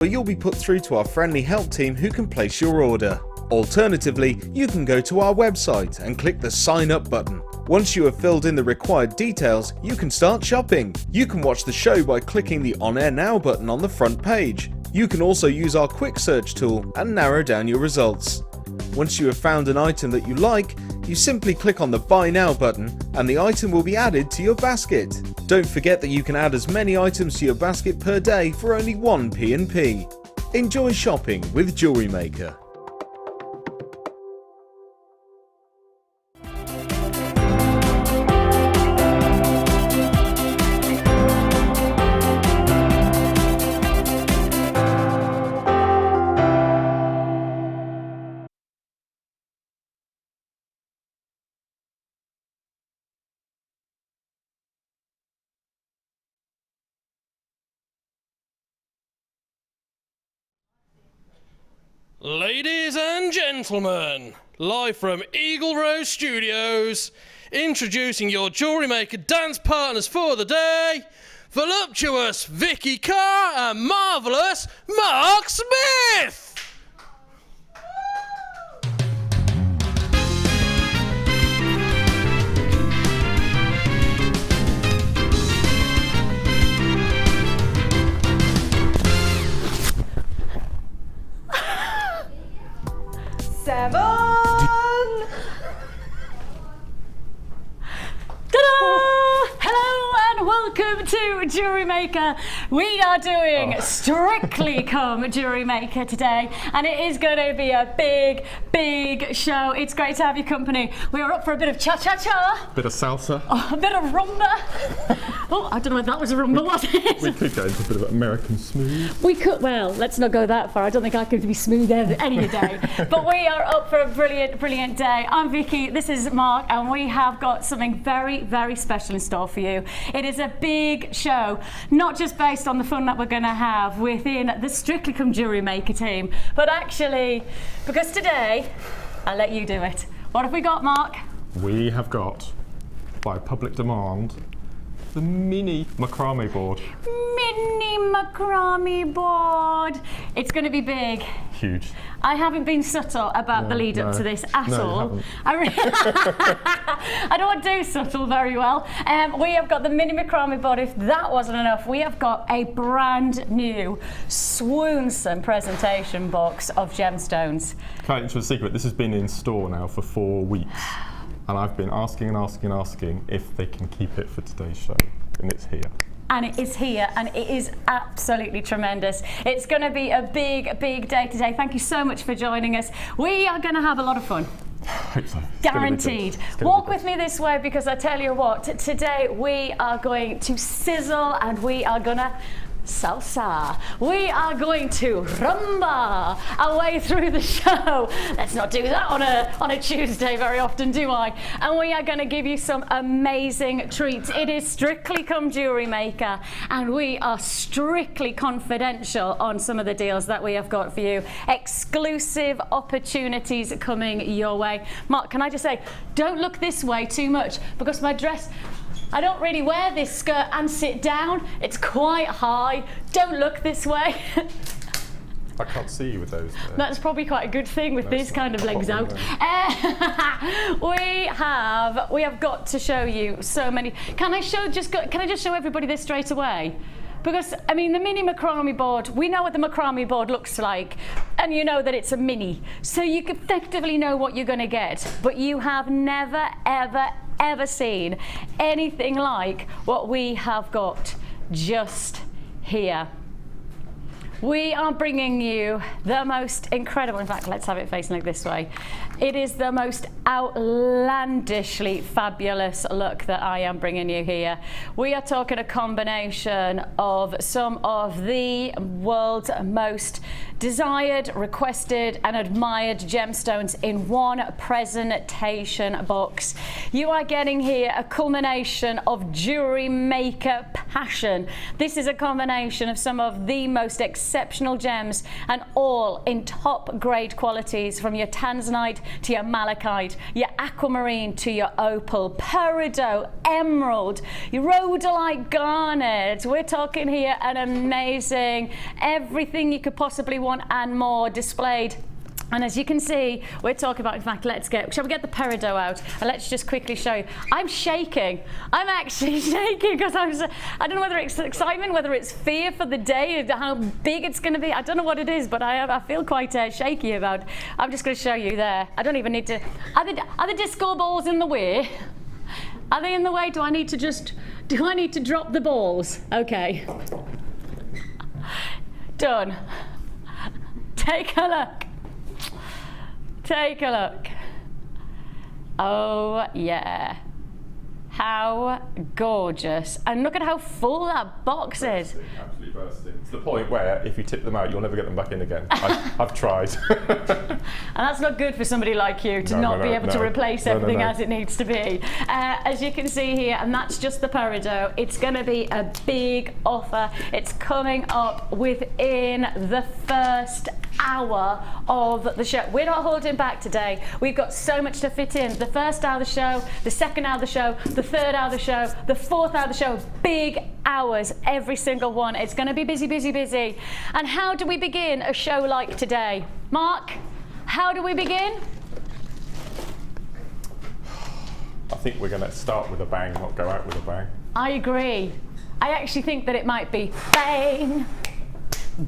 But you'll be put through to our friendly help team who can place your order. Alternatively, you can go to our website and click the sign up button. Once you have filled in the required details, you can start shopping. You can watch the show by clicking the On Air Now button on the front page. You can also use our quick search tool and narrow down your results. Once you have found an item that you like, you simply click on the Buy Now button and the item will be added to your basket. Don't forget that you can add as many items to your basket per day for only 1 P&P. Enjoy shopping with Jewellery Maker. Ladies and gentlemen, live from Eagle Rose Studios, introducing your Jewellery Maker dance partners for the day, voluptuous Vicki Carr and marvellous Mark Smith! Seven. Ta-da! Hello and welcome to Jewellery Maker. We are doing Strictly Come Jewellery Maker today, and it is going to be a big show. It's great to have your company. We are up for a bit of cha-cha-cha. Bit of salsa. Oh, a bit of rumba. Oh, I don't know if that was a rumba, was it? We could go into a bit of American smooth. We could, well, let's not go that far. I don't think I could be smooth any day. But we are up for a brilliant day. I'm Vicky, this is Mark, and we have got something very special in store for you. It is a big show, not just based on the fun that we're going to have within the Strictly Come Jewellery Maker team, but actually, because today, I'll let you do it. What have we got, Mark? We have got, by public demand, the Mini Macrame Board. Mini Macrame Board. It's going to be big. Huge. I haven't been subtle about the lead up to this at all. I don't do subtle very well. We have got the Mini Macrame Board. If that wasn't enough, we have got a brand new swoonsome presentation box of gemstones. Can I enter a secret? This has been in store now for 4 weeks. And I've been asking if they can keep it for today's show. And it's here. And it is here, and it is absolutely tremendous. It's going to be a big day today. Thank you so much for joining us. We are going to have a lot of fun. I hope so. Guaranteed. Walk with me this way, because I tell you what, today we are going to sizzle and we are going to salsa. We are going to rumba our way through the show. Let's not do that on a Tuesday very often, do I? And we are going to give you some amazing treats. It is Strictly Come Jewellery Maker, and we are strictly confidential on some of the deals that we have got for you. Exclusive opportunities coming your way. Mark, can I just say, don't look this way too much, because my dress, I don't really wear this skirt and sit down. It's quite high. Don't look this way. I can't see you with those there. That's probably quite a good thing with these kind of legs out. We have got to show you so many. Can I just show everybody this straight away? Because, I mean, the Mini Macrame Board, we know what the Macrame Board looks like, and you know that it's a mini. So you effectively know what you're going to get, but you have never, ever seen anything like what we have got just here. We are bringing you the most incredible, in fact, let's have it facing like this way. It is the most outlandishly fabulous look that I am bringing you here. We are talking a combination of some of the world's most desired, requested and admired gemstones in one presentation box. You are getting here a culmination of Jewellery Maker passion. This is a combination of some of the most exceptional gems, and all in top grade qualities, from your tanzanite to your malachite, your aquamarine to your opal, peridot, emerald, your rhodolite garnet. We're talking here an amazing, everything you could possibly want and more displayed. And as you can see, we're talking about, in fact, shall we get the peridot out? And let's just quickly show you. I'm shaking. I'm actually shaking because I don't know whether it's excitement, whether it's fear for the day, how big it's going to be. I don't know what it is, but I feel quite shaky about it. I'm just going to show you there. I don't even need to. Are the disco balls in the way? Are they in the way? Do I need to drop the balls? Okay. Done. Take a look. Take a look. Oh yeah. How gorgeous. And look at how full that box is. Absolutely bursting. It's the point where if you tip them out, you'll never get them back in again. I've tried. And that's not good for somebody like you to not be able to replace everything as it needs to be. As you can see here, and that's just the peridot, it's going to be a big offer. It's coming up within the first hour of the show. We're not holding back today. We've got so much to fit in. The first hour of the show, the second hour of the show, the third hour of the show, the fourth hour of the show. Big hours, every single one. It's going to be busy, busy, busy. And how do we begin a show like today? Mark, how do we begin? I think we're going to start with a bang, not go out with a bang. I agree. I actually think that it might be bang,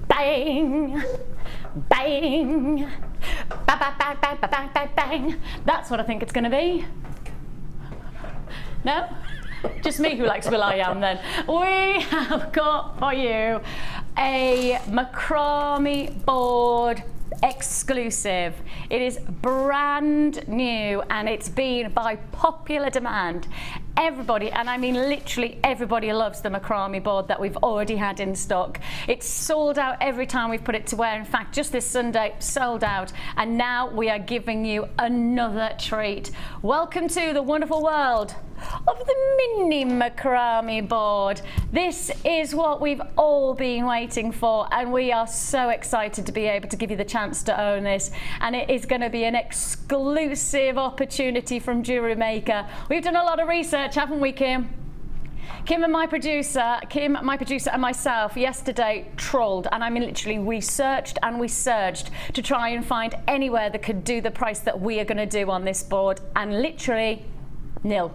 bang, bang, bang, bang, bang, bang, bang, bang, bang. That's what I think it's going to be. No? Just me who likes will.i.am then. We have got for you a macrame board exclusive. It is brand new and it's been by popular demand. Everybody, and I mean literally everybody, loves the macrame board that we've already had in stock. It's sold out every time we've put it to wear. In fact, just this Sunday, sold out. And now we are giving you another treat. Welcome to the wonderful world of the Mini Macrame board. This is what we've all been waiting for, and we are so excited to be able to give you the chance to own this. And it is going to be an exclusive opportunity from Jewellery Maker. We've done a lot of research, haven't we, Kim? Kim, my producer, and myself yesterday trolled, and I mean literally we searched and we surged to try and find anywhere that could do the price that we are going to do on this board, and literally nil.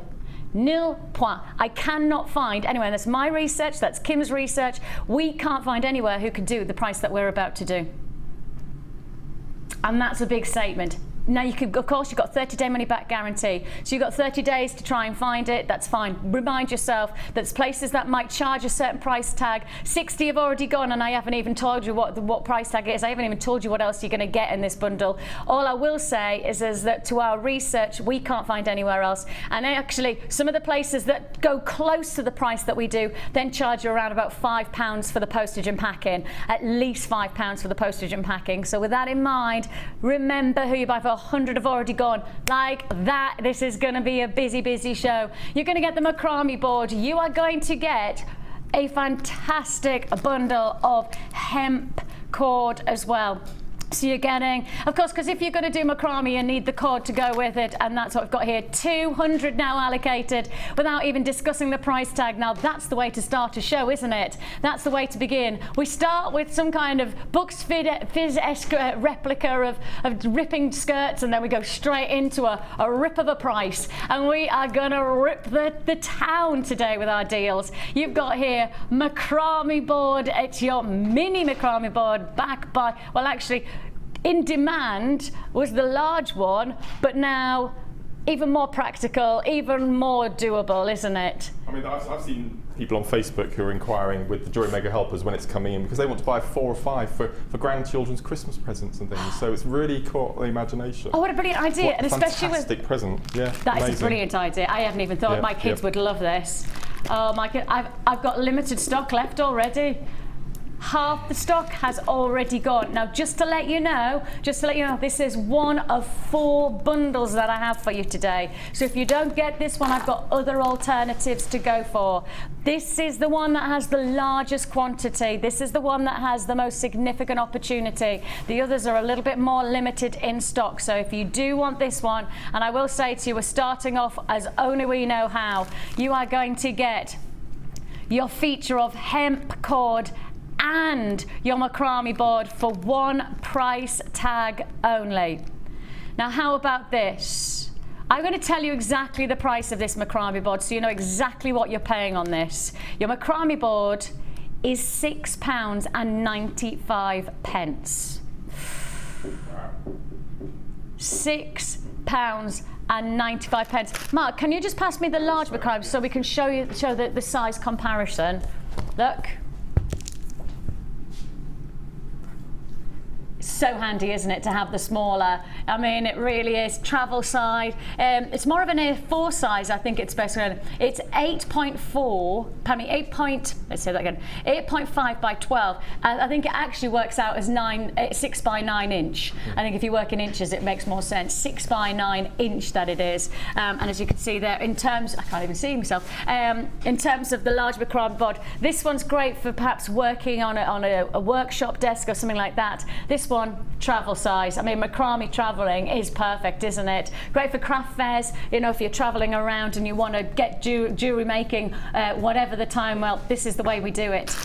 Nil point. I cannot find anywhere. That's my research, that's Kim's research. We can't find anywhere who could do the price that we're about to do. And that's a big statement. Now, you could, of course, you've got 30-day money-back guarantee. So you've got 30 days to try and find it. That's fine. Remind yourself that there's places that might charge a certain price tag. 60 have already gone, and I haven't even told you what price tag it is. I haven't even told you what else you're going to get in this bundle. All I will say is that to our research, we can't find anywhere else. And actually, some of the places that go close to the price that we do then charge you around about £5 for the postage and packing. At least £5 for the postage and packing. So with that in mind, remember who you buy for. 100 have already gone. Like that, this is going to be a busy, busy show. You're going to get the macrame board. You are going to get a fantastic bundle of hemp cord as well. So you're getting, of course, because if you're going to do macrame, you need the cord to go with it, and that's what I've got here. 200 now allocated, without even discussing the price tag. Now that's the way to start a show, isn't it? That's the way to begin. We start with some kind of Bucks Fizz-esque replica of ripping skirts, and then we go straight into a rip of a price. And we are going to rip the town today with our deals. You've got here macrame board. It's your mini macrame board, backed by, well, actually, in demand was the large one, but now even more practical, even more doable, isn't it? I mean, I've seen people on Facebook who are inquiring with the Jewellery Maker helpers when it's coming in, because they want to buy 4 or 5 for grandchildren's Christmas presents and things. So it's really caught the imagination. Oh, what a brilliant idea! What and especially fantastic present. Yeah, that amazing. is a brilliant idea. I haven't even thought my kids would love this. Oh my God, I've got limited stock left already. half the stock has already gone. Now, just to let you know, this is one of 4 bundles that I have for you today. So if you don't get this one, I've got other alternatives to go for. This is the one that has the largest quantity. This is the one that has the most significant opportunity. The others are a little bit more limited in stock. So if you do want this one, and I will say to you, we're starting off as only we know how, you are going to get your feature of hemp cord and your macrame board for one price tag only. Now, how about this? I'm going to tell you exactly the price of this macrame board so you know exactly what you're paying on this. Your macrame board is £6.95. £6.95. Mark, can you just pass me the large macrame so we can show the size comparison? Look. So handy, isn't it, to have the smaller? I mean, it really is. Travel size. It's more of an A4 size, I think it's best. It's 8.4. Pardon me, let's say that again. 8.5 by 12. I think it actually works out as 6 by 9 inch. I think if you work in inches, it makes more sense. 6 by 9 inch that it is. And as you can see there, in terms, I can't even see myself. In terms of the large macrame board, this one's great for perhaps working on a workshop desk or something like that. This one, travel size. I mean, macrame traveling is perfect, isn't it? Great for craft fairs, you know, if you're traveling around and you want to get jewellery making whatever the time, well, this is the way we do it.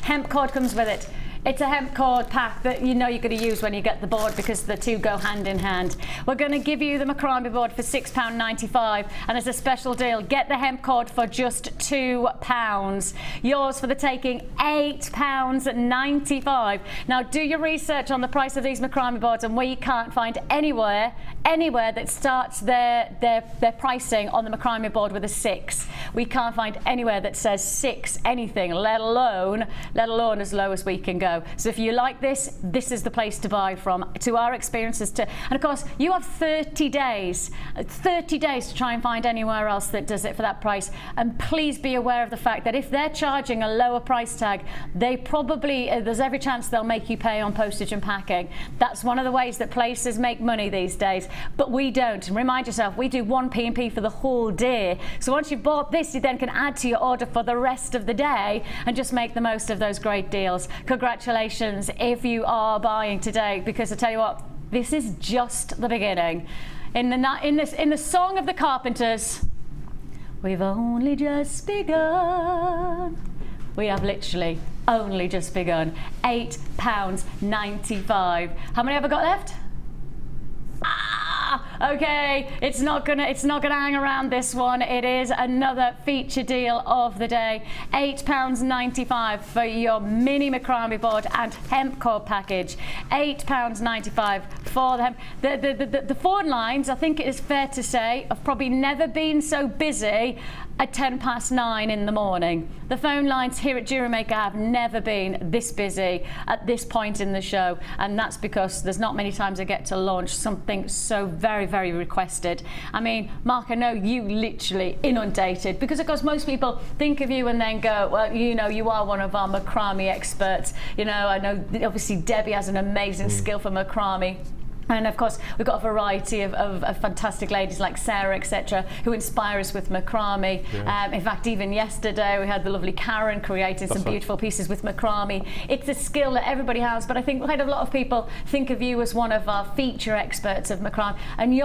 Hemp cord comes with it. It's a hemp cord pack that you know you're going to use when you get the board because the two go hand in hand. We're going to give you the macrame board for £6.95, and as a special deal, get the hemp cord for just £2. Yours for the taking, £8.95. Now, do your research on the price of these macrame boards, and we can't find anywhere that starts their pricing on the macrame board with a 6. We can't find anywhere that says 6 anything, let alone as low as we can go. So if you like this, this is the place to buy from. To our experiences, and of course, you have 30 days to try and find anywhere else that does it for that price. And please be aware of the fact that if they're charging a lower price tag, they probably, there's every chance they'll make you pay on postage and packing. That's one of the ways that places make money these days, but we don't. And remind yourself, we do 1 P&P for the whole day. So once you've bought this, you then can add to your order for the rest of the day and just make the most of those great deals. Congratulations if you are buying today, because I tell you what, this is just the beginning. In the song of the Carpenters, we've only just begun. We have literally only just begun. £8.95. How many have I got left? Okay, it's not gonna hang around this one. It is another feature deal of the day. £8.95 for your mini macrame board and hemp cord package. £8.95 for the hemp. The phone lines, I think it is fair to say, have probably never been so busy at 9:10 in the morning. The phone lines here at Jewellery Maker have never been this busy at this point in the show, and that's because there's not many times I get to launch something so very, very requested. I mean, Mark, I know you literally inundated, because of course most people think of you and then go, well, you know, you are one of our macrame experts. You know, I know obviously Debbie has an amazing skill for macrame. And of course, we've got a variety of fantastic ladies like Sarah, etc., who inspire us with macrame. Yeah. In fact, even yesterday, we had the lovely Karen creating some beautiful pieces with macrame. It's a skill that everybody has, but I think quite a lot of people think of you as one of our feature experts of macrame. And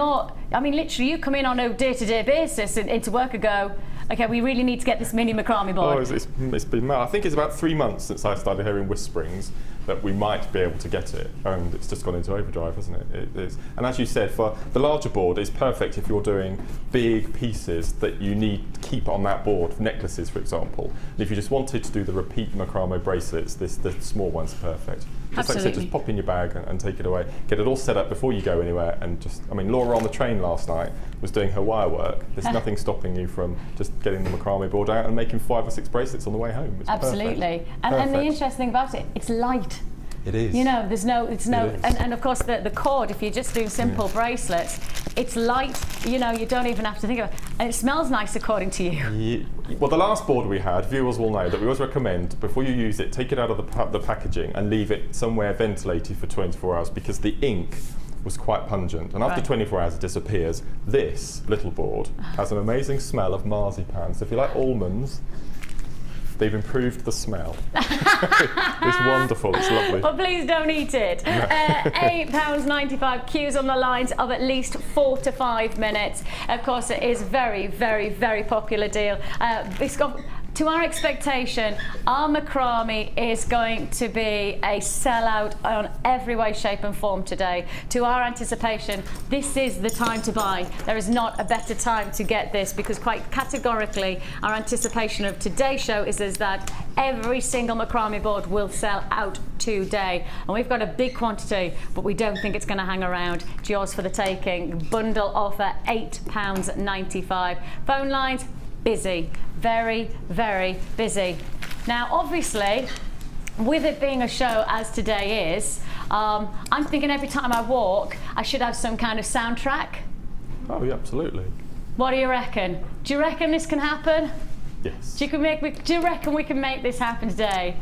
I mean, literally, you come in on a day-to-day basis into work and go, okay, we really need to get this mini macrame board. Oh, it's been, I think it's about 3 months since I started hearing whisperings that we might be able to get it, and it's just gone into overdrive, hasn't it? It is. And as you said, for the larger board, it's perfect if you're doing big pieces that you need to keep on that board, necklaces, for example. And if you just wanted to do the repeat macrame bracelets, the small one's perfect. Just like I said, just pop in your bag and take it away. Get it all set up before you go anywhere, and just, I mean, Laura on the train last night was doing her wire work. There's nothing stopping you from just getting the macrame board out and making 5 or 6 bracelets on the way home. It's absolutely. And the interesting thing about it, it's light. It is. You know, it's no, and of course the cord, if you're just doing simple bracelets, It's light, you know, you don't even have to think of it. And it smells nice according to you. Well, the last board we had, viewers will know that we always recommend, before you use it, take it out of the packaging and leave it somewhere ventilated for 24 hours because the ink was quite pungent. And after 24 hours it disappears. This little board has an amazing smell of marzipan. So if you like almonds, they've improved the smell. It's wonderful, it's lovely. But please don't eat it. £8.95, queues on the lines of at least 4 to 5 minutes. Of course, it is very, very, very popular deal. It's got, to our expectation, our macrame is going to be a sellout on every way, shape and form today. To our anticipation, this is the time to buy. There is not a better time to get this because quite categorically, our anticipation of today's show is that every single macrame board will sell out today. And we've got a big quantity, but we don't think it's going to hang around. It's yours for the taking. Bundle offer, £8.95. Phone lines, busy, very, very busy. Now, obviously, with it being a show as today is, I'm thinking every time I walk, I should have some kind of soundtrack. Oh, yeah, absolutely. What do you reckon? Do you reckon this can happen? Yes. Do you reckon we can make this happen today?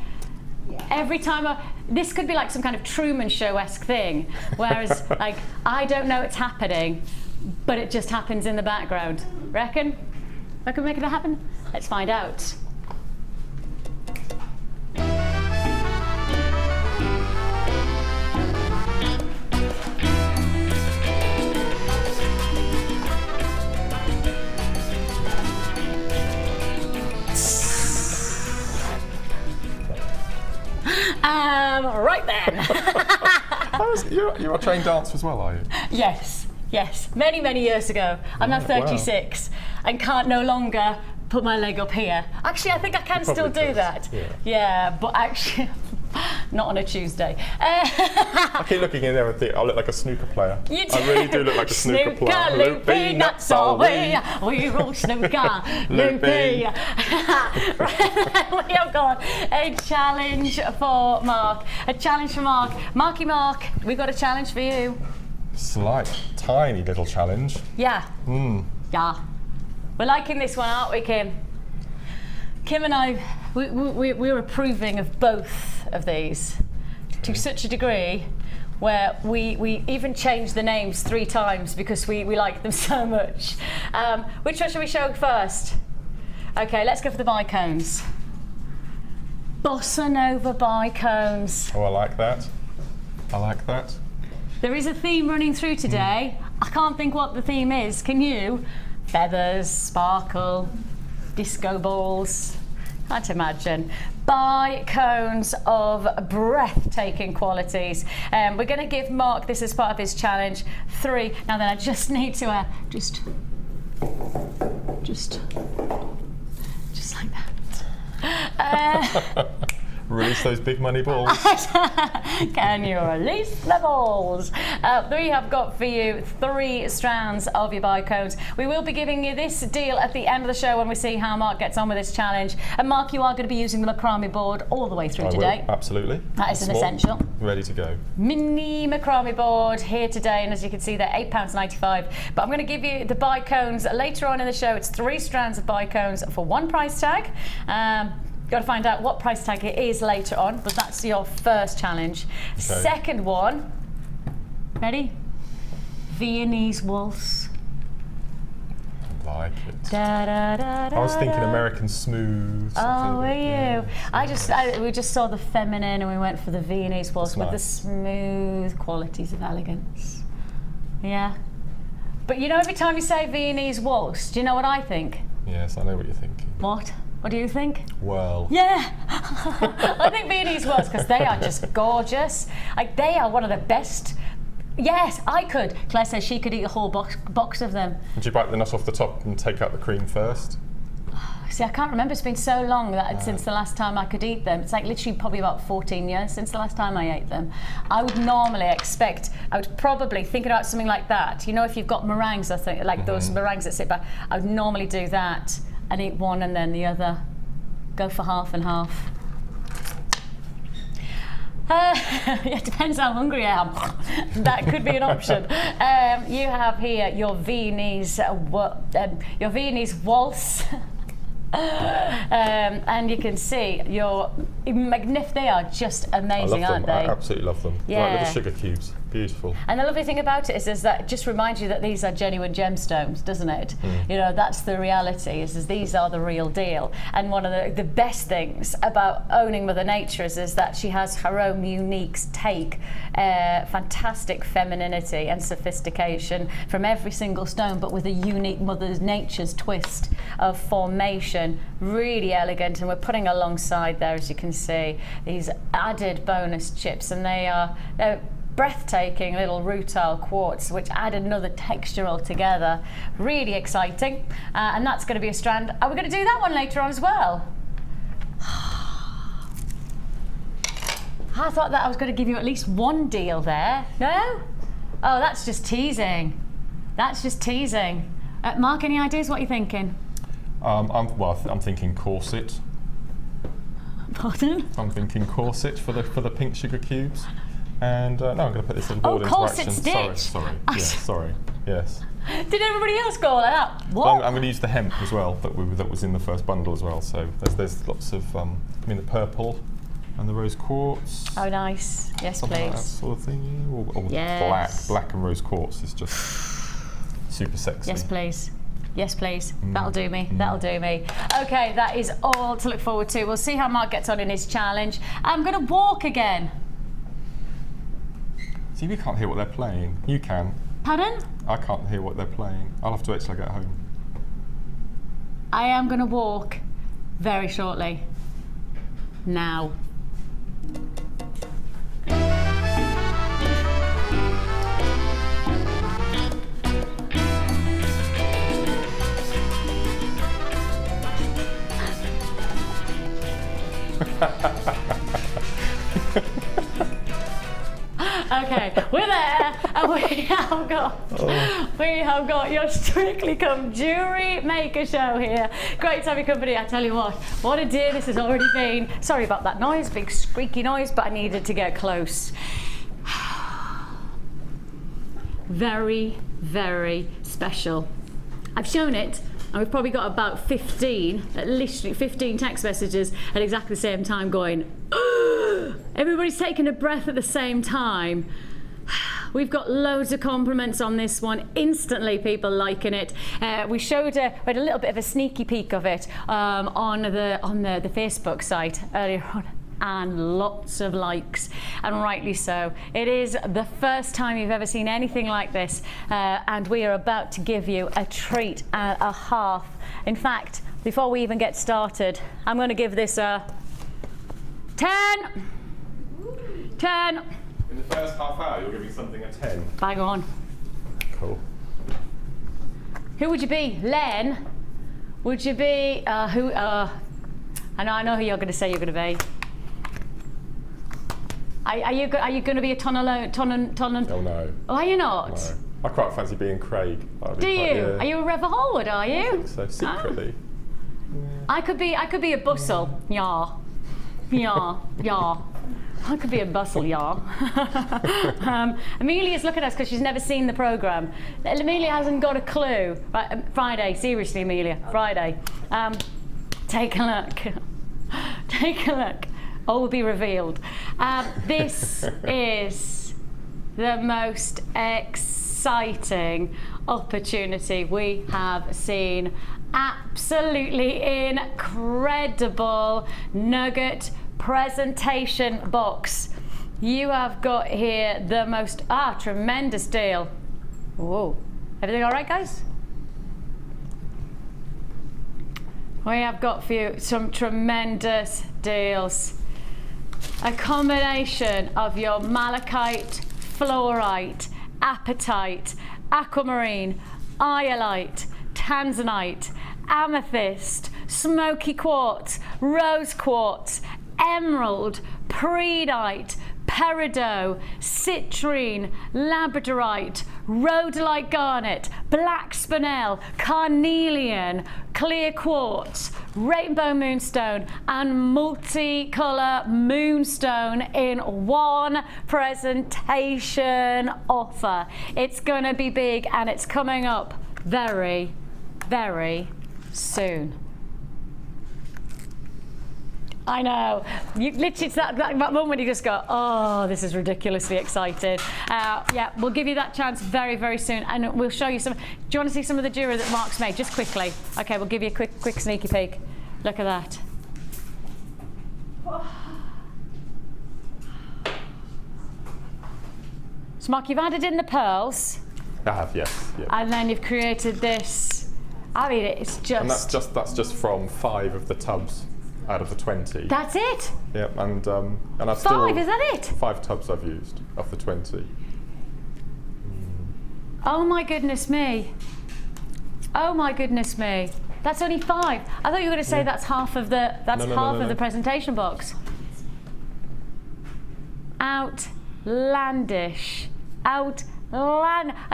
Yeah. Every time this could be like some kind of Truman Show-esque thing, whereas like I don't know it's happening, but it just happens in the background. Reckon? Reckon we make it happen? Let's find out. Right then. You're a trained dancer as well, are you? Yes, yes. Many, many years ago. I'm now 36 and can't no longer put my leg up here. Actually, I think I can still do that. Yeah, but actually, not on a Tuesday. I keep looking in there and think I look like a snooker player. You do. I really do look like a snooker player. Loopy, that's all we roll snooker. Loopy. We have got a challenge for Mark. A challenge for Mark. Marky Mark, we've got a challenge for you. Slight, tiny little challenge. Yeah. Yeah. We're liking this one, aren't we, Kim? Kim and I, we're approving of both of these to such a degree where we even changed the names 3 times because we like them so much. Which one should we show first? Okay, let's go for the bicones. Bossa Nova bicones. Oh, I like that. I like that. There is a theme running through today. I can't think what the theme is. Can you? Feathers, sparkle, disco balls. Can't imagine. Bicones of breathtaking qualities. We're going to give Mark this as part of his challenge. 3. Now then, I just need to just like that. Release those big money balls. Can you release the balls? We have got for you 3 strands of your bicones. We will be giving you this deal at the end of the show when we see how Mark gets on with this challenge. And Mark, you are going to be using the macrame board all the way through today. Will, absolutely. That is an essential. Ready to go. Mini Macrame Board here today, and as you can see, they're £8.95. But I'm going to give you the bicones later on in the show. It's 3 strands of bicones for 1 price tag. Got to find out what price tag it is later on, but that's your first challenge. Okay. Second one, ready? Viennese waltz. I like it. Da, da, da, da, I was thinking American smooth. Oh, were you? Yeah. We just saw the feminine and we went for the Viennese waltz with the smooth qualities of elegance. Yeah. But you know, every time you say Viennese waltz, do you know what I think? Yes, I know what you're thinking. What? What do you think? Well. Yeah. I think Viennese waltz because they are just gorgeous. Like, they are one of the best. Yes, I could. Claire says she could eat a whole box of them. Would you bite the nut off the top and take out the cream first? See, I can't remember. It's been so long since the last time I could eat them. It's like literally probably about 14 years since the last time I ate them. I would normally expect, I would probably think about something like that. You know, if you've got meringues, I think, like those meringues that sit back, I would normally do that and eat one and then the other. Go for half and half. It depends how hungry I am. That could be an option. You have here your Viennese waltz. And you can see your magnificent. They are just amazing, aren't they? I absolutely love them. Yeah. Like little sugar cubes. Beautiful. And the lovely thing about it is that it just reminds you that these are genuine gemstones, doesn't it? You know, that's the reality, is these are the real deal. And one of the best things about owning Mother Nature is that she has her own unique take, fantastic femininity and sophistication from every single stone, but with a unique Mother Nature's twist of formation. Really elegant, and we're putting alongside there, as you can see, these added bonus chips, and they're breathtaking little rutile quartz, which add another texture altogether. Really exciting. And that's going to be a strand. Are we going to do that one later on as well? I thought that I was going to give you at least one deal there. No? Oh, that's just teasing. That's just teasing. Mark, any ideas? What are you thinking? I'm thinking corset. Pardon? I'm thinking corset for the pink sugar cubes. And no, I'm going to put this little board into corset action. stitch. Sorry. Yes. Did everybody else go like that? What? Well, I'm going to use the hemp as well that was in the first bundle as well. So there's lots of the purple and the rose quartz. Oh, nice. Yes, Something like that please. sort of thing. Or Yes. black and rose quartz is just super sexy. Yes, please. Yes, please. That'll do me. That'll do me. Okay, that is all to look forward to. We'll see how Mark gets on in his challenge. I'm going to walk again. See, we can't hear what they're playing. You can. Pardon? I can't hear what they're playing. I'll have to wait till I get home. I am going to walk very shortly. Now. Okay, we're there, and we have got your Strictly Come Jewellery Maker show here. Great to have your company. I tell you what a day this has already been. Sorry about that noise, big squeaky noise, but I needed to get close. Very, very special. I've shown it, and we've probably got about 15, literally 15 text messages at exactly the same time going, everybody's taking a breath at the same time. We've got loads of compliments on this one. Instantly, people liking it. We had a little bit of a sneaky peek of it on the Facebook site earlier on, and lots of likes, and rightly so. It is the first time you've ever seen anything like this, and we are about to give you a treat and a half. In fact, before we even get started, I'm going to give this a 10. 10. In the first half hour, you're giving something a 10. Bang on. Cool. Who would you be? Len? Would you be, I know who you're going to say you're going to be. Are you going to be a ton? Oh no. Oh, are you not? No. I quite fancy being Craig. Do you? Yeah. Are you a Rever Hallward, are you? I think so, secretly. Oh. I could be a bustle. Yeah. I could be a bustle, yeah. Amelia's looking at us because she's never seen the programme. Amelia hasn't got a clue. Right, Friday, seriously, Amelia, Friday. Take a look. Take a look. All will be revealed. This is the most exciting opportunity we have seen. Absolutely incredible nugget presentation box. You have got here the most tremendous deal. Whoa, everything all right, guys? We have got for you some tremendous deals. A combination of your malachite, fluorite, apatite, aquamarine, iolite, tanzanite, amethyst, smoky quartz, rose quartz, emerald, preadite, peridot, citrine, labradorite, rhodolite garnet, black spinel, carnelian, clear quartz, rainbow moonstone, and multicolour moonstone in one presentation offer. It's gonna be big and it's coming up very, very soon. I know. You literally, it's that moment you just go, oh, this is ridiculously excited. Yeah, we'll give you that chance very, very soon, and we'll show you some. Do you want to see some of the jewellery that Mark's made? Just quickly. Okay, we'll give you a quick sneaky peek. Look at that. So Mark, you've added in the pearls. I have, yes. Yep. And then you've created this. I mean, it's just. And that's just from 5 of the tubs out of the 20. That's it. Yep, and I've 5, is that it? 5 tubs I've used of the 20. Oh my goodness me. Oh my goodness me. That's only 5. I thought you were going to say that's half of the half of the presentation box. Outlandish. I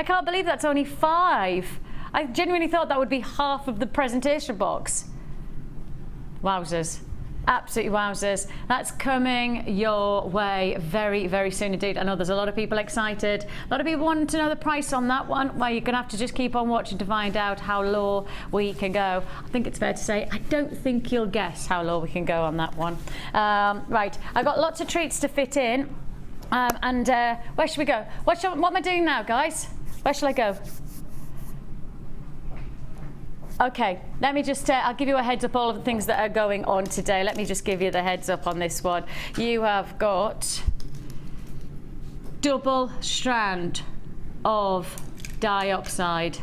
can't believe that's only 5. I genuinely thought that would be half of the presentation box. Wowzers. Absolutely wowzers. That's coming your way very, very soon indeed. I know there's a lot of people excited. A lot of people want to know the price on that one. Well, you're going to have to just keep on watching to find out how low we can go. I think it's fair to say, I don't think you'll guess how low we can go on that one. Right, I've got lots of treats to fit in. Where should we go? What am I doing now, guys? Where shall I go? Okay, let me just, I'll give you a heads up all of the things that are going on today. Let me just give you the heads up on this one. You have got double strand of diopside.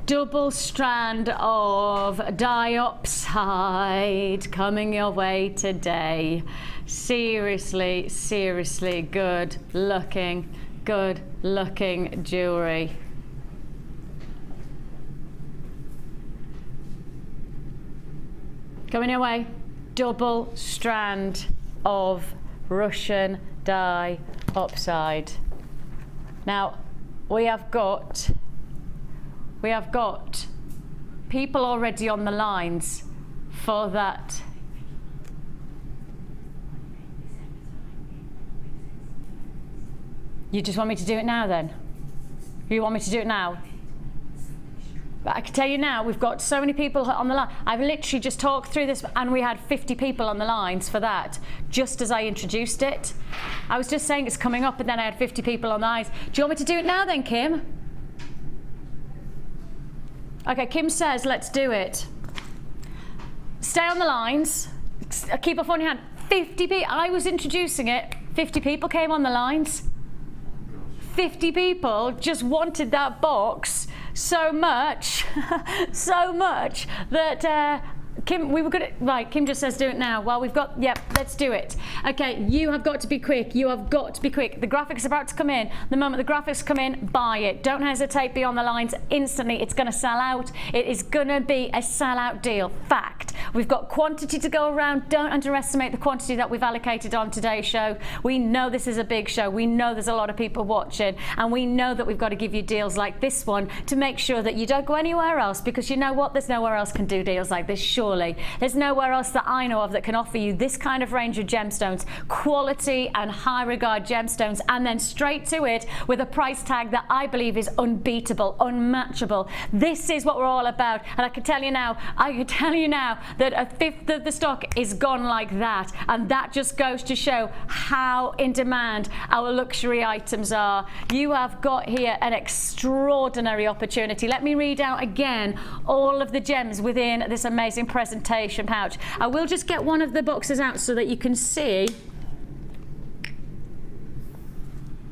Double strand of diopside coming your way today. Seriously, seriously good looking jewellery. Coming your way, double strand of Russian diopside. Now, we have got people already on the lines for that. You just want me to do it now then? You want me to do it now? But I can tell you now, we've got so many people on the line. I've literally just talked through this and we had 50 people on the lines for that, just as I introduced it. I was just saying it's coming up and then I had 50 people on the lines. Do you want me to do it now then, Kim? Okay, Kim says let's do it. Stay on the lines. Keep a phone in your hand. 50 people, I was introducing it. 50 people came on the lines. 50 people just wanted that box so much, so much that Kim, we were good at, right, Kim just says do it now. Well, we've got, yep, let's do it. Okay, you have got to be quick. You have got to be quick. The graphics are about to come in. The moment the graphics come in, buy it. Don't hesitate, be on the lines instantly. It's going to sell out. It is going to be a sellout deal. Fact. We've got quantity to go around. Don't underestimate the quantity that we've allocated on today's show. We know this is a big show. We know there's a lot of people watching, and we know that we've got to give you deals like this one to make sure that you don't go anywhere else, because you know what? There's nowhere else can do deals like this, surely. There's nowhere else that I know of that can offer you this kind of range of gemstones, quality and high regard gemstones, and then straight to it with a price tag that I believe is unbeatable, unmatchable. This is what we're all about, and I can tell you now that a fifth of the stock is gone like that, and that just goes to show how in demand our luxury items are. You have got here an extraordinary opportunity. Let me read out again all of the gems within this amazing presentation pouch. I will just get one of the boxes out so that you can see.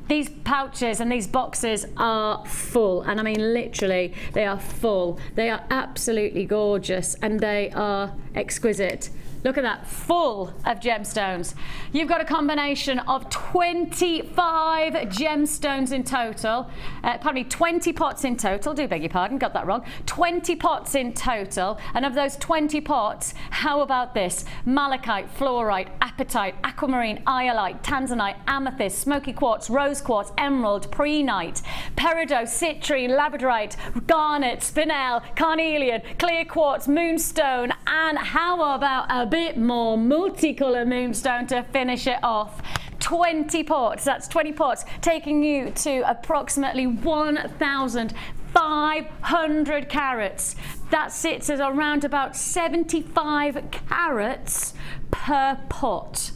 These pouches and these boxes are full, and I mean literally they are full. They are absolutely gorgeous and they are exquisite. Look at that, full of gemstones. You've got a combination of 25 gemstones in total. Pardon me, 20 pots in total. Do beg your pardon, got that wrong. 20 pots in total. And of those 20 pots, how about this? Malachite, fluorite, apatite, aquamarine, iolite, tanzanite, amethyst, smoky quartz, rose quartz, emerald, prehnite, peridot, citrine, labradorite, garnet, spinel, carnelian, clear quartz, moonstone, and how about a bit more multicolour moonstone to finish it off? 20 pots, that's 20 pots, taking you to approximately 1,500 carats. That sits at around about 75 carats per pot.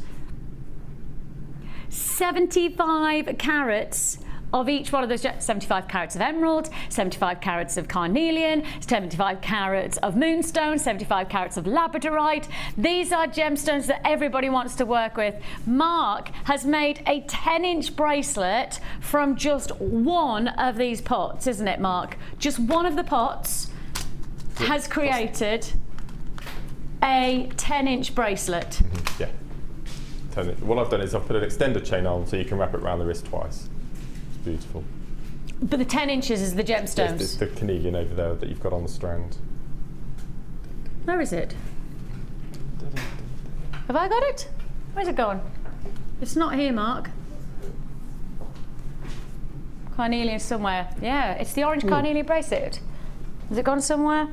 75 carats of each one of those, 75 carats of emerald, 75 carats of carnelian, 75 carats of moonstone, 75 carats of labradorite. These are gemstones that everybody wants to work with. Mark has made a 10-inch bracelet from just one of these pots, isn't it, Mark? Just one of the pots has created a 10-inch bracelet. Yeah. What I've done is I've put an extender chain on so you can wrap it around the wrist twice. Beautiful. But the 10 inches is the gemstones. Yes, it's the carnelian over there that you've got on the strand. Where is it? Have I got it? Where's it gone? It's not here, Mark. Carnelian somewhere. Yeah, it's the orange carnelian bracelet. Has it gone somewhere?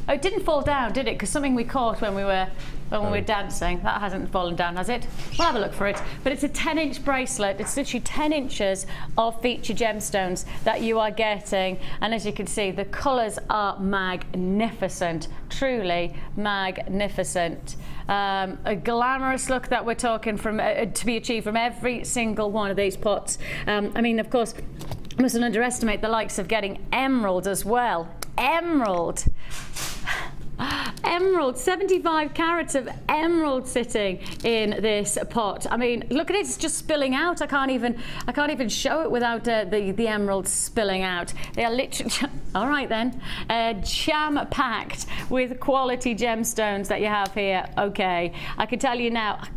Oh, it didn't fall down, did it? Because something we caught when we were dancing. That hasn't fallen down, has it? We'll have a look for it. But it's a 10-inch bracelet. It's literally 10 inches of featured gemstones that you are getting. And as you can see, the colours are magnificent. Truly magnificent. A glamorous look that we're talking from to be achieved from every single one of these pots. I mean, of course, mustn't underestimate the likes of getting emerald as well. Emerald. Emerald, 75 carats of emerald sitting in this pot. I mean, look at it, it's just spilling out. I can't even show it without the emeralds spilling out. They are literally, all right then, jam-packed with quality gemstones that you have here. Okay, I can tell you now, I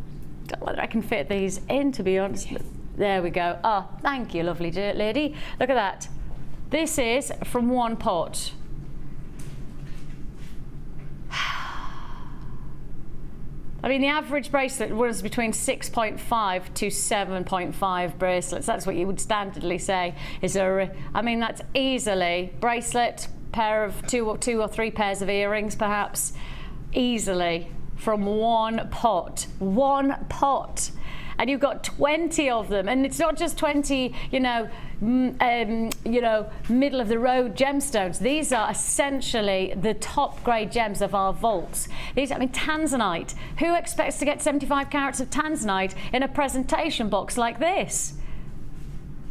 don't know whether I can fit these in, to be honest. There we go. Oh, thank you, lovely lady. Look at that. This is from one pot. I mean, the average bracelet runs between 6.5 to 7.5 bracelets. That's what you would standardly say is I mean, that's easily bracelet, pair of two or three pairs of earrings, perhaps, easily from one pot. One pot. And you've got 20 of them, and it's not just 20, middle of the road gemstones. These are essentially the top grade gems of our vaults. These, I mean, tanzanite. Who expects to get 75 carats of tanzanite in a presentation box like this?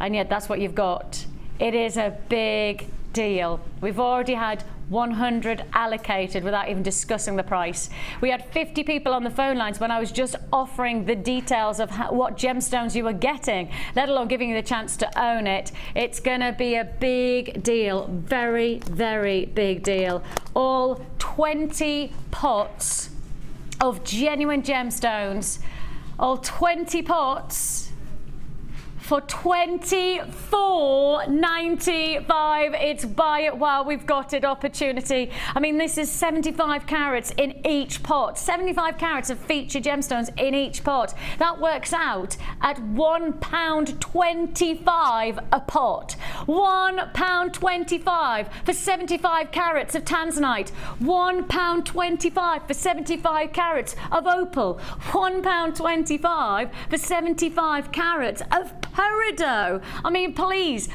And yet that's what you've got. It is a big deal. We've already had 100 allocated without even discussing the price. We had 50 people on the phone lines when I was just offering the details of what gemstones you were getting, let alone giving you the chance to own it. It's going to be a big deal, very, very big deal. All 20 pots of genuine gemstones, all 20 pots for $24.95. It's buy it while we've got it opportunity. I mean, this is 75 carats in each pot. 75 carats of featured gemstones in each pot. That works out at £1.25 a pot. £1.25 for 75 carats of tanzanite. £1.25 for 75 carats of opal. £1.25 for 75 carats of peridot. I mean, please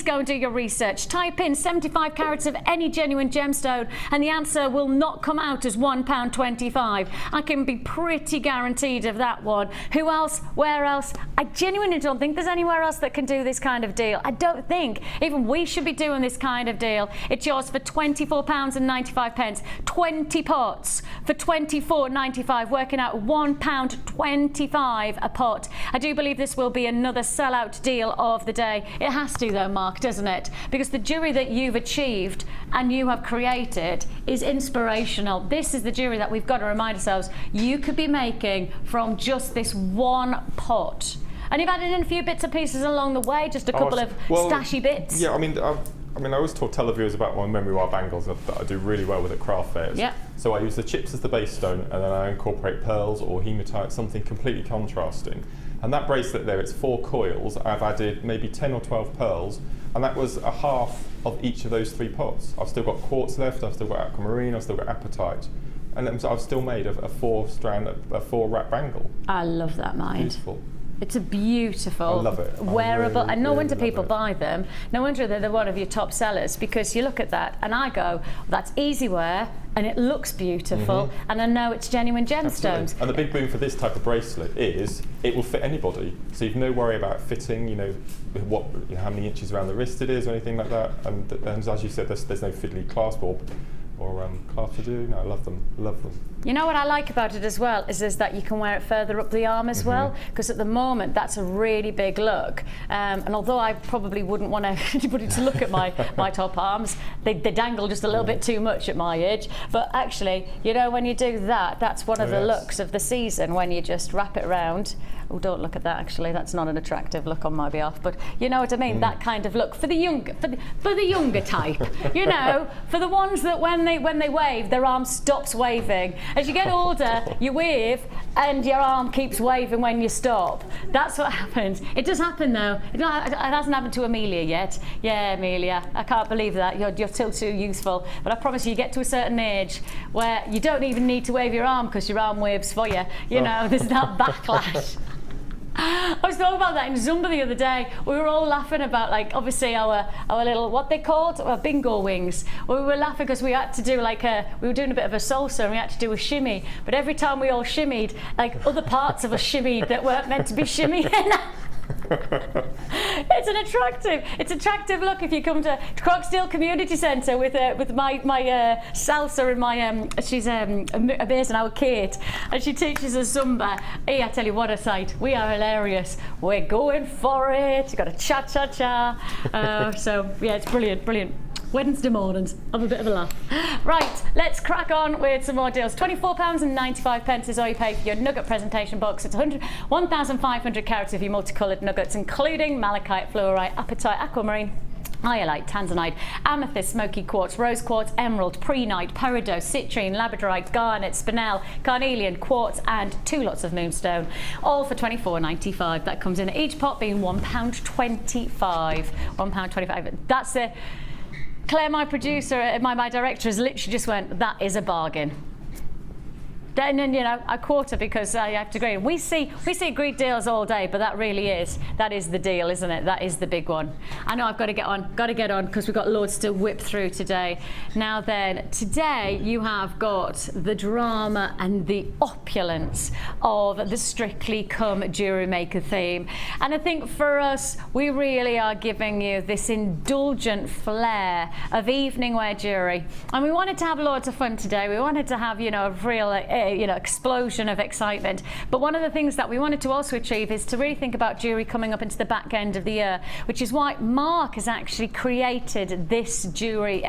go and do your research. Type in 75 carats of any genuine gemstone and the answer will not come out as £1.25. I can be pretty guaranteed of that one. Who else? Where else? I genuinely don't think there's anywhere else that can do this kind of deal. I don't think even we should be doing this kind of deal. It's yours for £24.95. 20 pots for £24.95, working out £1.25 a pot. I do believe this will be another so sellout deal of the day. It has to though, Mark, doesn't it? Because the jewellery that you've achieved and you have created is inspirational. This is the jewellery that we've got to remind ourselves you could be making from just this one pot. And you've added in a few bits and pieces along the way, just a couple of stashy bits. Yeah, I mean, I always talk televiewers about my memory wire bangles that I do really well with at craft fairs. Yeah. So I use the chips as the base stone, and then I incorporate pearls or hematite, something completely contrasting. And that bracelet there, it's 4 coils. I've added maybe 10 or 12 pearls, and that was a half of each of those 3 pots. I've still got quartz left, I've still got aquamarine, I've still got apatite. And I've still made a 4-strand, a 4-wrap bangle. I love that, mind. Beautiful. It's a beautiful, I love it. wearable, really, and no wonder really people buy them. No wonder they're one of your top sellers, because you look at that and I go, that's easy wear and it looks beautiful, and I know it's genuine gemstones. Absolutely. And the big boom for this type of bracelet is it will fit anybody. So you've no worry about fitting, you know, how many inches around the wrist it is or anything like that. And as you said, there's no fiddly clasp or clasp to do. No, I love them. Love them. You know what I like about it as well is that you can wear it further up the arm as well, because at the moment that's a really big look, and although I probably wouldn't want anybody to look at my top arms, they dangle just a little bit too much at my age, but actually, you know, when you do that, that's one of the looks of the season, when you just wrap it around. Oh, don't look at that, actually, that's not an attractive look on my behalf, but you know what I mean, that kind of look for the younger type, you know, for the ones that when they wave, their arm stops waving. As you get older, you wave and your arm keeps waving when you stop. That's what happens. It does happen though. It hasn't happened to Amelia yet. Yeah, Amelia, I can't believe that. You're still too youthful. But I promise you get to a certain age where you don't even need to wave your arm because your arm waves for you. You know, there's that backlash. I was talking about that in Zumba the other day. We were all laughing about, like, obviously our little, what they called, our bingo wings. We were laughing because we had to do we were doing a bit of a salsa and we had to do a shimmy. But every time we all shimmied, like other parts of us shimmied that weren't meant to be shimmying. It's attractive look if you come to Croxdale Community Centre with my salsa and my she's amazing, our Kate, and she teaches us Zumba. Hey, I tell you what a sight. We are hilarious. We're going for it. You got a cha-cha-cha. So yeah, it's brilliant. Wednesday mornings, have a bit of a laugh. Right, let's crack on with some more deals. £24.95 is all you pay for your nugget presentation box. It's 1,500 carats of your multicoloured nuggets, including malachite, fluorite, apatite, aquamarine, iolite, tanzanite, amethyst, smoky quartz, rose quartz, emerald, prehnite, peridot, citrine, labradorite, garnet, spinel, carnelian, quartz, and 2 lots of moonstone, all for £24.95. That comes in each pot being £1.25. £1.25. That's the Claire, my producer, my director, has literally just went, that is a bargain. Then, you know, a quarter, because you have to agree. We see great deals all day, but that is the deal, isn't it? That is the big one. I know I've got to get on because we've got loads to whip through today. Now then, today you have got the drama and the opulence of the Strictly Come Jewellery Maker theme. And I think for us, we really are giving you this indulgent flair of evening wear jewellery. And we wanted to have loads of fun today. We wanted to have, you know, a real explosion of excitement. But one of the things that we wanted to also achieve is to really think about jewellery coming up into the back end of the year, which is why Mark has actually created this jewellery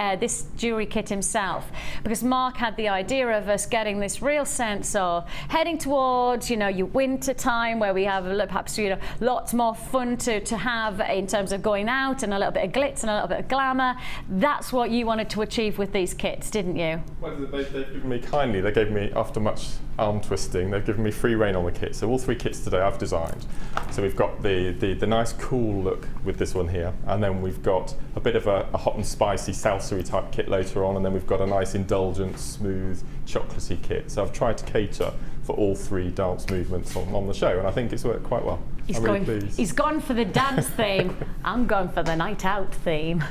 kit himself, because Mark had the idea of us getting this real sense of heading towards, you know, your winter time, where we have perhaps, you know, lots more fun to have in terms of going out and a little bit of glitz and a little bit of glamour. That's what you wanted to achieve with these kits, didn't you? Well, they've given me kindly, they gave me, after much arm twisting, they've given me free rein on the kit. So all 3 kits today I've designed. So we've got the nice cool look with this one here, and then we've got a bit of a hot and spicy salsa-y type kit later on, and then we've got a nice indulgent, smooth, chocolatey kit. So I've tried to cater for all 3 dance movements on the show, and I think it's worked quite well. I'm really pleased. He's gone for the dance theme. I'm going for the night out theme.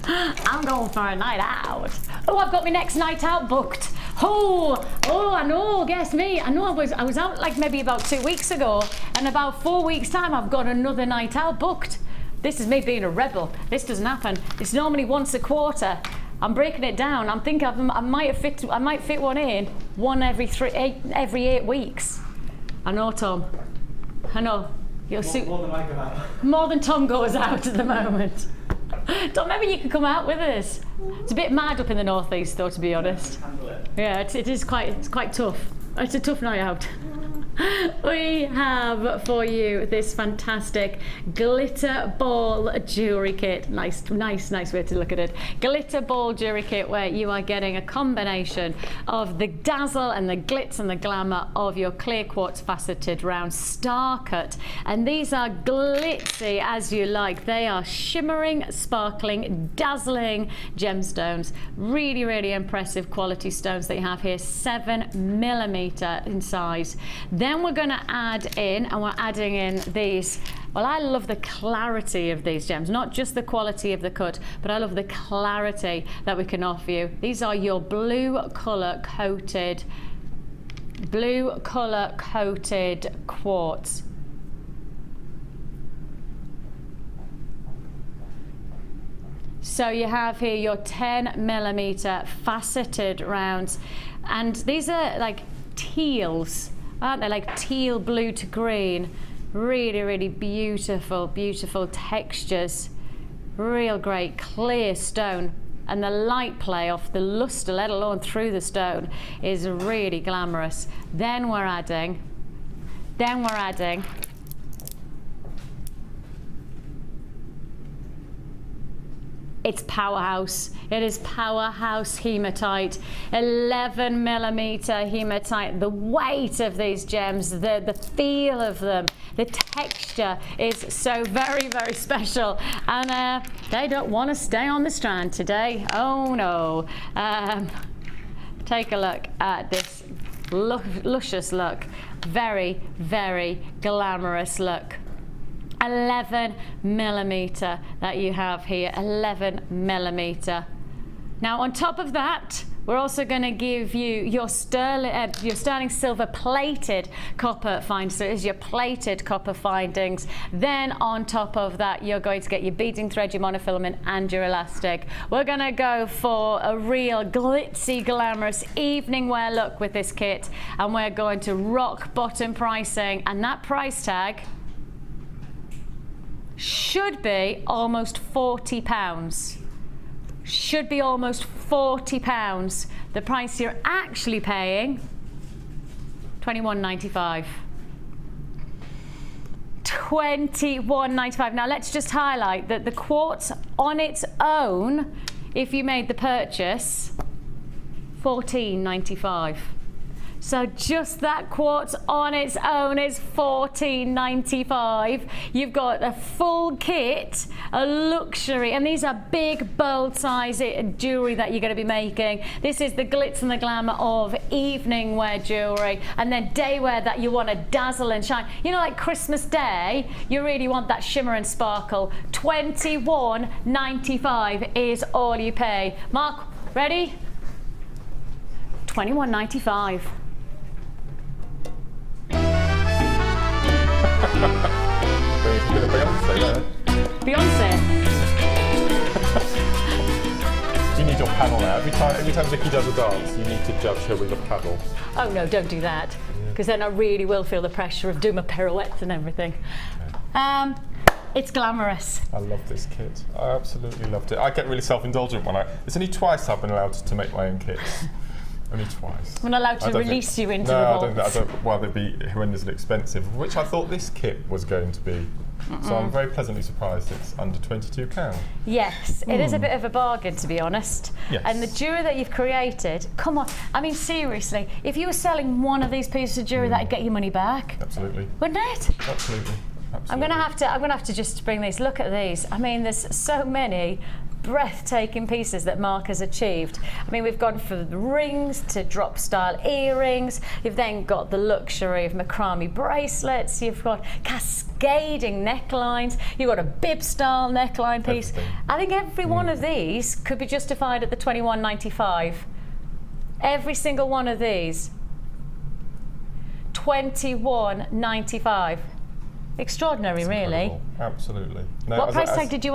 I'm going for a night out. Oh, I've got my next night out booked. Oh, I know, guess me. I know I was out like maybe about 2 weeks ago, and about 4 weeks time I've got another night out booked. This is me being a rebel. This doesn't happen. It's normally once a quarter. I'm breaking it down. I'm thinking I might fit one every 8 weeks. I know, Tom. I know. Your suit. More than I go out. More than Tom goes out at the moment. Tom, maybe you could come out with us. It's a bit mad up in the northeast, though, to be honest. Yeah, it is quite tough. It's a tough night out. We have for you this fantastic glitter ball jewellery kit. Nice way to look at it. Glitter ball jewellery kit where you are getting a combination of the dazzle and the glitz and the glamour of your clear quartz faceted round star cut. And these are glitzy as you like. They are shimmering, sparkling, dazzling gemstones. Really, really impressive quality stones that you have here. 7mm in size. Then we're going to add in, and we're adding in these. Well, I love the clarity of these gems, not just the quality of the cut, but I love the clarity that we can offer you. These are your blue colour coated quartz. So you have here your 10mm faceted rounds, and these are like teals, aren't they? Like teal blue to green. Really, really beautiful textures. Real great clear stone, and the light play off the luster, let alone through the stone, is really glamorous. Then we're adding it's powerhouse. It is powerhouse hematite, 11mm hematite. The weight of these gems, the feel of them, the texture is so very, very special. And they don't want to stay on the strand today. Oh no. Take a look at this luscious look. Very, very glamorous look. 11mm that you have here, 11mm. Now on top of that, we're also going to give you your sterling silver plated copper findings. So it is your plated copper findings. Then on top of that, you're going to get your beading thread, your monofilament, and your elastic. We're going to go for a real glitzy, glamorous evening wear look with this kit, and we're going to rock bottom pricing, and that price tag should be almost £40. Should be almost £40. The price you're actually paying, £21.95. £21.95. Now let's just highlight that the quartz on its own, if you made the purchase, £14.95. So just that quartz on its own is $14.95. You've got a full kit, a luxury, and these are big, bold size jewellery that you're going to be making. This is the glitz and the glamour of evening wear jewellery, and then day wear that you want to dazzle and shine. You know, like Christmas Day, you really want that shimmer and sparkle. $21.95 is all you pay. Mark, ready? $21.95. Beyonce. You need your paddle now. Every time Vicki does a dance, you need to judge her with a paddle. Oh no, don't do that, because then I really will feel the pressure of doing my pirouettes and everything. Okay. It's glamorous. I love this kit. I absolutely loved it. I get really self-indulgent when it's only twice I've been allowed to make my own kits. Only twice. I'm not allowed to release you into the vault. I don't. Well, they'd be horrendously expensive, which I thought this kit was going to be. So I'm very pleasantly surprised it's under £22. Yes, it is a bit of a bargain, to be honest. Yes. And the jewellery that you've created, come on, I mean seriously, if you were selling one of these pieces of jewellery, that'd get your money back. Absolutely. Wouldn't it? Absolutely. I'm gonna have to just bring these. Look at these. I mean, there's so many breathtaking pieces that Mark has achieved. I mean, we've gone from the rings to drop style earrings. You've then got the luxury of macrame bracelets. You've got cascading necklines. You've got a bib style neckline piece. Everything. I think every one of these could be justified at the $21.95. Every single one of these. $21.95. Extraordinary, really. Absolutely. No, what price tag did you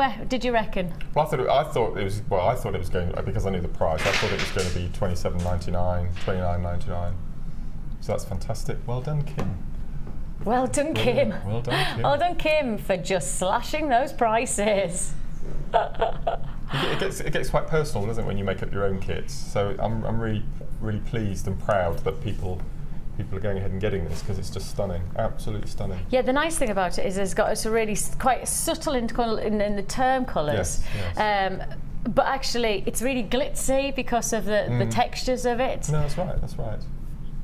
reckon? Well, I thought it was going, because I knew the price. I thought it was going to be $27.99, $29.99. So that's fantastic. Well done, Kim. Well done, Kim. Well done, Kim. Well done, Kim, for just slashing those prices. It gets quite personal, doesn't it, when you make up your own kits? So I'm really pleased and proud that people are going ahead and getting this, because it's just stunning, absolutely stunning. Yeah, the nice thing about it is it's a really quite subtle in the term colours. Yes. But actually, it's really glitzy because of the textures of it. No, that's right. That's right.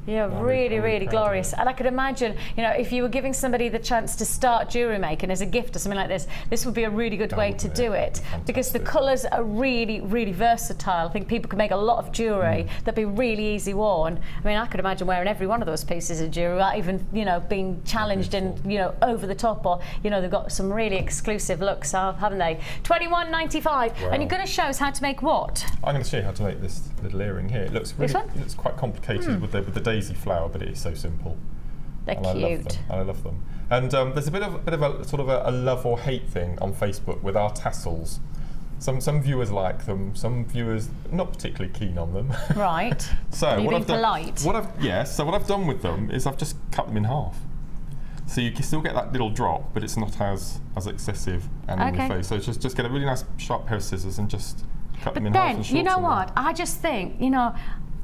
Yeah, No, really glorious. And I could imagine, you know, if you were giving somebody the chance to start jewellery making as a gift or something like this would be a really good way to do it, because the colours are really versatile. I think people could make a lot of jewellery that'd be really easy worn. I mean, I could imagine wearing every one of those pieces of jewellery without even, you know, being challenged and, you know, over the top, or, you know, they've got some really exclusive looks, haven't they? $21.95. Wow. And you're going to show us how to make what? I'm going to show you how to make this little earring here. It looks really, it looks quite complicated with the daisy flower, but it is so simple. They're cute. I love them. And there's a bit of a sort of a love or hate thing on Facebook with our tassels. Some viewers like them, some viewers not particularly keen on them. Right. So are you being polite? So what I've done with them is I've just cut them in half. So you can still get that little drop, but it's not as excessive and in your face. So just get a really nice sharp pair of scissors and just cut them in half. But then, you know what? I just think, you know,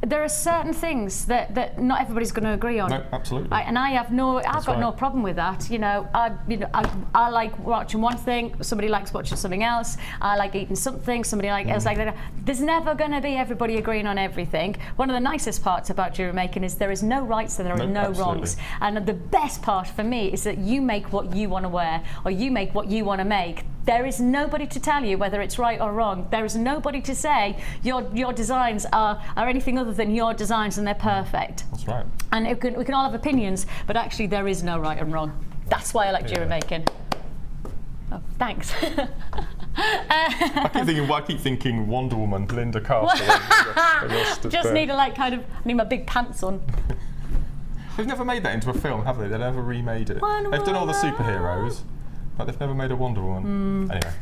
there are certain things that not everybody's going to agree on. No, absolutely. And I've got no problem with that. You know, I like watching one thing, somebody likes watching something else. I like eating something, somebody else like that. There's never going to be everybody agreeing on everything. One of the nicest parts about jewellery making is there is no rights and there are no wrongs. And the best part for me is that you make what you want to wear, or you make what you want to make. There is nobody to tell you whether it's right or wrong. There is nobody to say your designs are anything other than your designs and they're perfect. That's right. And we can all have opinions, but actually there is no right and wrong. That's why I like jewellery making. Oh, thanks. I keep thinking Wonder Woman, Linda Carter. Just need I need my big pants on. They've never made that into a film, have they? They've never remade it. They've done all the superheroes, but they've never made a Wonder Woman. Anyway.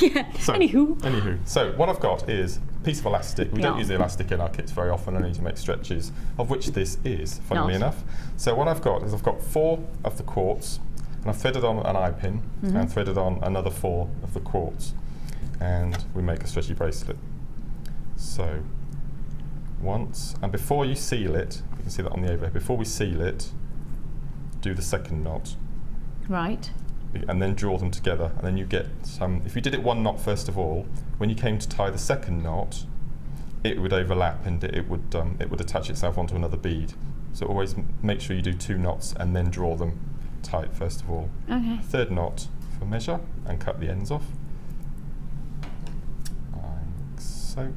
Yeah. So, Anywho. So what I've got is a piece of elastic. We don't use the elastic in our kits very often, only to make stretches, of which this is, funnily enough. So what I've got is I've got 4 of the quartz, and I've threaded on an eye pin and threaded on another 4 of the quartz, and we make a stretchy bracelet. So once, and before you seal it, you can see that on the overhead, before we seal it, do the second knot. Right. And then draw them together, and then you get some. If you did it 1 knot first of all, when you came to tie the second knot, it would overlap and it would attach itself onto another bead. So always make sure you do 2 knots and then draw them tight first of all. Okay. Third knot for measure and cut the ends off. Like so.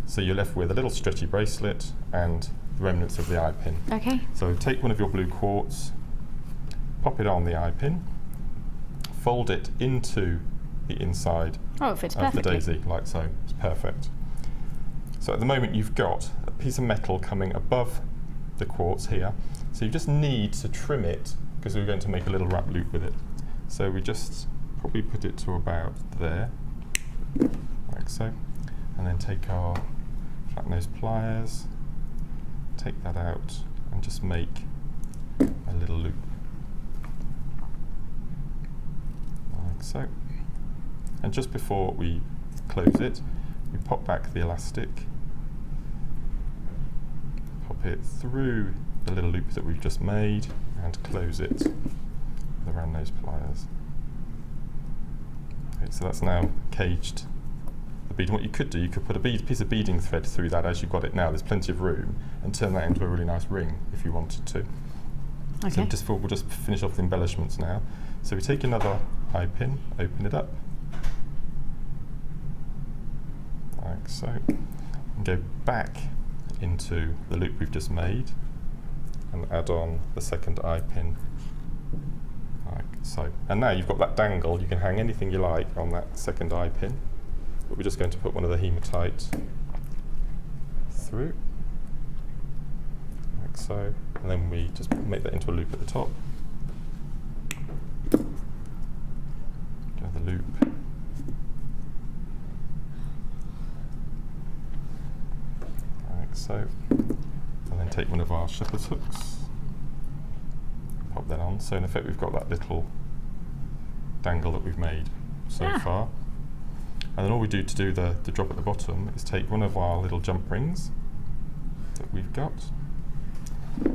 So you're left with a little stretchy bracelet and the remnants of the eye pin. Okay. So take one of your blue quartz, pop it on the eye pin, fold it into the inside of the daisy, like so. It's perfect. So at the moment you've got a piece of metal coming above the quartz here, so you just need to trim it, because we're going to make a little wrap loop with it. So we just probably put it to about there, like so, and then take our flat nose pliers, take that out, and just make a little loop. So, and just before we close it, we pop back the elastic, pop it through the little loop that we've just made, and close it with the round nose pliers. Okay, so that's now caged the bead. And what you could do, you could put a piece of beading thread through that as you've got it now. There's plenty of room, and turn that into a really nice ring if you wanted to. Okay. So we'll just finish off the embellishments now. So we take another eye pin, open it up, like so, and go back into the loop we've just made, and add on the second eye pin, like so. And now you've got that dangle. You can hang anything you like on that second eye pin, but we're just going to put one of the hematite through, like so, and then we just make that into a loop at the top. The loop, like so, and then take one of our shepherd's hooks, on. So in effect we've got that little dangle that we've made so far. And then all we do to do the drop at the bottom is take one of our little jump rings that we've got.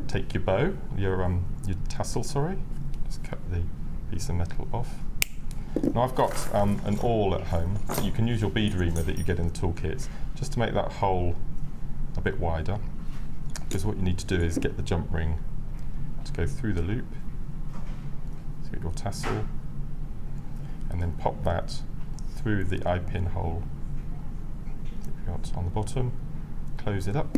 Take your bow, your tassel, sorry. Just cut the piece of metal off. Now I've got an awl at home. You can use your bead reamer that you get in the toolkits just to make that hole a bit wider. Because what you need to do is get the jump ring to go through the loop. So get your tassel, and then pop that through the eye pin hole that we've got on the bottom. Close it up,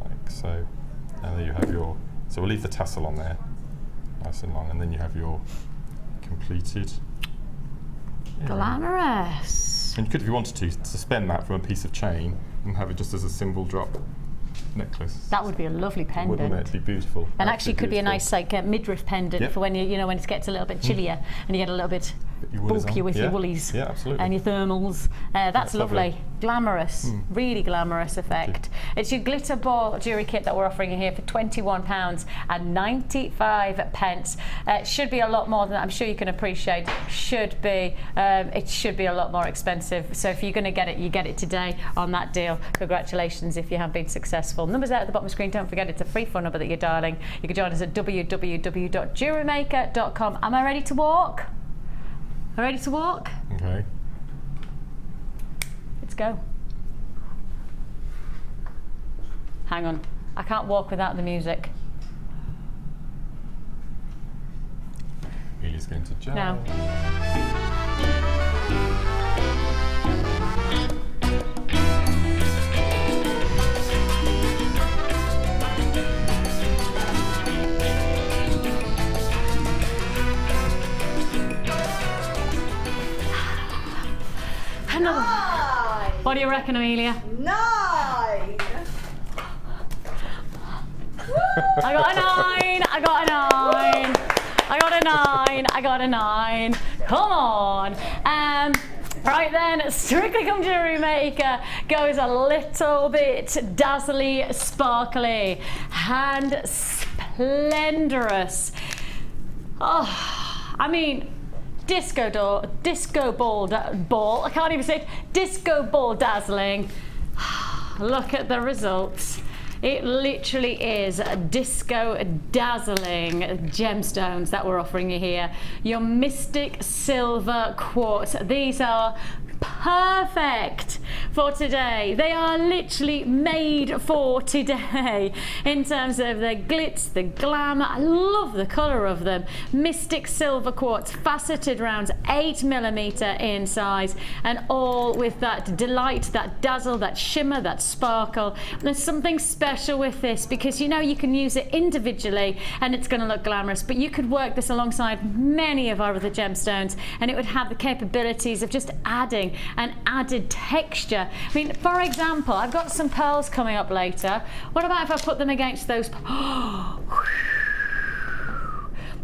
like so. And there you have your. So we'll leave the tassel on there, nice and long, and then you have your completed. Glamorous. And you could, if you wanted to, suspend that from a piece of chain and have it just as a symbol drop necklace. That would be a lovely pendant. Wouldn't it? It'd be beautiful. And actually could be a nice like midriff pendant for when when it gets a little bit chillier and you get a little bit bulkier with your woolies and your thermals. That's lovely. Glamorous, really glamorous effect. It's your glitter ball jewellery kit that we're offering you here for £21.95. It should be a lot more than that. I'm sure you can appreciate. Should be. It should be a lot more expensive. So if you're going to get it, you get it today on that deal. Congratulations if you have been successful. Numbers out at the bottom of the screen. Don't forget it's a free phone number that you're dialing. You can join us at www.JewelleryMaker.com. Am I ready to walk? Are you ready to walk? Okay. Let's go. Hang on. I can't walk without the music. Amelia's going to jump. Now. Nine. What do you reckon, Amelia? 9. I got a 9. I got a 9. I got a 9. I got a 9. Come on. Right then, Strictly Come Jewellery Maker goes a little bit dazzly, sparkly, and splendorous. Oh, I mean, disco ball, I can't even say it, disco ball dazzling. Look at the results. It literally is disco dazzling gemstones that we're offering you here. Your Mystic Silver Quartz. These are perfect for today. They are literally made for today in terms of the glitz, the glamour. I love the colour of them. Mystic Silver Quartz, faceted rounds, 8mm in size, and all with that delight, that dazzle, that shimmer, that sparkle. And there's something special with this because you can use it individually and it's going to look glamorous, but you could work this alongside many of our other gemstones and it would have the capabilities of just adding an added texture. I mean, for example, I've got some pearls coming up later. What about if I put them against those?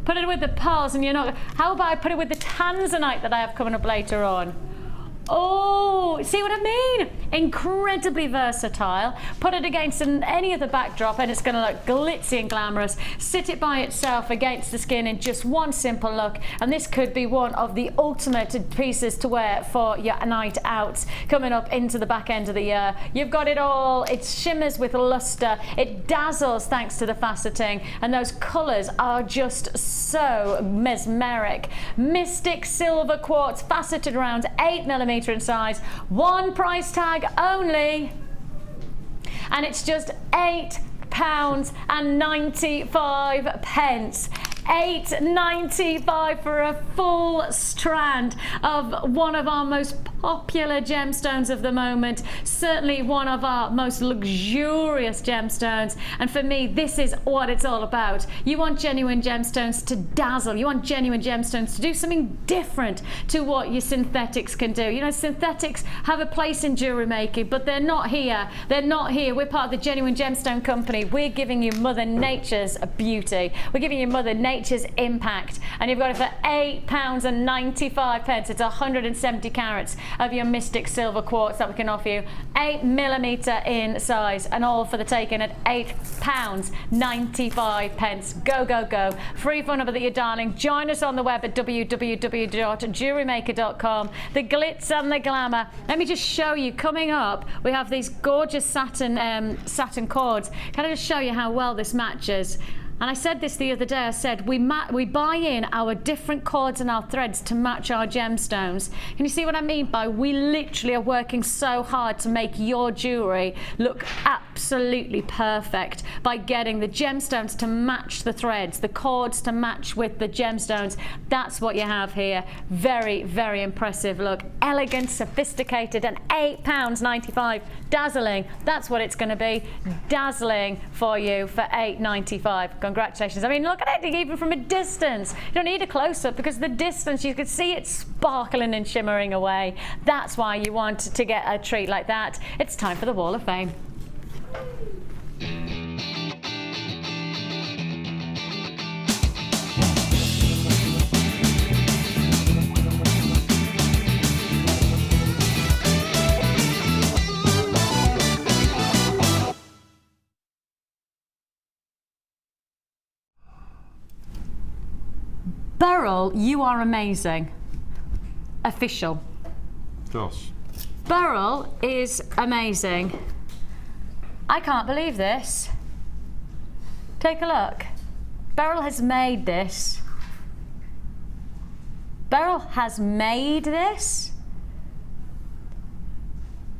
Put it with the pearls and you're not. How about I put it with the tanzanite that I have coming up later on? Oh, see what I mean? Incredibly versatile. Put it against any other backdrop and it's going to look glitzy and glamorous. Sit it by itself against the skin in just one simple look, and this could be one of the ultimate pieces to wear for your night out coming up into the back end of the year. You've got it all. It shimmers with luster. It dazzles thanks to the faceting, and those colours are just so mesmeric. Mystic Silver Quartz, faceted rounds, 8mm in size, one price tag only, and it's just £8.95. £8.95 for a full strand of one of our most popular gemstones of the moment, certainly one of our most luxurious gemstones. And for me, this is what it's all about. You want genuine gemstones to dazzle. You want genuine gemstones to do something different to what your synthetics can do. Synthetics have a place in jewellery making, but they're not here. They're not here. We're part of the Genuine Gemstone Company. We're giving you Mother Nature's beauty. We're giving you Mother Nature's nature's impact. And you've got it for £8.95. It's 170 carats of your Mystic Silver Quartz that we can offer you. 8mm in size, and all for the taking at £8.95. Go, go, go. Free phone number that you're dialing. Join us on the web at www.jewellerymaker.com. The glitz and the glamour. Let me just show you. Coming up, we have these gorgeous satin cords. Can I just show you how well this matches? And I said this the other day, I said we buy in our different cords and our threads to match our gemstones. Can you see what I mean by we literally are working so hard to make your jewellery look absolutely perfect by getting the gemstones to match the threads, the cords to match with the gemstones. That's what you have here. Very, very impressive look. Elegant, sophisticated, and £8.95. Dazzling. That's what it's going to be. Dazzling for you for £8.95. Congratulations. I mean, look at it even from a distance. You don't need a close-up because the distance, you can see it sparkling and shimmering away. That's why you want to get a treat like that. It's time for the Wall of Fame. Beryl, you are amazing. Official. Gosh. Beryl is amazing. I can't believe this. Take a look. Beryl has made this. Beryl has made this.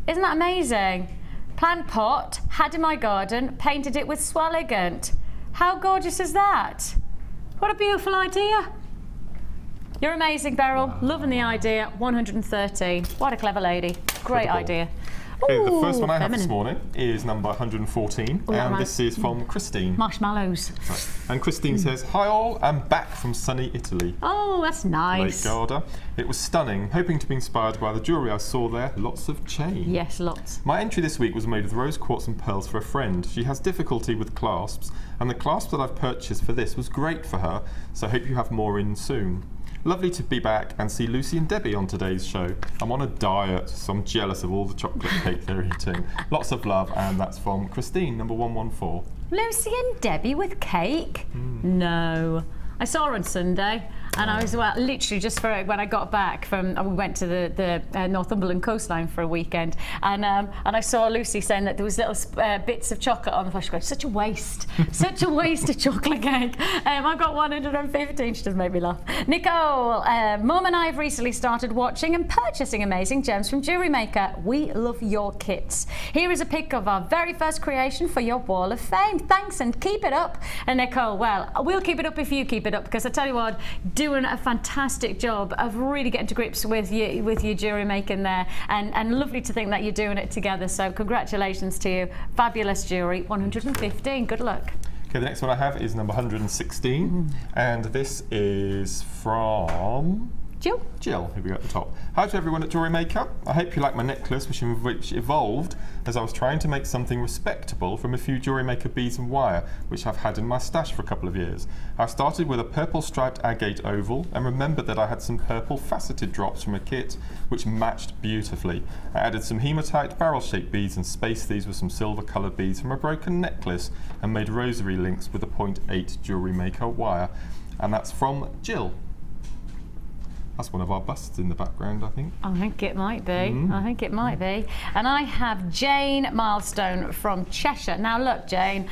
Isn't that amazing? Plant pot, had in my garden, painted it with Swelligant. How gorgeous is that? What a beautiful idea. You're amazing, Beryl. Loving the idea. 113. What a clever lady. Great idea. Okay, the first Ooh, one I have feminine. this morning is number 114, and this is from Christine. Marshmallows. And Christine says, "Hi all, I'm back from sunny Italy. Oh, that's nice. Lake Garda. It was stunning, hoping to be inspired by the jewellery I saw there. Lots of chain. Yes, lots. My entry this week was made with rose quartz and pearls for a friend. She has difficulty with clasps, and the clasp that I've purchased for this was great for her, so I hope you have more in soon. Lovely to be back and see Lucy and Debbie on today's show. I'm on a diet, so I'm jealous of all the chocolate cake they're eating. Lots of love," and that's from Christine, number 114. Lucy and Debbie with cake? No. I saw her on Sunday, and I was literally just for when I got back from, we went to the Northumberland coastline for a weekend, and I saw Lucy saying that there was little bits of chocolate on the floor. She goes, "Such a waste, such a waste of chocolate cake." I got 115. She does make me laugh. Nicole, Mum and I have recently started watching and purchasing amazing gems from Jewellery Maker. We love your kits. Here is a pic of our very first creation for your Wall of Fame. Thanks and keep it up. And Nicole, well, we'll keep it up if you keep it up, because I tell you what, doing a fantastic job of really getting to grips with your jewellery making there, and lovely to think that you're doing it together. So congratulations to you. Fabulous jewellery. 115. Good luck. Okay, the next one I have is number 116, and this is from Jill. Jill, here we go at the top. Hi to everyone at Jewellery Maker. I hope you like my necklace, which evolved as I was trying to make something respectable from a few Jewellery Maker beads and wire, which I've had in my stash for a couple of years. I started with a purple striped agate oval and remembered that I had some purple faceted drops from a kit which matched beautifully. I added some hematite barrel-shaped beads and spaced these with some silver coloured beads from a broken necklace and made rosary links with a 0.8 Jewellery Maker wire. And that's from Jill. That's one of our busts in the background, I think. I think it might be. I think it might be. And I have Jane Milestone from Cheshire. Now look, Jane,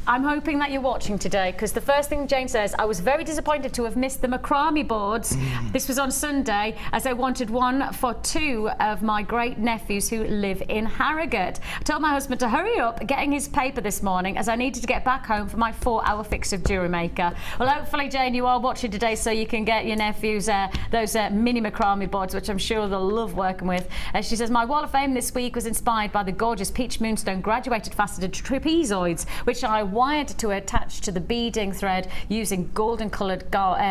I'm hoping that you're watching today, because the first thing Jane says, I was very disappointed to have missed the Macrame boards. This was on Sunday, as I wanted one for 2 of my great nephews who live in Harrogate. I told my husband to hurry up getting his paper this morning, as I needed to get back home for my 4-hour fix of Jewellery Maker. Well, hopefully, Jane, you are watching today, so you can get your nephews those Mini Macrame Boards, which I'm sure they'll love working with. She says, my Wall of Fame this week was inspired by the gorgeous peach moonstone graduated faceted trapezoids, which I wired to attach to the beading thread using golden coloured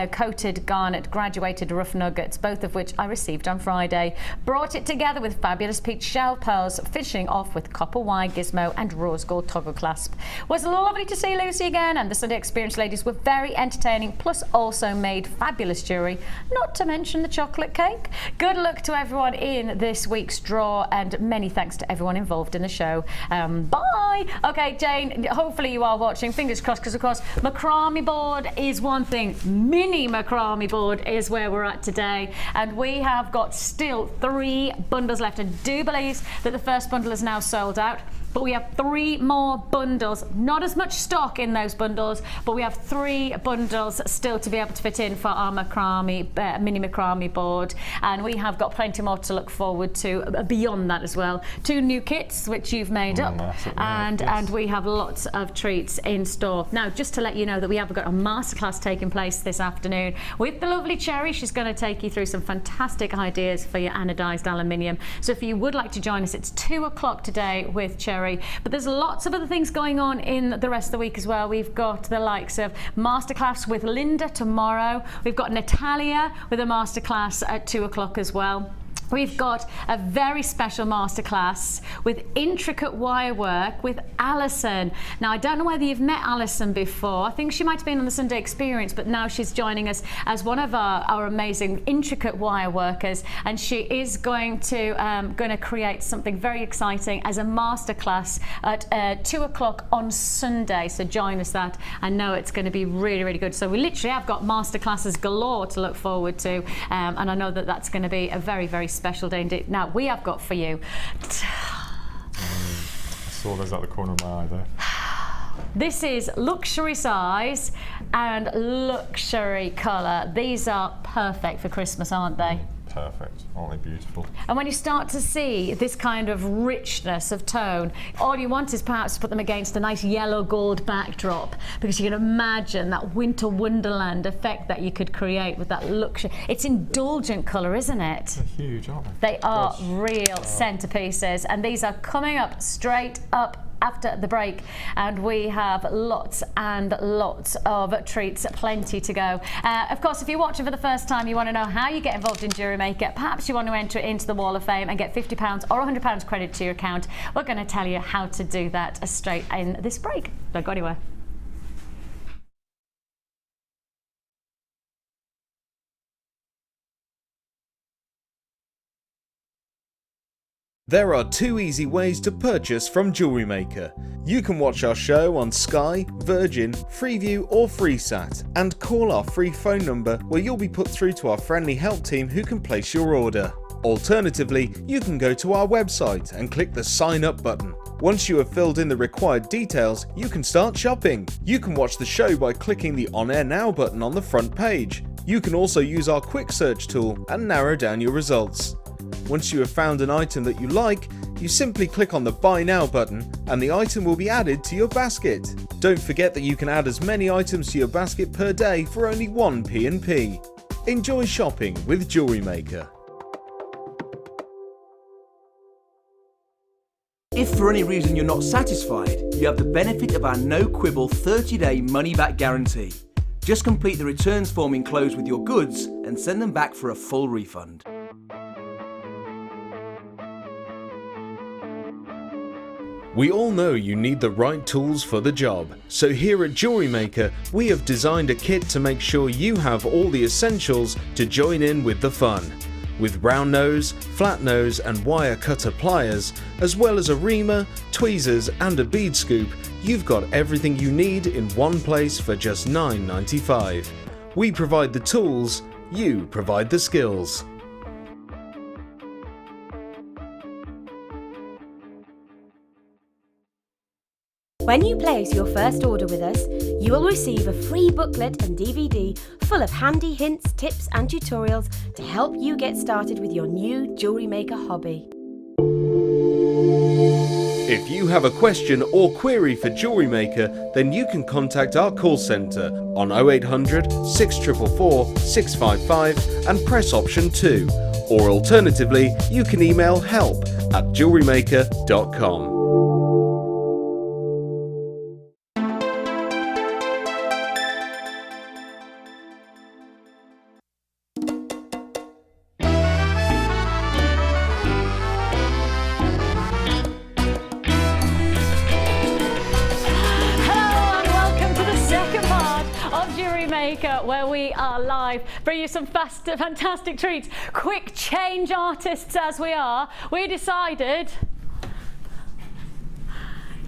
coated garnet graduated rough nuggets, both of which I received on Friday. Brought it together with fabulous peach shell pearls, finishing off with copper wire gizmo and rose gold toggle clasp. Was lovely to see Lucy again, and the Sunday Experience ladies were very entertaining, plus also made fabulous jewellery, not to mention the chocolate cake. Good luck to everyone in this week's draw, and many thanks to everyone involved in the show. Bye! Okay, Jane, hopefully you are watching. Fingers crossed, because of course macrame board is one thing, mini macrame board is where we're at today, and we have got still 3 bundles left. I do believe that the first bundle is now sold out, but we have 3 more bundles. Not as much stock in those bundles, but we have 3 bundles still to be able to fit in for our macrame, mini macrame board, and we have got plenty more to look forward to beyond that as well. 2 new kits which you've made up, and we have lots of treats in store. Now, just to let you know that we have got a masterclass taking place this afternoon with the lovely Cherry. She's going to take you through some fantastic ideas for your anodized aluminium. So if you would like to join us, it's 2 o'clock today with Cherry. But there's lots of other things going on in the rest of the week as well. We've got the likes of masterclass with Linda tomorrow. We've got Natalia with a masterclass at 2 o'clock as well. We've got a very special masterclass with intricate wire work with Alison. Now, I don't know whether you've met Alison before. I think she might have been on the Sunday Experience, but now she's joining us as one of our amazing intricate wire workers, and she is going to create something very exciting as a masterclass at 2 o'clock on Sunday. So join us that. I know it's going to be really, really good. So we literally have got masterclasses galore to look forward to, and I know that that's going to be a very, very special day indeed. Now, we have got for you. I saw those out the corner of my eye there. This is luxury size and luxury colour. These are perfect for Christmas, aren't they? Perfect. Aren't they beautiful? And when you start to see this kind of richness of tone, all you want is perhaps to put them against a nice yellow gold backdrop, because you can imagine that winter wonderland effect that you could create with that luxury. It's indulgent colour, isn't it? They're huge, aren't they? They are real centerpieces, and these are coming up straight up after the break, and we have lots and lots of treats, plenty to go. Of course, if you're watching for the first time, you want to know how you get involved in Jewellery Maker, perhaps you want to enter into the Wall of Fame and get £50 or £100 credit to your account. We're going to tell you how to do that straight in this break. Don't go anywhere. There are 2 easy ways to purchase from Jewellery Maker. You can watch our show on Sky, Virgin, Freeview or FreeSat, and call our free phone number where you'll be put through to our friendly help team who can place your order. Alternatively, you can go to our website and click the sign up button. Once you have filled in the required details, you can start shopping. You can watch the show by clicking the On Air Now button on the front page. You can also use our quick search tool and narrow down your results. Once you have found an item that you like, you simply click on the Buy Now button and the item will be added to your basket. Don't forget that you can add as many items to your basket per day for only 1 P&P. Enjoy shopping with Jewellery Maker. If for any reason you're not satisfied, you have the benefit of our no-quibble 30-day money-back guarantee. Just complete the returns form enclosed with your goods and send them back for a full refund. We all know you need the right tools for the job, so here at Jewellery Maker we have designed a kit to make sure you have all the essentials to join in with the fun. With round nose, flat nose and wire cutter pliers, as well as a reamer, tweezers and a bead scoop, you've got everything you need in one place for just $9.95. We provide the tools, you provide the skills. When you place your first order with us, you will receive a free booklet and DVD full of handy hints, tips and tutorials to help you get started with your new Jewellery Maker hobby. If you have a question or query for Jewellery Maker, then you can contact our call centre on 0800 644 655 and press option 2, or alternatively you can email help@jewellerymaker.com. Jewellery Maker, where we are live, bring you some fantastic treats. Quick change artists as we are, we decided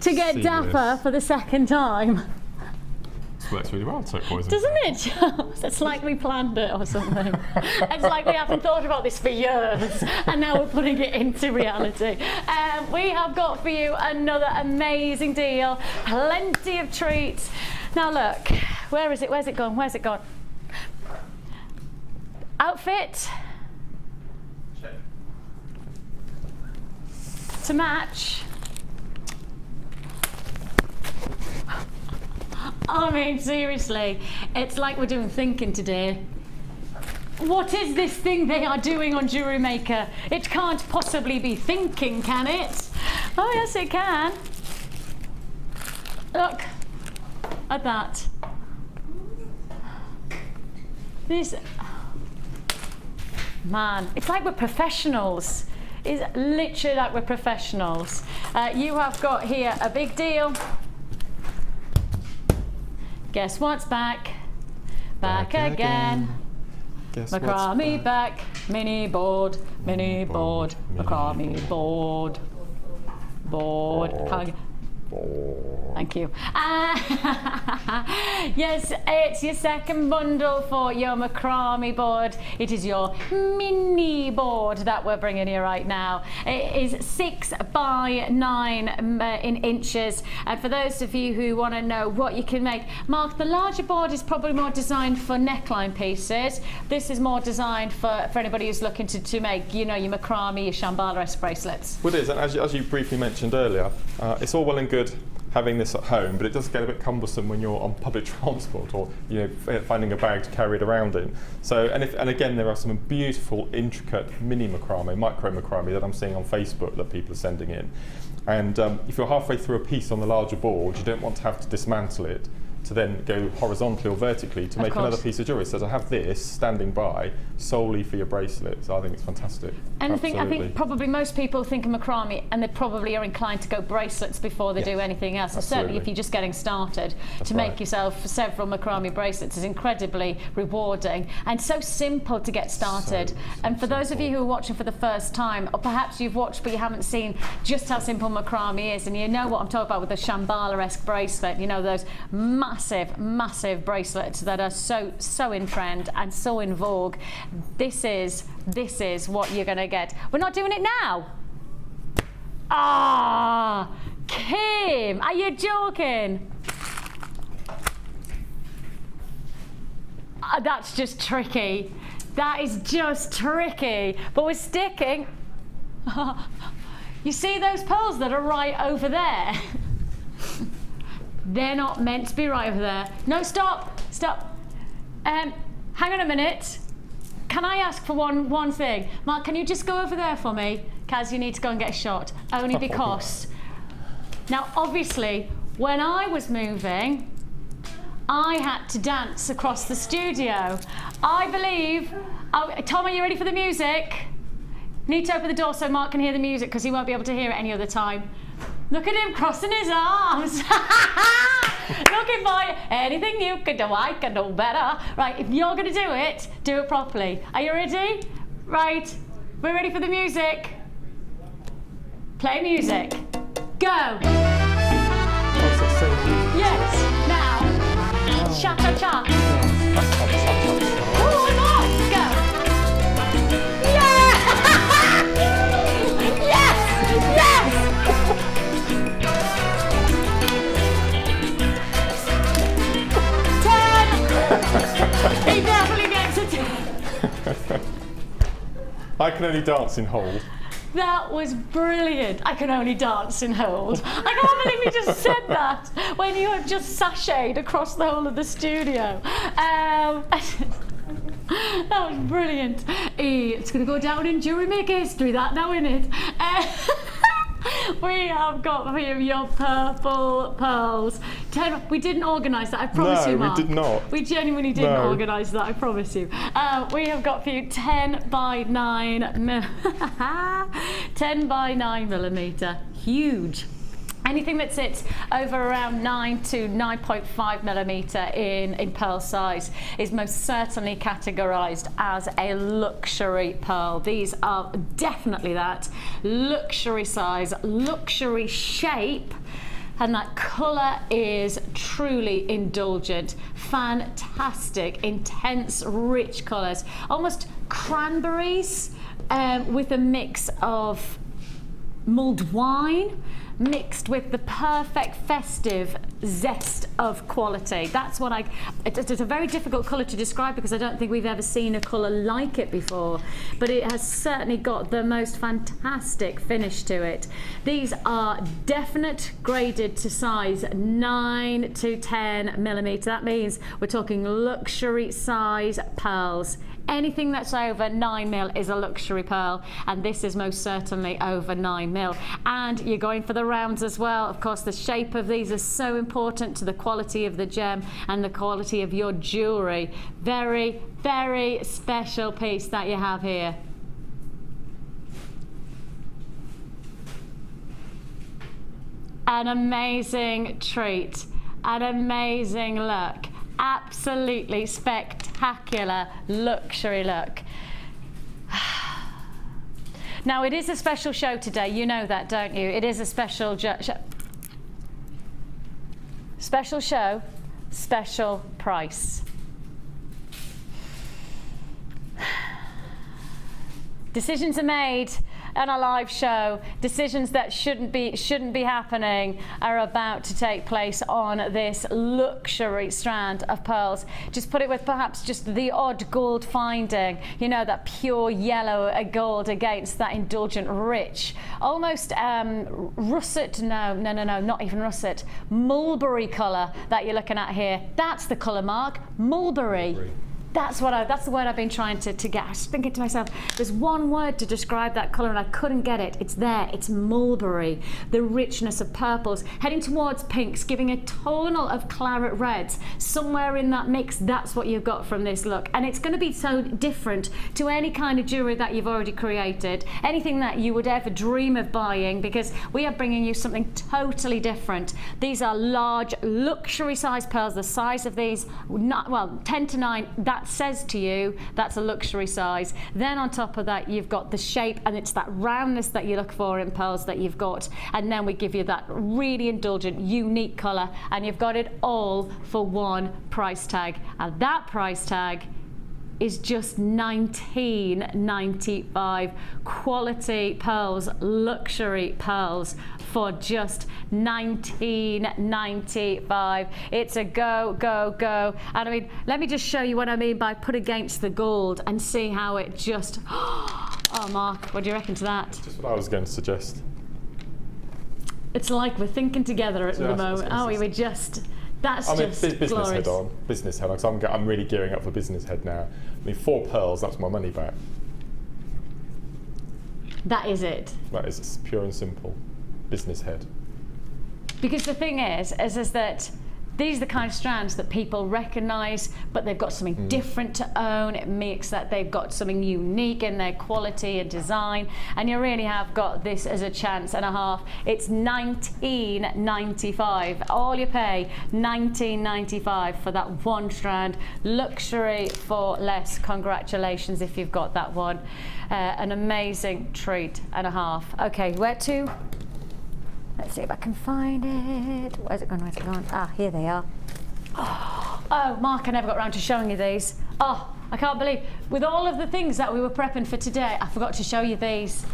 to get dapper for the second time. This works really well so far, Doesn't it? It's like we planned it or something. It's like we haven't thought about this for years and now we're putting it into reality. We have got for you another amazing deal, plenty of treats. Now look, where is it? Where's it gone? Where's it gone? Outfit to match. I mean, seriously, it's like we're doing thinking today. What is this thing they are doing on Jewellery Maker? It can't possibly be thinking, can it? Oh yes, it can. Look at that. This, man, it's like we're professionals. It's literally like we're professionals. You have got here a big deal. Guess what's back? Back again. Guess Macrame back. Mini board. Macrame board. Thank you. Yes, it's your second bundle for your macrame board. It is your mini board that we're bringing you right now. It is 6 by 9 in inches. And for those of you who want to know what you can make, Mark, the larger board is probably more designed for neckline pieces. This is more designed for anybody who's looking to make, you know, your macrame, your Shambhala-esque bracelets. Well, it is, and as you briefly mentioned earlier, it's all well and good having this at home, but it does get a bit cumbersome when you're on public transport or finding a bag to carry it around in. So, and again, there are some beautiful, intricate mini macrame, micro macrame that I'm seeing on Facebook that people are sending in. And if you're halfway through a piece on the larger board, you don't want to have to dismantle it to then go horizontally or vertically to make another piece of jewellery. So to have this standing by solely for your bracelets, I think it's fantastic. And I think probably most people think of macrame and they probably are inclined to go bracelets before they do anything else. So certainly if you're just getting started, to make yourself several macrame bracelets is incredibly rewarding and so simple to get started. And for those of you who are watching for the first time, or perhaps you've watched but you haven't seen just how simple macrame is, and you know what I'm talking about with the Shambhala-esque bracelet, you know, those massive bracelets that are so in trend and so in vogue. This is what you're gonna get. We're not doing it now. Ah, Kim, are you joking? That's just tricky. That is just tricky. But we're sticking. You see those pearls that are right over there? They're not meant to be right over there. No, stop. Hang on a minute. Can I ask for one thing? Mark, can you just go over there for me? Kaz, you need to go and get a shot. Only because. Now, obviously, when I was moving, I had to dance across the studio. I believe. Oh, Tom, are you ready for the music? Need to open the door so Mark can hear the music because he won't be able to hear it any other time. Look at him crossing his arms. Looking for anything you can do, I can do better. Right, if you're going to do it properly. Are you ready? Right, we're ready for the music. Play music. Go. Yes, now. Cha-cha-cha. Oh, I'm off. Go. Yeah! Yes! He definitely gets a 10. I can only dance in hold. That was brilliant. I can only dance in hold. I can't believe you just said that when you have just sashayed across the whole of the studio. That was brilliant. It's going to go down in Jewellery Maker history, that now, isn't it? We have got for you your purple pearls. We didn't organise that, I promise you, Mark. No, we did not. We genuinely didn't organise that, I promise you. We have got for you 10 by 9 10 by 9 millimetre. Huge. Anything that sits over around 9 to 9.5 millimetre in pearl size is most certainly categorised as a luxury pearl. These are definitely that. Luxury size, luxury shape. And that colour is truly indulgent. Fantastic, intense, rich colours. Almost cranberries with a mix of mulled wine mixed with the perfect festive zest of quality. That's what it's a very difficult colour to describe because I don't think we've ever seen a colour like it before, but it has certainly got the most fantastic finish to it. These are definite graded to size 9 to 10 millimetre. That means we're talking luxury size pearls. Anything that's over 9 mil is a luxury pearl, and this is most certainly over 9 mil. And you're going for the rounds as well. Of course, the shape of these is so important to the quality of the gem and the quality of your jewellery. Very, very special piece that you have here. An amazing treat, an amazing look. Absolutely spectacular luxury look. Now, it is a special show today. You know that, don't you? It is a special special show, special price. Decisions are made on a live show. Decisions that shouldn't be happening are about to take place on this luxury strand of pearls. Just put it with perhaps just the odd gold finding, you know, that pure yellow gold against that indulgent rich, almost russet, no, not even russet, mulberry colour that you're looking at here. That's the colour, Mark, mulberry. That's the word I've been trying to get. I was thinking to myself, there's one word to describe that colour and I couldn't get it. It's there, it's mulberry. The richness of purples, heading towards pinks, giving a tonal of claret reds. Somewhere in that mix, that's what you've got from this look. And it's going to be so different to any kind of jewellery that you've already created, anything that you would ever dream of buying, because we are bringing you something totally different. These are large, luxury size pearls. The size of these, 10 to 9, that says to you that's a luxury size. Then on top of that you've got the shape, and it's that roundness that you look for in pearls that you've got, and then we give you that really indulgent unique colour, and you've got it all for one price tag, and that price tag is just $19.95. Quality pearls, luxury pearls for just $19.95. It's a go, go, go. And I mean, let me just show you what I mean by put against the gold and see how it just, oh Mark, what do you reckon to that? Just what I was going to suggest. It's like we're thinking together at the moment. Oh, we're just, that's just business glorious. head on, business head on, because I'm really gearing up for business head now. I mean, 4 pearls, that's my money back. That is it. That is pure and simple. Business head. Because the thing is that these are the kind of strands that people recognise, but they've got something different to own. It makes that they've got something unique in their quality and design, and you really have got this as a chance and a half. It's $19.95. All you pay, $19.95 for that one strand. Luxury for less. Congratulations if you've got that one. An amazing treat and a half. Okay, where to? Let's see if I can find it. Where's it gone? Where's it gone? Ah, here they are. Oh, Mark, I never got around to showing you these. Oh, I can't believe, with all of the things that we were prepping for today, I forgot to show you these.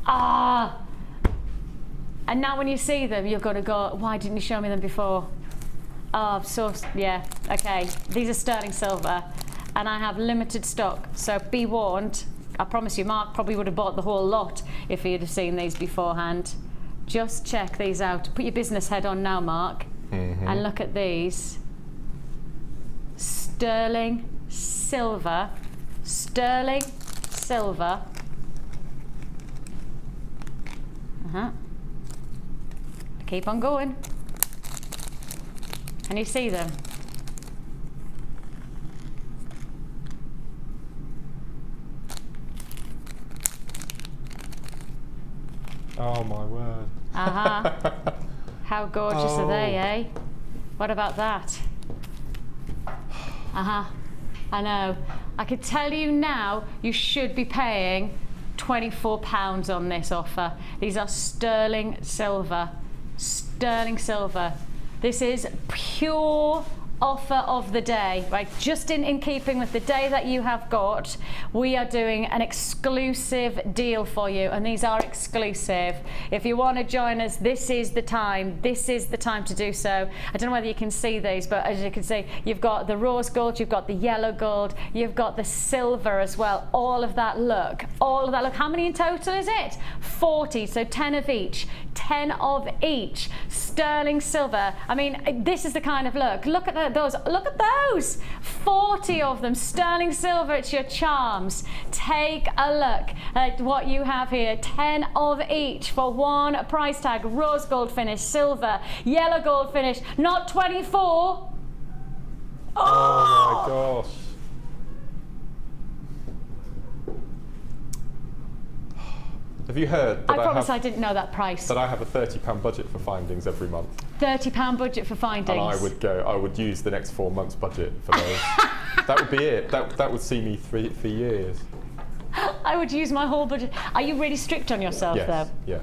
Ah. And now when you see them, you've got to go, why didn't you show me them before? Oh, so, yeah, okay. These are sterling silver, and I have limited stock, so be warned. I promise you, Mark probably would have bought the whole lot if he'd have seen these beforehand. Just check these out. Put your business head on now, Mark, and look at these. Sterling silver. Sterling silver. Keep on going. Can you see them? Oh my word. How gorgeous are they, eh? What about that? I know. I could tell you now, you should be paying £24 on this offer. These are sterling silver. Sterling silver. This is pure offer of the day, right? Just in keeping with the day that you have got, we are doing an exclusive deal for you, and these are exclusive. If you want to join us, this is the time. This is the time to do so. I don't know whether you can see these, but as you can see, you've got the rose gold, you've got the yellow gold, you've got the silver as well. All of that look. All of that look. How many in total is it? 40, so 10 of each. 10 of each. Sterling silver. I mean, this is the kind of look. Look at those. Look at those. 40 of them. Sterling silver. It's your charms. Take a look at what you have here. 10 of each for one price tag. Rose gold finish, silver, yellow gold finish. Not 24. Oh my gosh. Have you heard that I promise I didn't know that price. That I have a £30 budget for findings every month. £30 budget for findings. And I would use the next 4 months' budget for those. That would be it. That would see me for years. I would use my whole budget. Are you really strict on yourself, though? Yeah.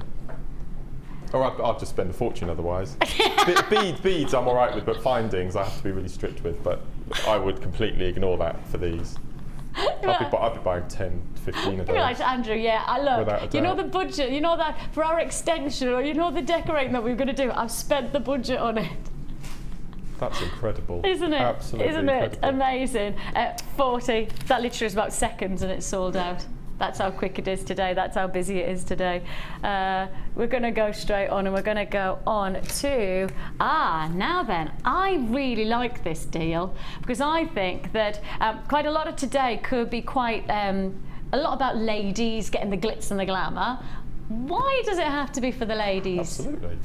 Or I'll just spend a fortune otherwise. Beads I'm all right with, but findings I have to be really strict with. But I would completely ignore that for these. I'd be buying 10, 15 of those. You're like, Andrew, yeah, I look. You know the budget, you know that for our extension, or you know the decorating that we were going to do, I've spent the budget on it. That's incredible. Isn't it? Absolutely Isn't it? incredible. Amazing. 40, that literally is about seconds and it's sold out. That's how quick it is today. That's how busy it is today. We're going to go straight on, and we're going to go on to... now then, I really like this deal, because I think that quite a lot of today could be quite a lot about ladies getting the glitz and the glamour. Why does it have to be for the ladies? Absolutely.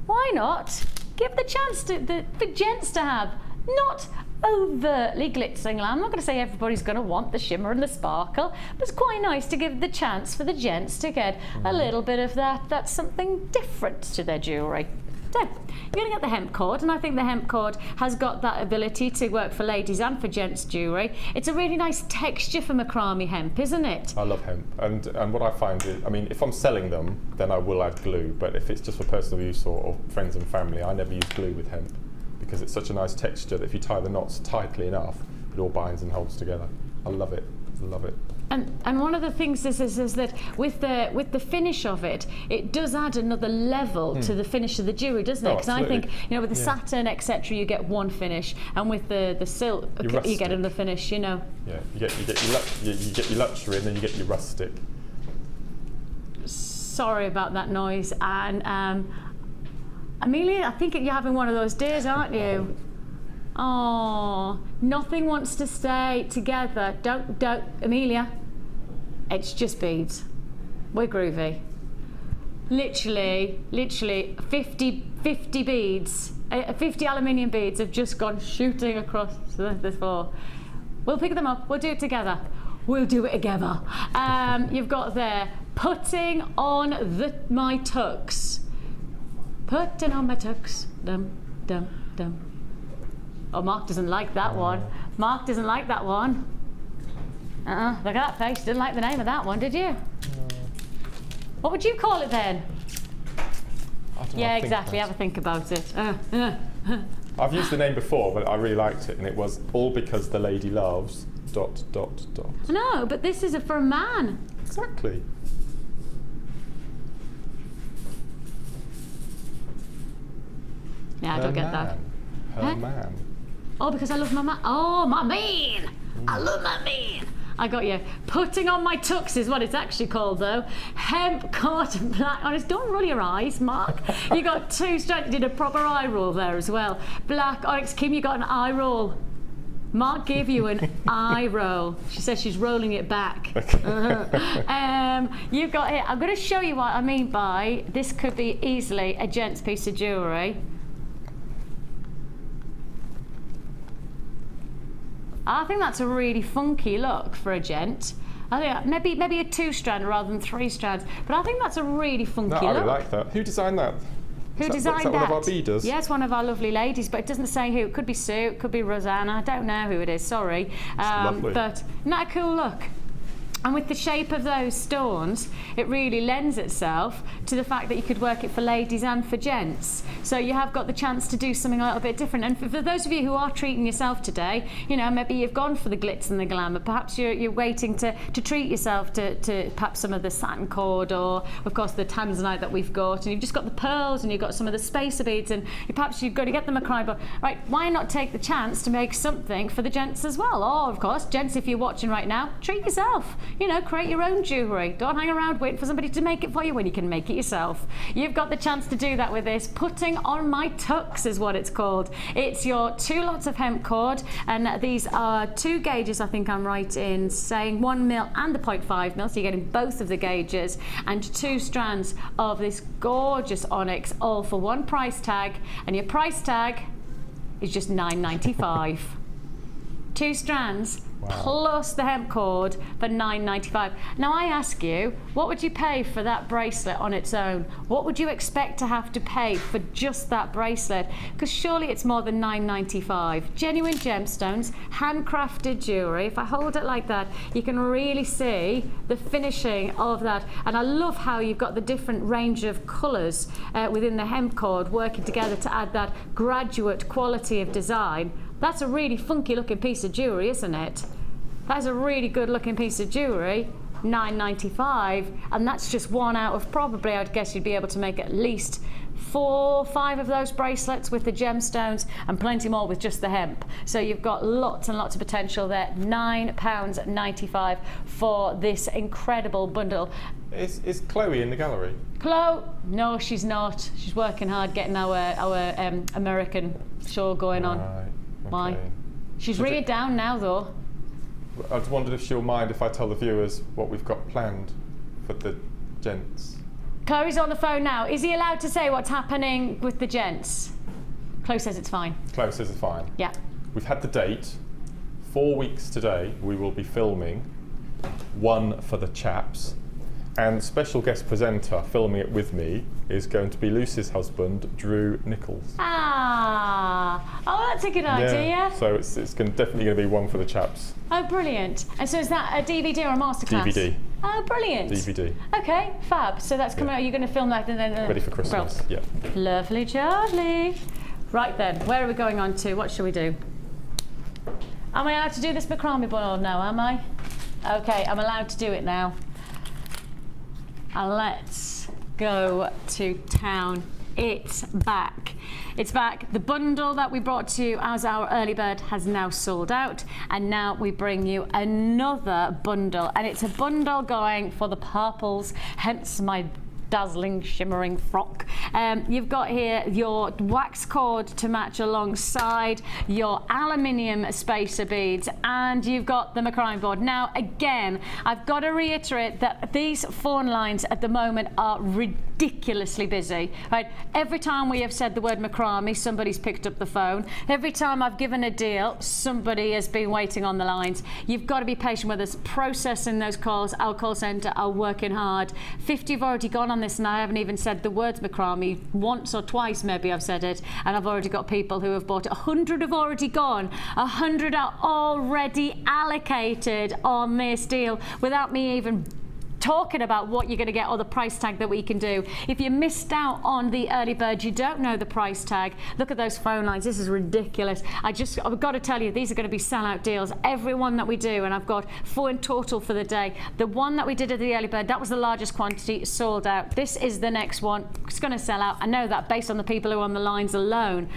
Why not give the chance to for gents to have not overtly glitz and glam. I'm not going to say everybody's going to want the shimmer and the sparkle, but it's quite nice to give the chance for the gents to get a little bit of that's something different to their jewellery. So, you're going to get the hemp cord, and I think the hemp cord has got that ability to work for ladies and for gents jewellery. It's a really nice texture for macrame hemp, isn't it? I love hemp, and what I find is, I mean, if I'm selling them, then I will add glue, but if it's just for personal use or friends and family, I never use glue with hemp, because it's such a nice texture that if you tie the knots tightly enough, it all binds and holds together. I love it. I love it. And one of the things is that with the finish of it, it does add another level to the finish of the jewellery, doesn't it? Because I think, you know, with the satin, etc., you get one finish, and with the silk, you get another finish. You know. Yeah, you get your luxury, and then you get your rustic. Sorry about that noise, and Amelia, I think you're having one of those days, aren't you? Oh, nothing wants to stay together. Don't, Amelia. It's just beads. We're groovy. Literally 50 beads, 50 aluminium beads have just gone shooting across the floor. We'll pick them up. We'll do it together. We'll do it together. You've got there, putting on my tux. Putting on my tux. Dum, dum, dum. Oh, Mark doesn't like that one. Mark doesn't like that one. Look at that face. Didn't like the name of that one, did you? What would you call it then? Yeah, exactly. Have a think about it. I've used the name before, but I really liked it, and it was all because the lady loves ... No, but this is for a man. Exactly. Yeah, I don't get that. Her man. Oh, because I love my man. Oh, my man. I love my man. I got you. Putting on my tux is what it's actually called, though. Hemp cotton black. Honest, don't roll your eyes, Mark. You got two strands. You did a proper eye roll there as well. Black Onyx Kim, you got an eye roll. Mark gave you an eye roll. She says she's rolling it back. You've got here. I'm going to show you what I mean by this could be easily a gent's piece of jewellery. I think that's a really funky look for a gent. I think maybe a 2-strand rather than 3 strands, but I think that's a really funky look. I really like that. Who designed that? Who designed that? Is that one of our beaders? Yes, one of our lovely ladies, but it doesn't say who. It could be Sue, it could be Rosanna. I don't know who it is, sorry. Lovely. But isn't that a cool look? And with the shape of those stones, it really lends itself to the fact that you could work it for ladies and for gents. So you have got the chance to do something a little bit different. And for those of you who are treating yourself today, you know, maybe you've gone for the glitz and the glamour. Perhaps you're waiting to treat yourself to perhaps some of the satin cord, or of course the tanzanite that we've got, and you've just got the pearls and you've got some of the spacer beads, and perhaps you've got to get the macrame board. Right, why not take the chance to make something for the gents as well? Or of course, gents, if you're watching right now, treat yourself. You know, create your own jewellery. Don't hang around waiting for somebody to make it for you when you can make it yourself. You've got the chance to do that with this. Putting on my tux is what it's called. It's your 2 lots of hemp cord, and these are 2 gauges, I think I'm right in saying, 1 mil and the 0.5 mil, so you're getting both of the gauges, and 2 strands of this gorgeous onyx, all for one price tag, and your price tag is just $9.95. 2 strands. Wow. Plus the hemp cord for $9.95. Now I ask you, what would you pay for that bracelet on its own? What would you expect to have to pay for just that bracelet? Because surely it's more than $9.95. Genuine gemstones, handcrafted jewellery. If I hold it like that, you can really see the finishing of that. And I love how you've got the different range of colours within the hemp cord working together to add that graduate quality of design. That's a really funky looking piece of jewellery, isn't it? That's a really good looking piece of jewellery. $9.95, and that's just one out of probably, I'd guess you'd be able to make at least 4 or 5 of those bracelets with the gemstones, and plenty more with just the hemp. So you've got lots and lots of potential there. £9.95 for this incredible bundle. Is Chloe in the gallery? Chloe? No, she's not. She's working hard getting our American show going on. Okay. Why? She's reared down now, though. I just wondered if she'll mind if I tell the viewers what we've got planned for the gents. Chloe's on the phone now. Is he allowed to say what's happening with the gents? Chloe says it's fine. Chloe says it's fine. Yeah. We've had the date. 4 weeks today, we will be filming one for the chaps. And special guest presenter filming it with me is going to be Lucy's husband, Drew Nichols. Ah, oh, that's a good idea. Yeah. So it's definitely going to be one for the chaps. Oh, brilliant. And so is that a DVD or a masterclass? DVD. Oh, brilliant. DVD. Okay, fab. So that's coming out. You're going to film that and then... Ready for Christmas, yeah. Lovely, Charlie. Right then, where are we going on to? What shall we do? Am I allowed to do this macrame board now, am I? Okay, I'm allowed to do it now. And let's go to town. It's back. It's back. The bundle that we brought to you as our early bird has now sold out, and now we bring you another bundle, and it's a bundle going for the purples, hence my dazzling shimmering frock. You've got here your wax cord to match alongside your aluminium spacer beads, and you've got the macrame board. Now again, I've got to reiterate that these phone lines at the moment are ridiculously busy, right? Every time we have said the word macrame, somebody's picked up the phone. Every time I've given a deal, somebody has been waiting on the lines. You've got to be patient with us, processing those calls. Our call centre are working hard. 50 have already gone on this, and I haven't even said the words macrame. Once or twice maybe I've said it, and I've already got people who have bought it. 100 have already gone. 100 are already allocated on this deal without me even talking about what you're going to get or the price tag that we can do. If you missed out on the early bird, you don't know the price tag, look at those phone lines. This is ridiculous. I've got to tell you, these are going to be sellout deals, every one that we do, and I've got 4 in total for the day. The one that we did at the early bird, that was the largest quantity, sold out. This is the next one. It's going to sell out. I know that based on the people who are on the lines alone.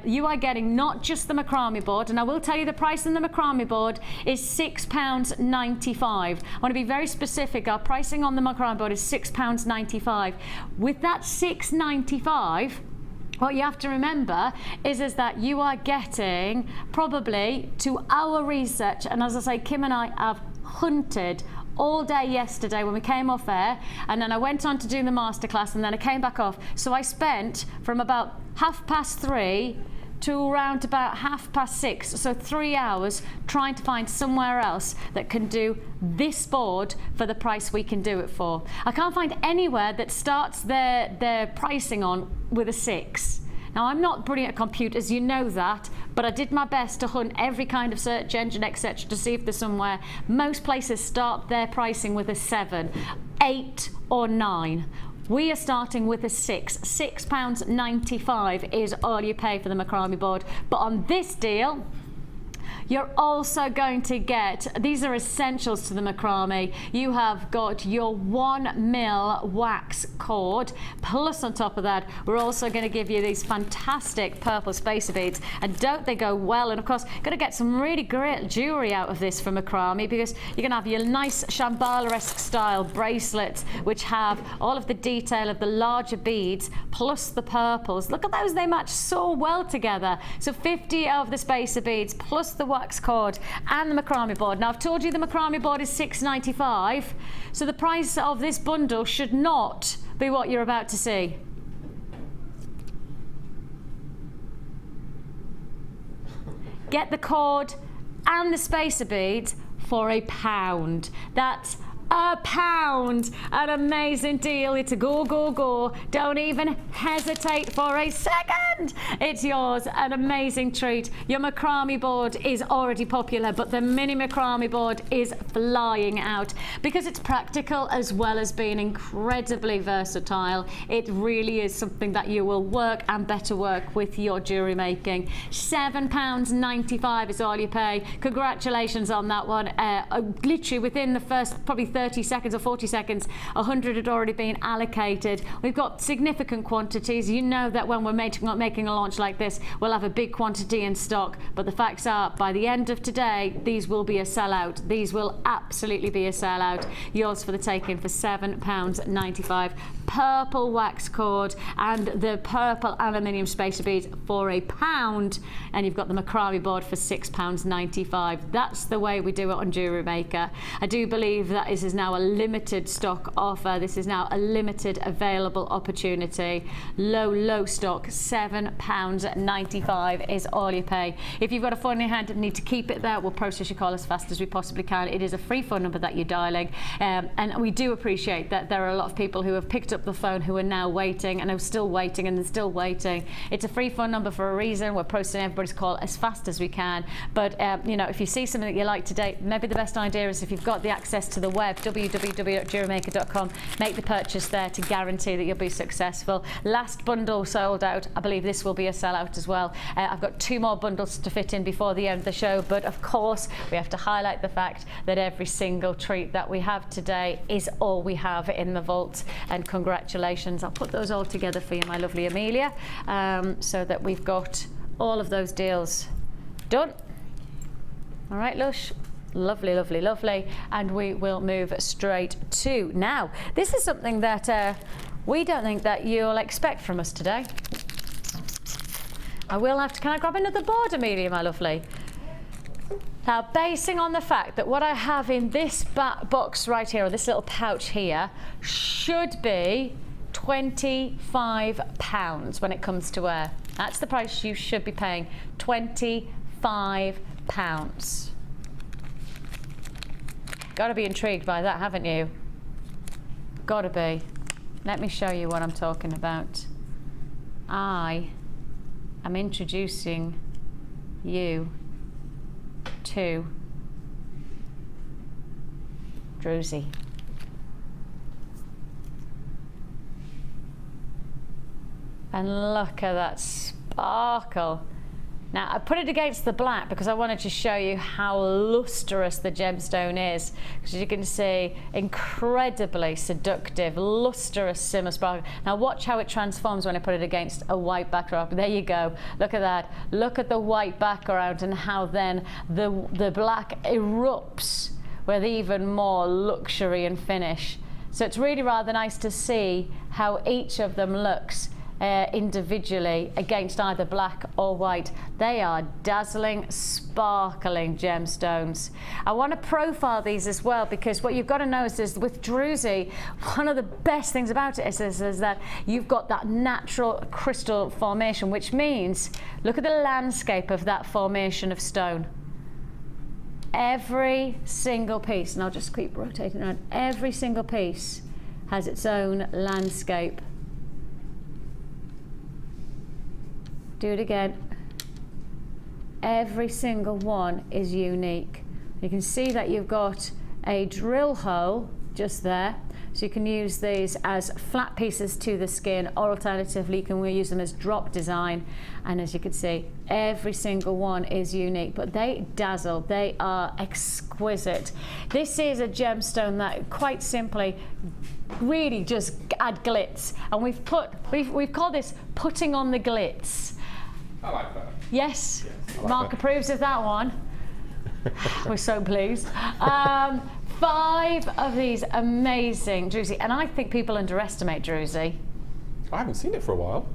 You are getting not just the macrame board, and I will tell you the price on the macrame board is £6.95. I want to be very specific. Our pricing on the macrame board is £6.95. With that £6.95, what you have to remember is that you are getting, probably to our research, and as I say, Kim and I have hunted all day yesterday when we came off air, and then I went on to do the masterclass, and then I came back off. So I spent from about 3:30 to around about 6:30, so 3 hours trying to find somewhere else that can do this board for the price we can do it for. I can't find anywhere that starts their pricing on with a 6. Now, I'm not brilliant at computers, you know that, but I did my best to hunt every kind of search engine, etc., to see if there's somewhere. Most places start their pricing with a 7, 8 or 9. We are starting with a 6. £6.95 is all you pay for the macrame board. But on this deal, you're also going to get, these are essentials to the macrame. You have got your 1mm wax cord, plus on top of that, we're also going to give you these fantastic purple spacer beads. And don't they go well? And of course, going to get some really great jewellery out of this for macrame, because you're going to have your nice Shambhala-esque style bracelets, which have all of the detail of the larger beads, plus the purples. Look at those, they match so well together. So 50 of the spacer beads, plus the wax cord and the macrame board. Now, I've told you the macrame board is £6.95, so the price of this bundle should not be what you're about to see. Get the cord and the spacer beads for £1. That's £1. An amazing deal. It's a go, go, go. Don't even hesitate for a second. It's yours. An amazing treat. Your macrame board is already popular, but the mini macrame board is flying out because it's practical as well as being incredibly versatile. It really is something that you will work and better work with your jewellery making. £7.95 is all you pay. Congratulations on that one. Literally within the first probably 30 seconds or 40 seconds, 100 had already been allocated. We've got significant quantities. You know that when we're making a launch like this, we'll have a big quantity in stock, but the facts are, by the end of today, these will be a sellout. These will absolutely be a sellout. Yours for the taking for £7.95. Purple wax cord and the purple aluminium spacer beads for £1, and you've got the macrame board for £6.95. That's the way we do it on Jewellery Maker. I do believe that this is now a limited stock offer. This is now a limited available opportunity. Low stock. £7.95 is all you pay. If you've got a phone in your hand and need to keep it there, we'll process your call as fast as we possibly can. It is a free phone number that you're dialing, and we do appreciate that there are a lot of people who have picked up the phone who are now waiting and are still waiting and they're still waiting. It's a free phone number for a reason. We're processing everybody's call as fast as we can, but you know, if you see something that you like today, maybe the best idea is if you've got the access to the web, www.jewellerymaker.com, make the purchase there to guarantee that you'll be successful. Last bundle sold out. I believe this will be a sellout as well. I've got 2 more bundles to fit in before the end of the show, but of course we have to highlight the fact that every single treat that we have today is all we have in the vault, and congratulations. I'll put those all together for you, my lovely Amelia, so that we've got all of those deals done. All right, Lush. Lovely, lovely, lovely. And we will move straight to now. This is something that we don't think that you'll expect from us today. I will have to, can I grab another board, Amelia, my lovely? Now, basing on the fact that what I have in this box right here, or this little pouch here, should be £25 when it comes to wear. That's the price you should be paying, £25. Got to be intrigued by that, haven't you? Got to be. Let me show you what I'm talking about. I am introducing you to Druzy. And look at that sparkle. Now, I put it against the black because I wanted to show you how lustrous the gemstone is. Because you can see, incredibly seductive, lustrous shimmer sparkle. Now, watch how it transforms when I put it against a white backdrop. There you go. Look at that. Look at the white background and how then the black erupts with even more luxury and finish. So it's really rather nice to see how each of them looks individually against either black or white. They are dazzling, sparkling gemstones. I want to profile these as well, because what you've got to know is with druzy, one of the best things about it is that you've got that natural crystal formation, which means look at the landscape of that formation of stone. Every single piece, and I'll just keep rotating around, every single piece has its own landscape. Do it again. Every single one is unique. You can see that you've got a drill hole just there, so you can use these as flat pieces to the skin, or alternatively you can use them as drop design. And as you can see, every single one is unique, but they dazzle, they are exquisite. This is a gemstone that quite simply really just add glitz, and we've called this putting on the glitz. I like that. Yes, like Mark that. approves of that one. We're so pleased. 5 of these amazing druzy, and I think people underestimate druzy. I haven't seen it for a while.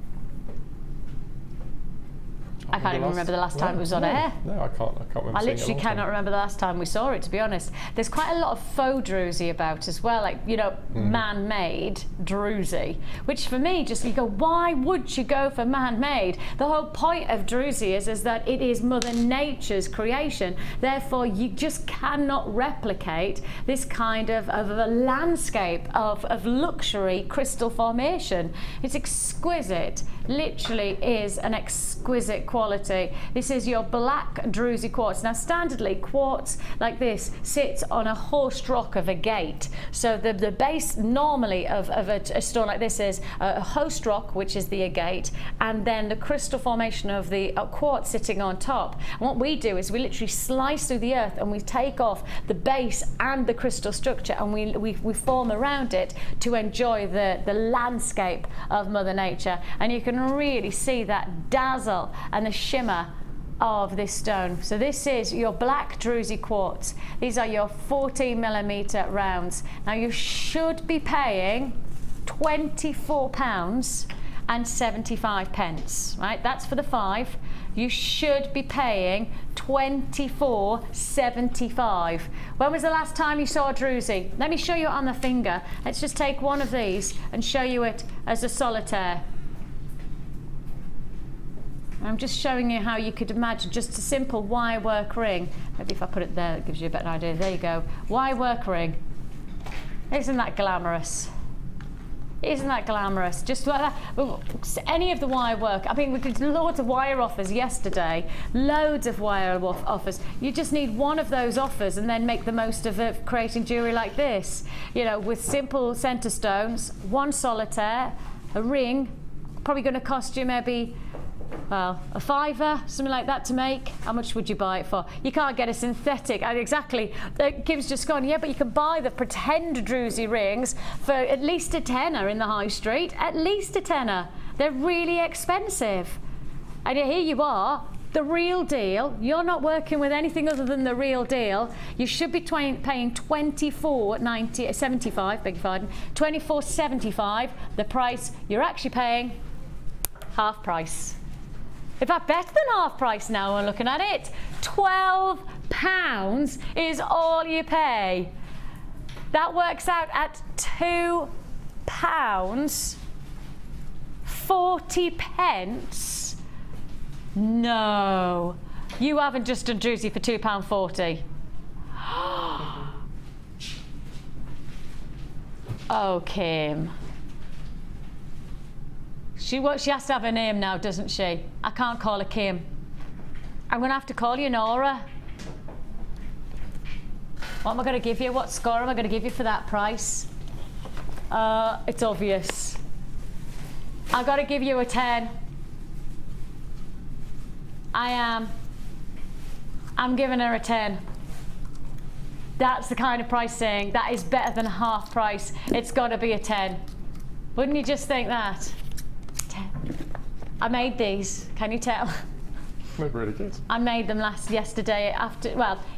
I can't even remember the last time it was on air. No, I can't remember. I literally cannot remember the last time we saw it, to be honest. There's quite a lot of faux druzy about as well, like, you know, man-made druzy, which for me, just you go, why would you go for man-made? The whole point of druzy is that it is Mother Nature's creation. Therefore, you just cannot replicate this kind of a landscape of luxury crystal formation. It's exquisite. Literally is an exquisite quality. This is your black druzy quartz. Now, standardly, quartz like this sits on a horsed rock of agate. So the base normally of a stone like this is a host rock, which is the agate, and then the crystal formation of the quartz sitting on top. And what we do is we literally slice through the earth and we take off the base and the crystal structure, and we form around it to enjoy the landscape of Mother Nature. And you can really see that dazzle and the shimmer of this stone. So this is your black druzy quartz. These are your 14mm rounds. Now you should be paying £24.75, right? That's for the 5. You should be paying £24.75. When was the last time you saw a druzy? Let me show you it on the finger. Let's just take one of these and show you it as a solitaire. I'm just showing you how you could imagine just a simple wire work ring. Maybe if I put it there, it gives you a better idea. There you go. Wire work ring. Isn't that glamorous? Isn't that glamorous? Just like that. Any of the wire work. I mean, we did loads of wire offers yesterday. Loads of wire offers. You just need one of those offers and then make the most of it, creating jewellery like this. You know, with simple centre stones, one solitaire, a ring, probably going to cost you maybe, well, a £5, something like that to make. How much would you buy it for? You can't get a synthetic. And exactly. Kim's just gone, yeah, but you can buy the pretend druzy rings for at least a tenner in the high street. At least a tenner. They're really expensive. And here you are, the real deal. You're not working with anything other than the real deal. You should be paying £24.75, beg your pardon, £24.75. The price you're actually paying, half price. In fact, better than half price now when looking at it. £12 is all you pay. That works out at £2.40. No, you haven't just done druzy for £2.40. Oh, Kim. She has to have a name now, doesn't she? I can't call her Kim. I'm going to have to call you Nora. What am I going to give you? What score am I going to give you for that price? It's obvious. I've got to give you a 10. I'm giving her a 10. That's the kind of pricing. That is better than half price. It's got to be a 10. Wouldn't you just think that? 10. I made these. Can you tell? They're really good. I made them yesterday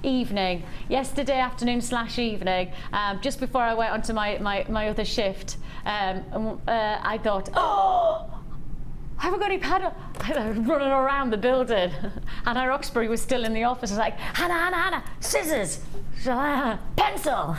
evening. Yesterday afternoon / evening, just before I went onto my other shift. I thought, oh, I haven't got any paddle. I was running around the building. Anna Roxbury was still in the office. I was like, Hannah, scissors, pencil.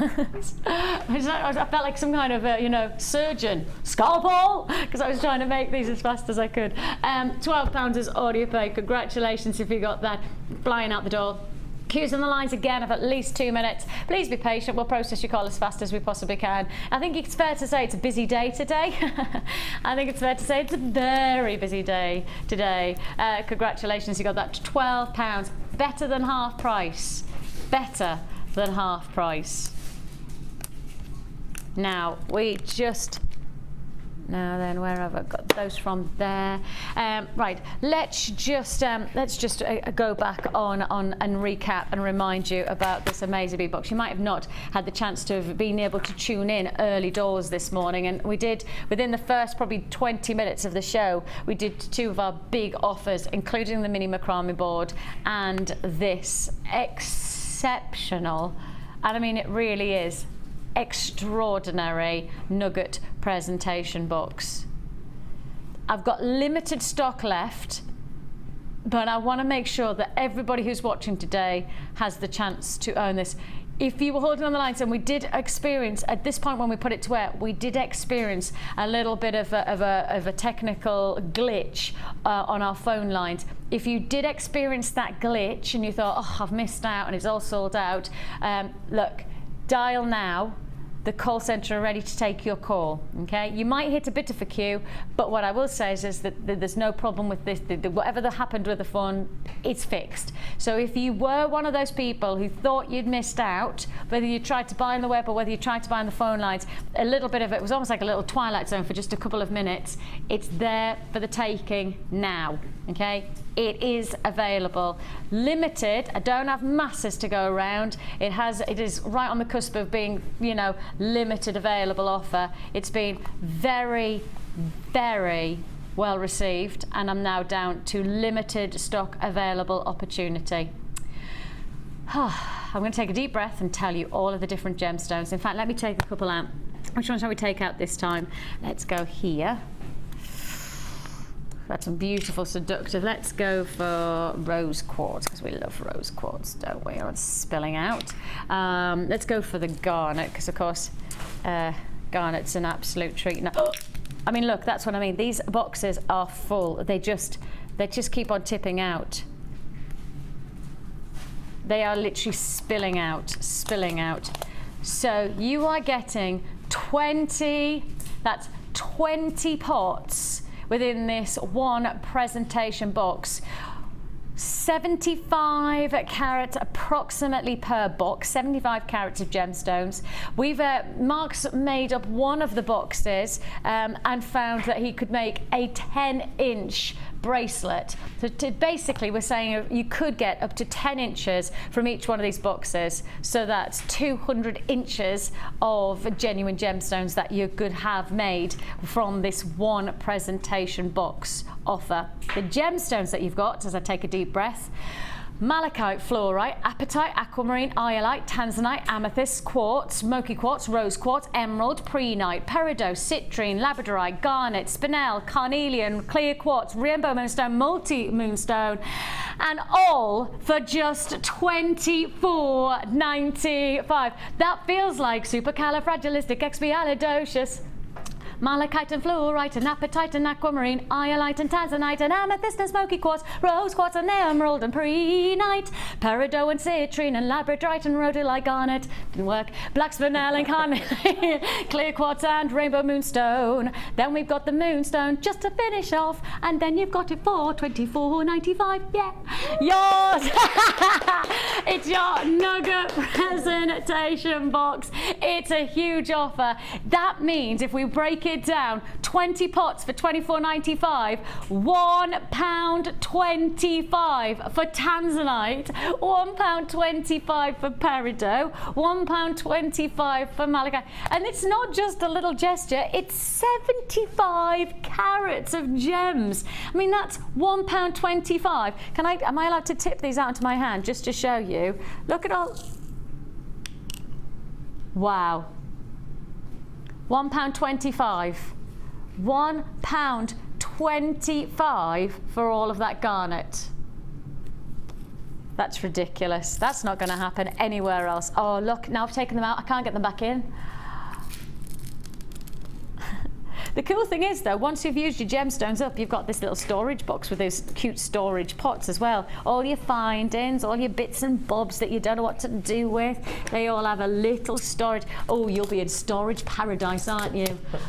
I felt like some kind of, surgeon. Scalpel! Because I was trying to make these as fast as I could. £12 is audio pay. Congratulations if you got that. Flying out the door. Queues on the lines again of at least 2 minutes. Please be patient. We'll process your call as fast as we possibly can. I think it's fair to say it's a busy day today. I think it's fair to say it's a very busy day today. Congratulations, you got that to £12. Better than half price. Better than half price. Now, now then, where have I got those from there? Right, let's just go back on and recap and remind you about this amazing big box. You might have not had the chance to have been able to tune in early doors this morning, and we did, within the first probably 20 minutes of the show, we did 2 of our big offers, including the Mini Macrame board and this exceptional, and I mean it really is, extraordinary nugget presentation box. I've got limited stock left, but I want to make sure that everybody who's watching today has the chance to own this. If you were holding on the lines, and we did experience at this point when we put it to air, we did experience a little bit of a technical glitch on our phone lines. If you did experience that glitch and you thought, oh, I've missed out and it's all sold out, look, dial now. The call centre are ready to take your call. Okay, you might hit a bit of a queue, but what I will say is that there's no problem with this. Whatever that happened with the phone, it's fixed. So if you were one of those people who thought you'd missed out, whether you tried to buy on the web or whether you tried to buy on the phone lines, a little bit of it was almost like a little twilight zone for just a couple of minutes. It's there for the taking now. Okay, it is available. Limited. I don't have masses to go around. It is right on the cusp of being, limited available offer. It's been very, very well received, and I'm now down to limited stock available opportunity. I'm going to take a deep breath and tell you all of the different gemstones. In fact, let me take a couple out. Which one shall we take out this time? Let's go here. Got some beautiful seductive. Let's go for rose quartz, because we love rose quartz, don't we? Or it's spilling out. Let's go for the garnet, because of course garnet's an absolute treat. No, I mean, look, that's what I mean. These boxes are full. They just keep on tipping out. They are literally spilling out. So you are getting 20. That's 20 pots within this one presentation box. 75 carats approximately per box, 75 carats of gemstones. Mark's made up one of the boxes and found that he could make a 10-inch bracelet. So basically we're saying you could get up to 10 inches from each one of these boxes. So that's 200 inches of genuine gemstones that you could have made from this one presentation box offer. The gemstones that you've got, as I take a deep breath: malachite, fluorite, apatite, aquamarine, iolite, tanzanite, amethyst, quartz, smoky quartz, rose quartz, emerald, prehnite, peridot, citrine, labradorite, garnet, spinel, carnelian, clear quartz, rainbow moonstone, multi-moonstone, and all for just $24.95. That feels like supercalifragilisticexpialidocious. Malachite and fluorite and apatite and aquamarine, iolite and tanzanite and amethyst and smoky quartz, rose quartz and emerald and prehnite, peridot and citrine and labradorite and rhodolite, garnet, didn't work, black spinel and carnelian, clear quartz and rainbow moonstone. Then we've got the moonstone just to finish off, and then you've got it for $24.95. Yeah, yours. It's your nugget presentation box. It's a huge offer. That means if we break it down, 20 pots for $24.95, £1.25 for tanzanite, £1.25 for peridot, £1.25 for malachite. And it's not just a little gesture, it's 75 carats of gems. I mean, that's £1.25. Am I allowed to tip these out into my hand just to show you? Look at all. Wow. £1.25. £1.25 25 for all of that garnet. That's ridiculous. That's not going to happen anywhere else. Oh, look, now I've taken them out. I can't get them back in. The cool thing is, though, once you've used your gemstones up, you've got this little storage box with those cute storage pots as well. All your findings, all your bits and bobs that you don't know what to do with, they all have a little storage. Oh, you'll be in storage paradise, aren't you?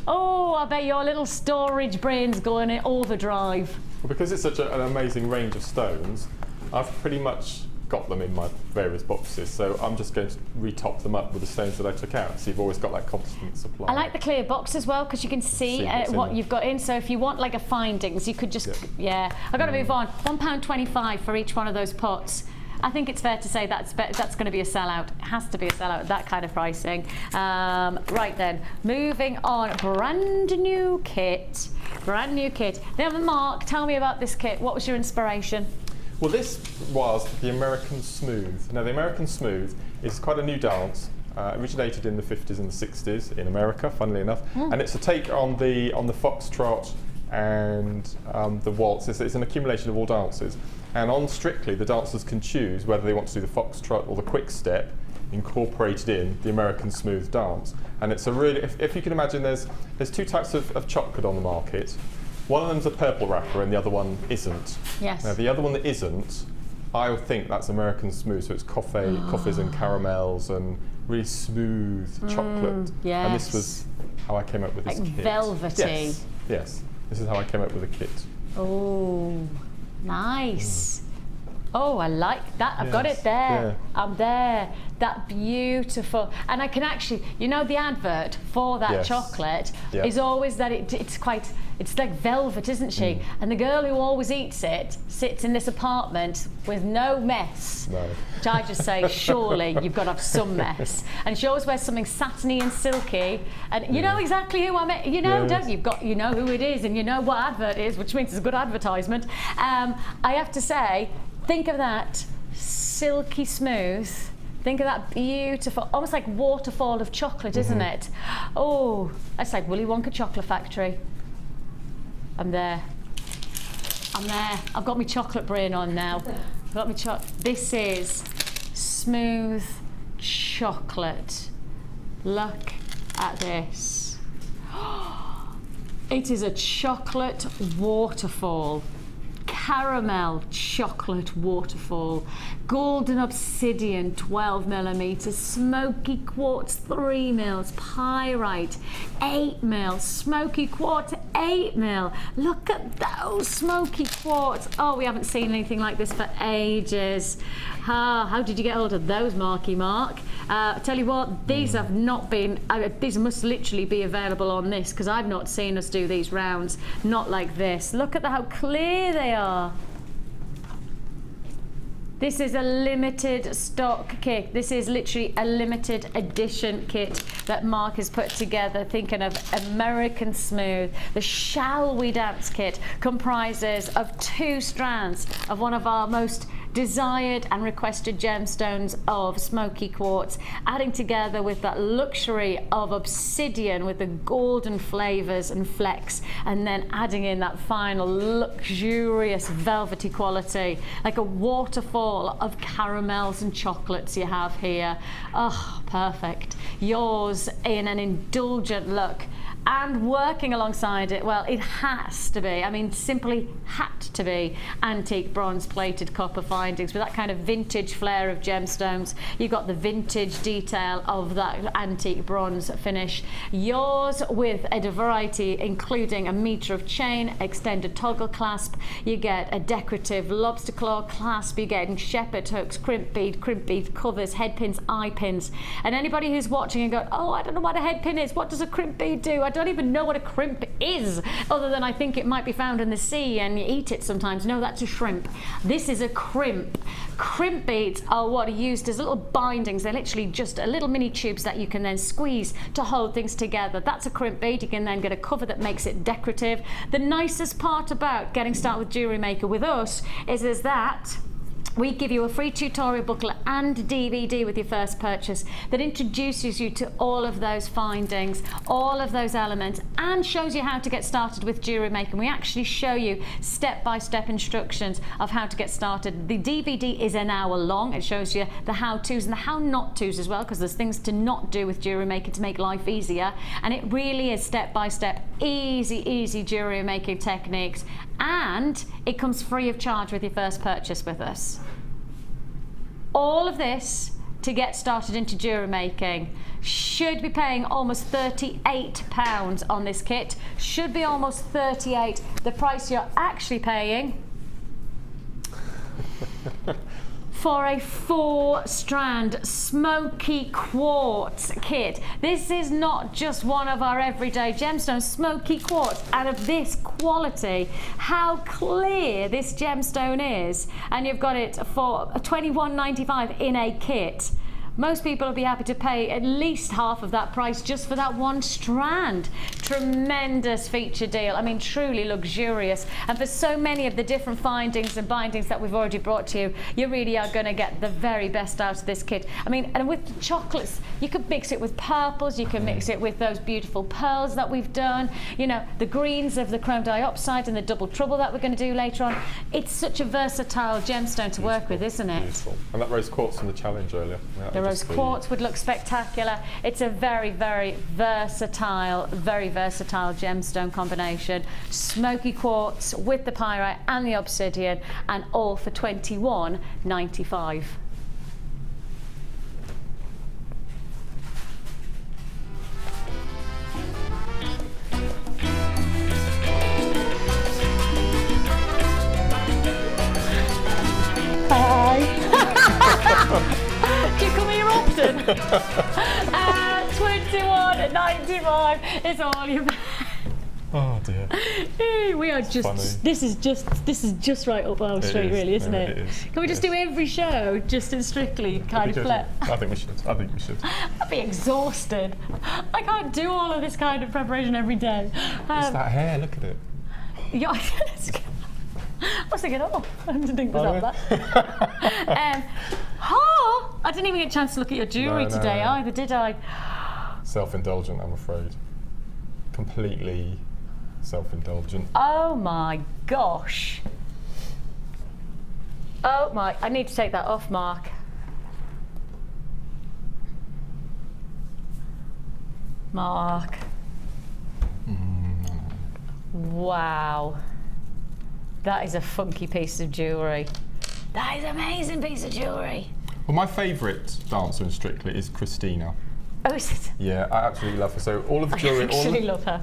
Oh, I bet your little storage brain's going in overdrive. Well, because it's such an amazing range of stones, I've pretty much got them in my various boxes, so I'm just going to retop them up with the stones that I took out, so you've always got that constant supply. I like the clear box as well, because you can see what you've got in, so if you want like a findings, you could just, I've got to move on. £1.25 for each one of those pots. I think it's fair to say that's going to be a sellout. It has to be a sellout, that kind of pricing. Right then, moving on, brand new kit. Now, Mark, tell me about this kit. What was your inspiration? Well, this was the American Smooth. Now, the American Smooth is quite a new dance. Originated in the 50s and the 60s in America, funnily enough, and it's a take on the foxtrot and the waltz. It's an accumulation of all dances, and on Strictly, the dancers can choose whether they want to do the foxtrot or the quick step, incorporated in the American Smooth dance. And it's a really, if you can imagine, there's two types of chocolate on the market. One of them's a purple wrapper and the other one isn't. Yes. Now, the other one that isn't, I think that's American Smooth, so it's coffees and caramels and really smooth chocolate. Yes. And this was how I came up with this kit. Velvety. Yes, this is how I came up with the kit. Oh, nice. Oh, I like that. I've got it there. Yeah. I'm there. That beautiful. And I can actually, you know, the advert for that chocolate is always that it's like velvet, isn't she? And the girl who always eats it sits in this apartment with no mess. No. Which I just say, surely you've got to have some mess. And she always wears something satiny and silky. And you know exactly who I mean. You know, don't you? You know who it is, and you know what advert it is, which means it's a good advertisement. I have to say, think of that silky smooth. Think of that beautiful, almost like waterfall of chocolate, isn't it? Oh, that's like Willy Wonka Chocolate Factory. I'm there. I've got my chocolate brain on now. I've got my This is smooth chocolate. Look at this. It is a chocolate waterfall. Caramel chocolate waterfall, golden obsidian 12mm, smoky quartz 3mm, pyrite 8mm, smoky quartz 8mm. Look at those smoky quartz. Oh, we haven't seen anything like this for ages. How did you get hold of those, Marky Mark? I tell you what, these have not been, these must literally be available on this, because I've not seen us do these rounds, not like this. Look at how clear they are. This is a limited stock kit. This is literally a limited edition kit that Mark has put together, thinking of American Smooth. The Shall We Dance kit comprises of 2 strands of one of our most desired and requested gemstones of smoky quartz, adding together with that luxury of obsidian with the golden flavors and flecks, and then adding in that final luxurious velvety quality, like a waterfall of caramels and chocolates you have here. Oh, perfect. Yours in an indulgent look. And working alongside it, well, it has to be, I mean, simply had to be antique bronze plated copper findings with that kind of vintage flair of gemstones. You've got the vintage detail of that antique bronze finish. Yours with a variety, including a metre of chain, extended toggle clasp. You get a decorative lobster claw clasp. You're getting shepherd hooks, crimp bead covers, head pins, eye pins. And anybody who's watching and go, oh, I don't know what a head pin is. What does a crimp bead do? I don't even know what a crimp is, other than I think it might be found in the sea and you eat it sometimes. No, that's a shrimp. This is a crimp. Crimp beads are what are used as little bindings. They're literally just a little mini tubes that you can then squeeze to hold things together. That's a crimp bead. You can then get a cover that makes it decorative. The nicest part about getting started with Jewellery Maker with us is that we give you a free tutorial booklet and DVD with your first purchase that introduces you to all of those findings, all of those elements, and shows you how to get started with Jewellery Maker. We actually show you step-by-step instructions of how to get started. The DVD is an hour long. It shows you the how-tos and the how-not-tos as well, because there's things to not do with Jewellery Maker to make life easier. And it really is step-by-step, easy jewellery making techniques. And it comes free of charge with your first purchase with us. All of this to get started into jewellery making. Should be paying almost £38 on this kit. Should be almost £38. The price you're actually paying for a 4-strand smoky quartz kit. This is not just one of our everyday gemstones, smoky quartz, and of this quality. How clear this gemstone is, and you've got it for £21.95 in a kit. Most people will be happy to pay at least half of that price just for that 1 strand. Tremendous feature deal. I mean, truly luxurious. And for so many of the different findings and bindings that we've already brought to you, you really are going to get the very best out of this kit. I mean, and with the chocolates, you could mix it with purples, you can mix it with those beautiful pearls that we've done, you know, the greens of the chrome dioxide and the double trouble that we're going to do later on. It's such a versatile gemstone to work with, isn't it? Beautiful. And that rose quartz from the challenge earlier. The rose quartz would look spectacular. It's a very versatile gemstone combination. Smoky quartz with the pyrite and the obsidian, and all for £21.95. Do you come here often? £21.95 is all you pay. Oh dear. We are just funny. this is just right up our street, really, isn't it? It is. Can we just do every show just in Strictly kind of flip? I think we should. I'd be exhausted. I can't do all of this kind of preparation every day. It's that hair, look at it. Yeah, I was thinking, I didn't think it was up there. I didn't even get a chance to look at your jewellery today either, did I? Self-indulgent, I'm afraid. Completely self-indulgent. Oh my gosh. Oh my, I need to take that off, Mark. Mark. Wow. That is a funky piece of jewellery. That is an amazing piece of jewellery. Well, my favourite dancer in Strictly is Christina. Oh, is it? Yeah, I absolutely love her. So all of the jewellery... love her.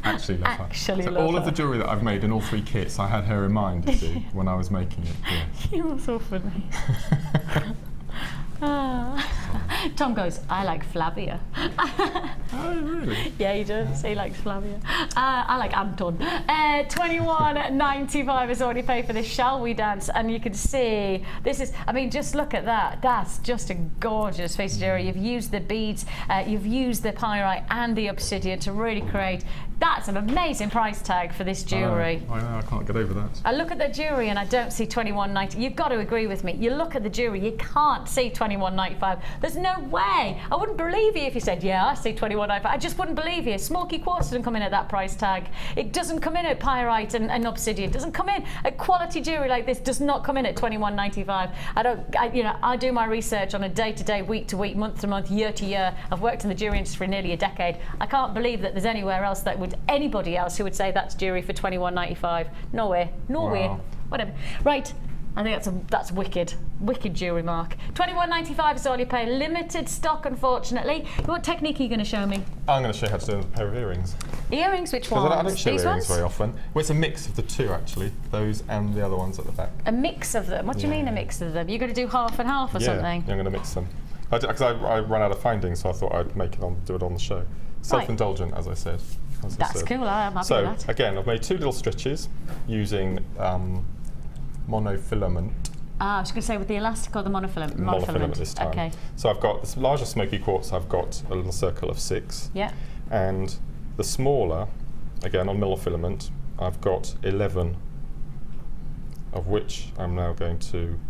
All of the jewellery that I've made in all 3 kits, I had her in mind, you see, when I was making it. Yeah. You're so funny. Tom goes, I like Flavia. Oh, really? Yeah, he does. He likes Flavia. I like Anton. £21.95 is already paid for this Shall We Dance, and you can see this is. I mean, just look at that. That's just a gorgeous piece of jewellery. You've used the beads, you've used the pyrite and the obsidian to really create. That's an amazing price tag for this jewellery. I know, I can't get over that. I look at the jewellery and I don't see £21.90. You've got to agree with me. You look at the jewellery, you can't see £21.95. There's no way. I wouldn't believe you if you said, yeah, I see £21.95. I just wouldn't believe you. Smoky quartz doesn't come in at that price tag. It doesn't come in at pyrite and obsidian. It doesn't come in at quality jewellery like this. Does not come in at £21.95. I do my research on a day-to-day, week-to-week, month-to-month, year-to-year. I've worked in the jewellery industry for nearly a decade. I can't believe that there's anywhere else that would anybody else who would say that's jewellery for £21.95. No way. Wow. Whatever. Right. I think that's wicked jewellery, Mark. £21.95 is all you pay. Limited stock, unfortunately. What technique are you going to show me? I'm going to show you how to do a pair of earrings. Earrings? Which ones? I don't show These earrings ones? very often. Well, it's a mix of the 2 actually. Those and the other ones at the back. A mix of them? What do you mean a mix of them? You're going to do half and half or something? Yeah, I'm going to mix them. Because I ran out of findings, so I thought I'd do it on the show. Self-indulgent, as I said. That's cool. I'm happy with that. So again, I've made 2 little stitches using monofilament. I was going to say with the elastic or the monofilament? Monofilament this time. Okay. So I've got this larger smoky quartz, I've got a little circle of 6. Yeah. And the smaller, again on monofilament, I've got 11, of which I'm now going to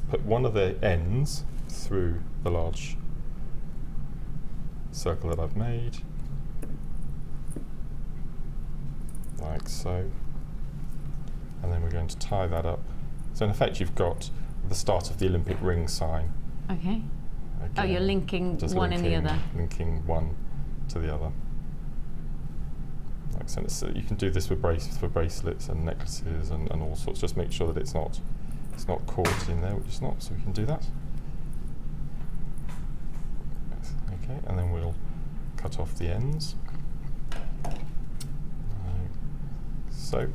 put one of the ends through the large circle that I've made, like so, and then we're going to tie that up. So in effect you've got the start of the Olympic ring sign. Okay. Again, Oh, you're linking one in the other. Linking one to the other. Like so, you can do this with bracelets and necklaces and all sorts. Just make sure that it's not caught in there, which is not. So we can do that. Okay, and then we'll cut off the ends. So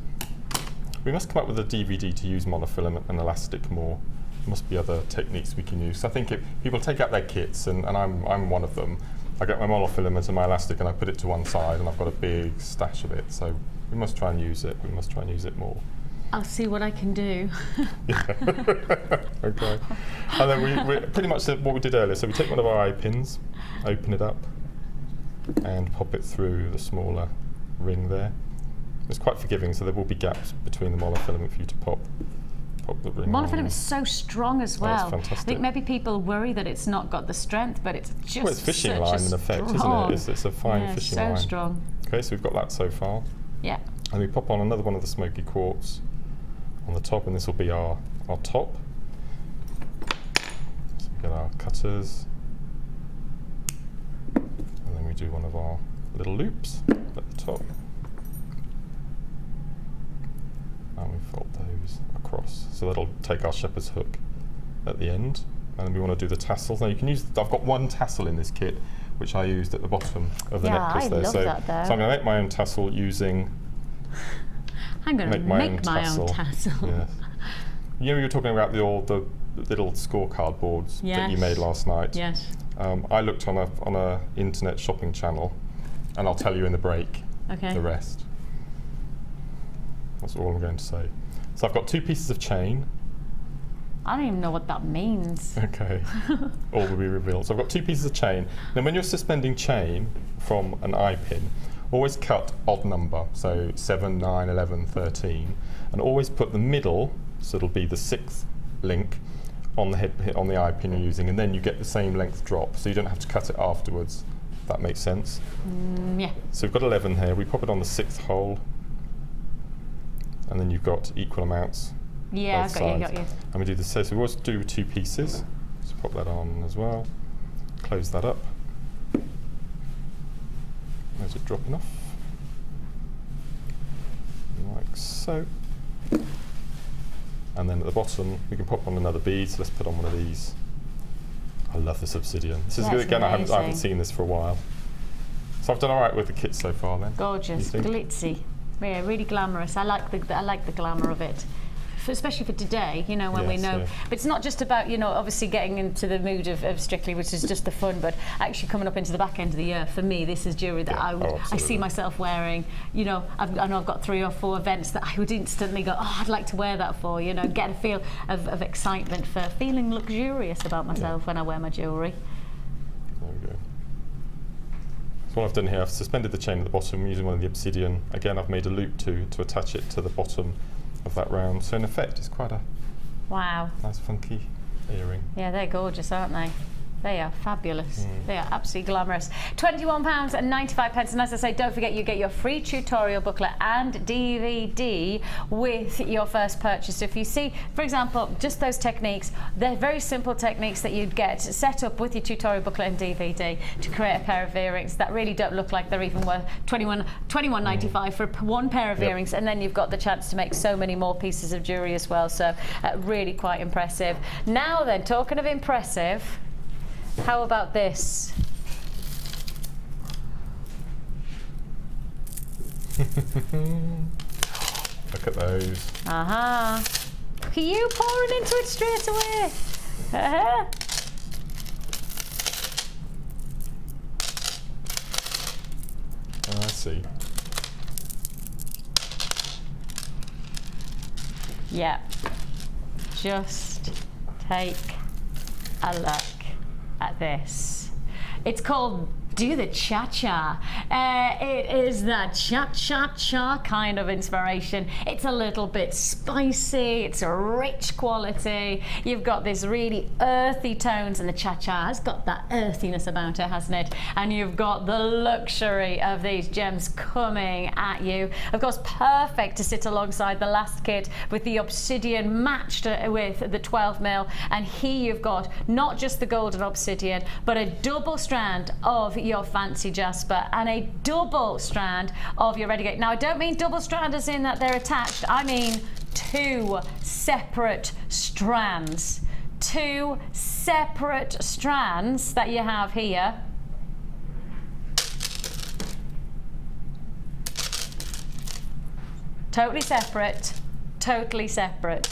we must come up with a DVD to use monofilament and elastic more. There must be other techniques we can use. So I think if people take out their kits, and I'm one of them, I get my monofilament and my elastic and I put it to one side and I've got a big stash of it. So we must try and use it. We must try and use it more. I'll see what I can do. Okay. And then we pretty much did what we did earlier. So we take one of our eye pins, open it up, and pop it through the smaller ring there. It's quite forgiving, so there will be gaps between the monofilament for you to pop the ring. Monofilament is so strong as well. Oh, it's fantastic. I think maybe people worry that it's not got the strength, but it's just well, it's fishing such line a in effect, strong. isn't it? It's a fine fishing line. So strong. Okay, so we've got that so far. Yeah. And we pop on another one of the smoky quartz on the top, and this will be our top. So we get our cutters, and then we do one of our little loops at the top, and we fold those across. So that'll take our shepherd's hook at the end, and then we want to do the tassels. Now you can use. I've got one tassel in this kit, which I used at the bottom of the necklace there. I love that though. So I'm going to make my own tassel using. I'm going to make my own tassel. Yes. You know, you were talking about the little scorecard boards that you made last night. Yes. I looked on a internet shopping channel, and I'll tell you in the break the rest. That's all I'm going to say. So I've got 2 pieces of chain. I don't even know what that means. Okay. All will be revealed. So I've got 2 pieces of chain. Now when you're suspending chain from an eye pin, always cut odd number, so 7, 9, 11, 13, and always put the middle, so it'll be the 6th link on the eye pin you're using, and then you get the same length drop, so you don't have to cut it afterwards. If that makes sense. Yeah. So we've got 11 here. We pop it on the 6th hole, and then you've got equal amounts. Yeah, got you. And we do the same. So we always do 2 pieces. So pop that on as well. Close that up. There's it dropping off, like so. And then at the bottom, we can pop on another bead. So let's put on one of these. I love this obsidian. This is good. Again, I haven't seen this for a while. So I've done all right with the kit so far. Then gorgeous, glitzy, yeah, really glamorous. I like the glamour of it. Especially for today, you know, when we know. But it's not just about, you know, obviously getting into the mood of Strictly, which is just the fun, but actually coming up into the back end of the year. For me, this is jewellery that I see myself wearing. You know, I know I've got 3 or 4 events that I would instantly go, oh, I'd like to wear that for, you know, get a feel of excitement for feeling luxurious about myself when I wear my jewellery. There we go. So what I've done here, I've suspended the chain at the bottom using one of the obsidian. Again, I've made a loop to attach it to the bottom of that round, so in effect it's quite a nice funky earring. Yeah, they're gorgeous, aren't they? They are fabulous. They are absolutely glamorous. £21.95, and as I say, don't forget you get your free tutorial booklet and DVD with your first purchase. So if you see, for example, just those techniques, they're very simple techniques that you'd get set up with your tutorial booklet and DVD to create a pair of earrings that really don't look like they're even worth $21.95 for one pair of earrings, and then you've got the chance to make so many more pieces of jewellery as well. So really quite impressive. Now then, talking of impressive, how about this? Look at those. Are you pouring into it straight away? I see. Yeah. Just take a look at this. It's called do the cha-cha. It is that cha-cha-cha kind of inspiration. It's a little bit spicy, it's a rich quality. You've got this really earthy tones, and the cha-cha has got that earthiness about it, hasn't it? And you've got the luxury of these gems coming at you. Of course, perfect to sit alongside the last kit with the obsidian matched with the 12mm. And here you've got not just the golden obsidian, but a double strand of your fancy jasper and a double strand of your renegade. Now, I don't mean double strand as in that they're attached. I mean 2 separate strands. 2 separate strands that you have here. Totally separate, totally separate.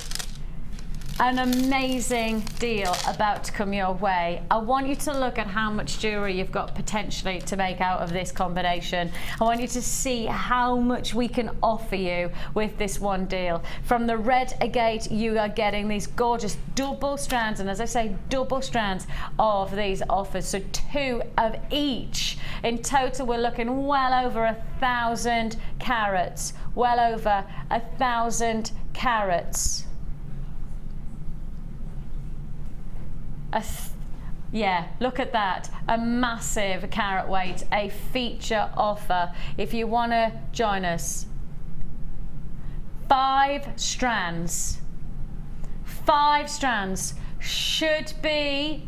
An amazing deal about to come your way. I want you to look at how much jewellery you've got potentially to make out of this combination. I want you to see how much we can offer you with this one deal. From the red agate, you are getting these gorgeous double strands, and as I say, double strands of these offers, so 2 of each. In total, we're looking well over 1,000 carats. Well over 1,000 carats. Yeah, look at that. A massive carat weight, a feature offer. If you want to join us, 5 strands. 5 strands should be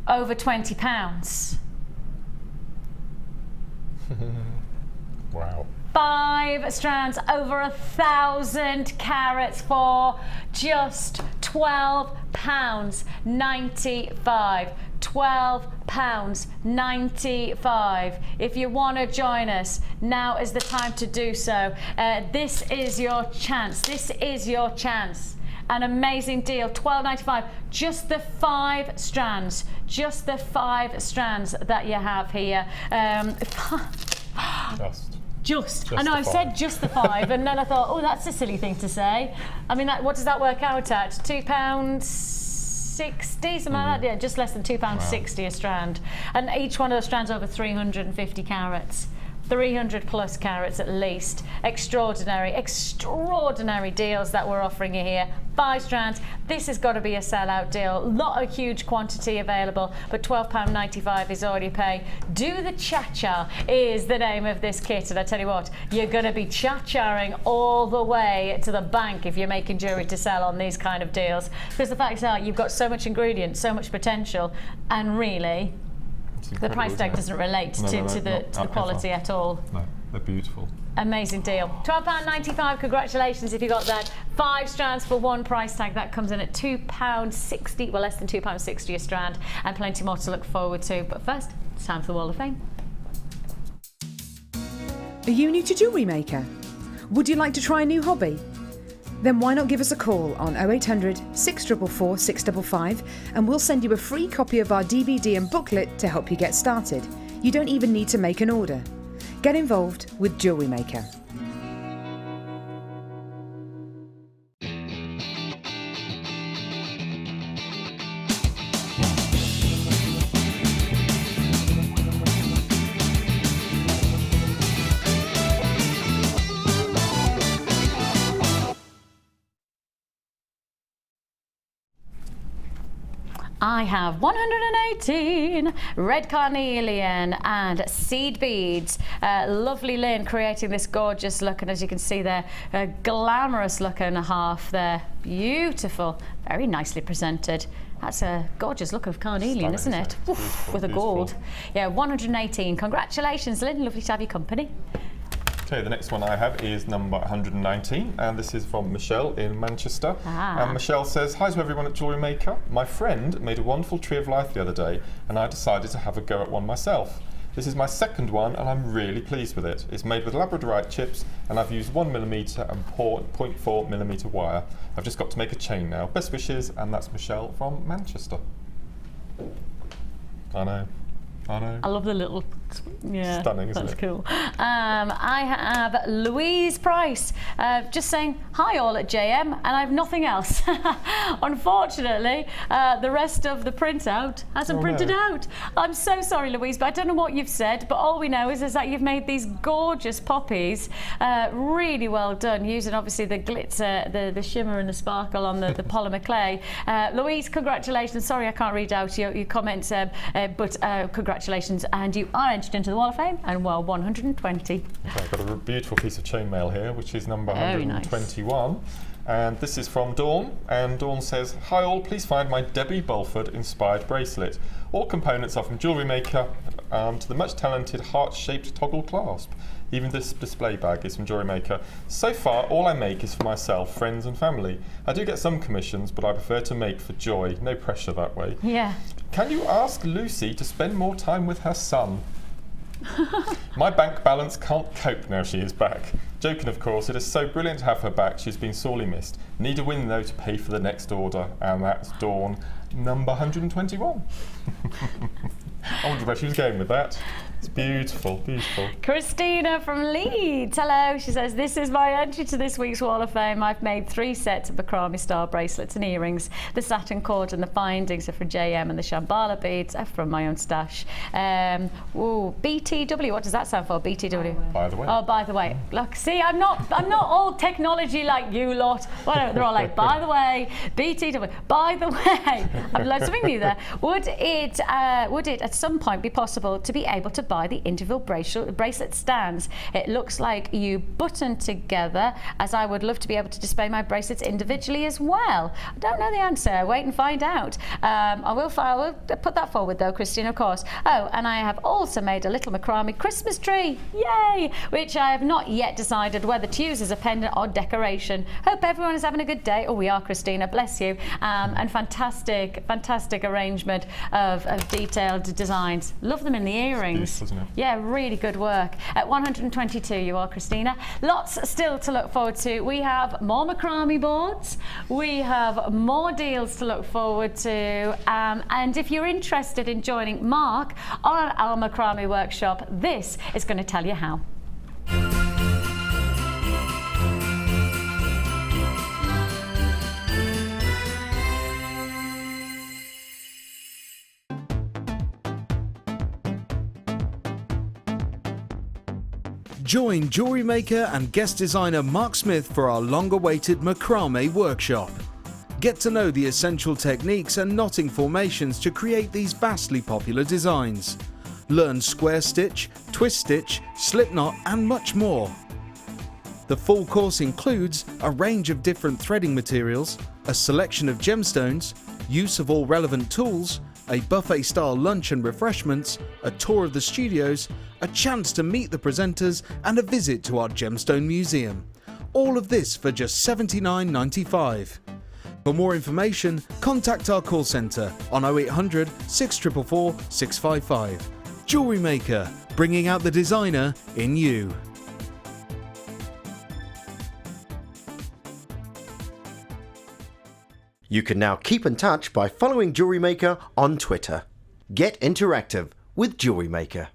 over £20. Wow. 5 strands, over 1,000 carats for just £12.95. £12.95. If you want to join us, now is the time to do so. This is your chance. This is your chance. An amazing deal, £12.95. Just the 5 strands. Just the 5 strands that you have here. Just. I know, I said just the 5, and then I thought, oh, that's a silly thing to say. I mean, what does that work out at? £2.60, something like that? Yeah, just less than £2.60 a strand. And each one of those strands over 350 carats. 300 plus carats at least. Extraordinary deals that we're offering you here. 5 strands. This has got to be a sellout deal. Not a huge quantity available, but £12.95 is all you pay. Do the cha-cha is the name of this kit, and I tell you what, you're going to be cha-charing all the way to the bank if you're making jewellery to sell on these kind of deals, because the fact is that you've got so much ingredient, so much potential, and really the price tag doesn't relate to the quality at all. No, they're beautiful. Amazing deal. £12.95, congratulations if you got that. 5 strands for 1 price tag. That comes in at £2.60, well, less than £2.60 a strand, and plenty more to look forward to. But first, it's time for the Wall of Fame. Are you new to Jewellery Maker? Would you like to try a new hobby? Then why not give us a call on 0800 644 655 and we'll send you a free copy of our DVD and booklet to help you get started. You don't even need to make an order. Get involved with Jewellery Maker. I have 118 red carnelian and seed beads. Lovely Lynn creating this gorgeous look, and as you can see there, a glamorous look and a half there. Beautiful, very nicely presented. That's a gorgeous look of carnelian, isn't it? Oof, with a gold. Yeah, 118. Congratulations, Lynn. Lovely to have your company. Okay, the next one I have is number 119, and this is from Michelle in Manchester. And Michelle says, hi to everyone at Jewellery Maker. My friend made a wonderful tree of life the other day, and I decided to have a go at one myself. This is my second one, and I'm really pleased with it. It's made with labradorite chips, and I've used 1mm and 0.4mm wire. I've just got to make a chain now. Best wishes, and that's Michelle from Manchester. I know. I know. I love the little, yeah, Stunning, isn't that's it? cool. I have Louise Price just saying hi all at JM, and I have nothing else. Unfortunately, the rest of the printout hasn't printed out. I'm so sorry, Louise, but I don't know what you've said, but all we know is that you've made these gorgeous poppies, really well done, using obviously the glitter, the shimmer and the sparkle on the polymer clay. Louise, congratulations. Sorry I can't read out your comments, but congratulations, and you are entered into the Wall of Fame, and well, 120. Okay, I've got a beautiful piece of chainmail here, which is number Very 121. And this is from Dawn, and Dawn says, hi all, please find my Debbie Bulford inspired bracelet. All components are from Jewellery Maker, to the much talented heart-shaped toggle clasp. Even this display bag is from Jewellery Maker. So far, all I make is for myself, friends and family. I do get some commissions, but I prefer to make for joy. No pressure that way. Yeah. Can you ask Lucy to spend more time with her son? My bank balance can't cope now she is back. Joking, of course, it is so brilliant to have her back. She's been sorely missed. Need a win, though, to pay for the next order. And that's Dawn, number 121. I wonder where she was going with that. It's beautiful, beautiful. Christina from Leeds, hello. She says, this is my entry to this week's Wall of Fame. I've made 3 sets of Macrame star bracelets and earrings. The satin cord and the bindings are for JM, and the Shambhala beads are from my own stash. BTW, what does that stand for? BTW? By the way. Oh, by the way. Look, see, I'm not all technology like you lot. Whatever, they're all like, by the way, BTW. By the way, I've learned something new there. Would it at some point be possible to be able to buy the individual bracelet stands? It looks like you button together, as I would love to be able to display my bracelets individually as well. I don't know the answer. Wait and find out. I will put that forward though, Christine, of course. Oh, and I have also made a little macrame Christmas tree. Yay! Which I have not yet decided whether to use as a pendant or decoration. Hope everyone is having a good day. Oh, we are, Christina. Bless you. And fantastic arrangement of detailed designs. Love them in the earrings. Isn't it? Yeah, really good work. At 122 you are, Christina. Lots still to look forward to. We have more macrame boards. We have more deals to look forward to. And if you're interested in joining Mark on our macrame workshop, this is going to tell you how. Join Jewellery Maker and guest designer Mark Smith for our long-awaited macrame workshop. Get to know the essential techniques and knotting formations to create these vastly popular designs. Learn square stitch, twist stitch, slip knot and much more. The full course includes a range of different threading materials, a selection of gemstones, use of all relevant tools, a buffet-style lunch and refreshments, a tour of the studios, a chance to meet the presenters and a visit to our gemstone museum. All of this for just $79.95. For more information, contact our call centre on 0800 644 655. Jewellery Maker, bringing out the designer in you. You can now keep in touch by following Jewellery Maker on Twitter. Get interactive with Jewellery Maker.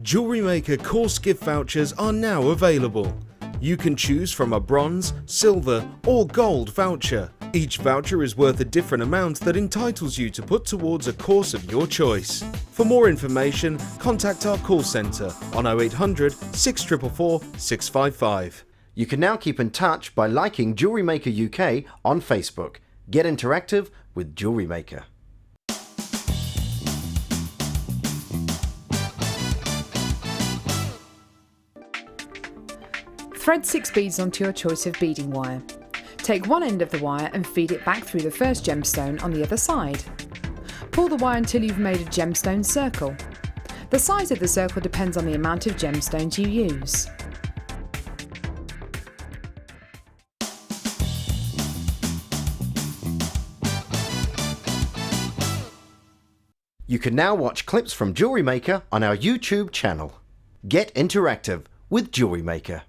Jewellery Maker course gift vouchers are now available. You can choose from a bronze, silver or gold voucher. Each voucher is worth a different amount that entitles you to put towards a course of your choice. For more information, contact our call centre on 0800 644 655. You can now keep in touch by liking Jewellery Maker UK on Facebook. Get interactive with Jewellery Maker. Thread 6 beads onto your choice of beading wire. Take one end of the wire and feed it back through the first gemstone on the other side. Pull the wire until you've made a gemstone circle. The size of the circle depends on the amount of gemstones you use. You can now watch clips from Jewellery Maker on our YouTube channel. Get interactive with Jewellery Maker.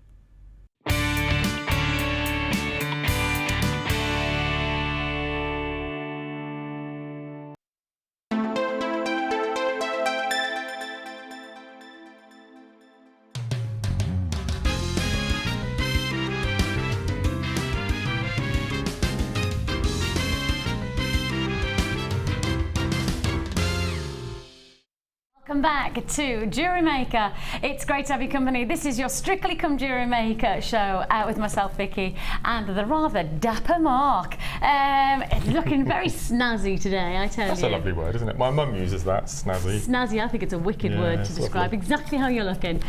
Welcome back to Jewellery Maker. It's great to have your company. This is your Strictly Come Jewellery Maker show with myself, Vicki, and the rather dapper Mark. It's looking very snazzy today, I tell you. That's a lovely word, isn't it? My mum uses that, snazzy. Snazzy, I think it's a wicked word to describe exactly how you're looking.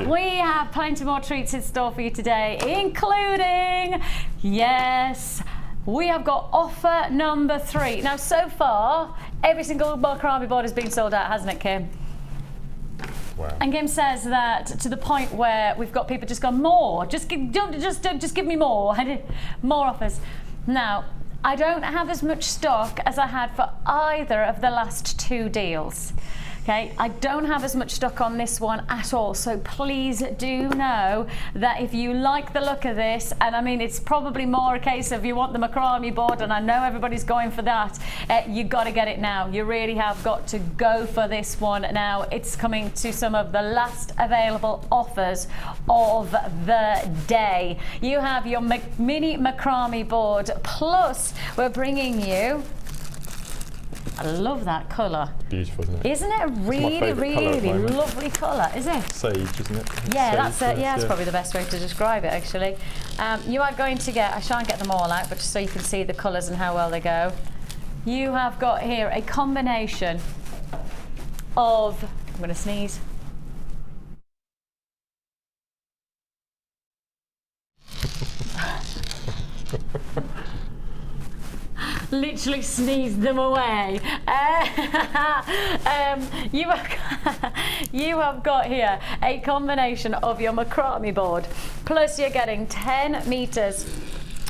We have plenty more treats in store for you today, including, yes, we have got offer number 3. Now, so far, every single Macrame board has been sold out, hasn't it, Kim? Wow. And Kim says that to the point where we've got people just gone, more, just give me more, more offers. Now, I don't have as much stock as I had for either of the last 2 deals. Okay, I don't have as much stock on this one at all, so please do know that if you like the look of this, and I mean it's probably more a case of you want the Macrame board, and I know everybody's going for that, you got to get it now. You really have got to go for this one now. It's coming to some of the last available offers of the day. You have your Mini Macrame board, plus we're bringing you, I love that colour. Beautiful, isn't it? Isn't it a really lovely colour, is it? Sage, isn't it? Yeah, Sage, that's it. Yeah, that's probably the best way to describe it, actually. You are going to get, I shan't get them all out, but just so you can see the colours and how well they go. You have got here a combination of, I'm going to sneeze. Literally sneezed them away. You have got here a combination of your Macrame board, plus you're getting 10 meters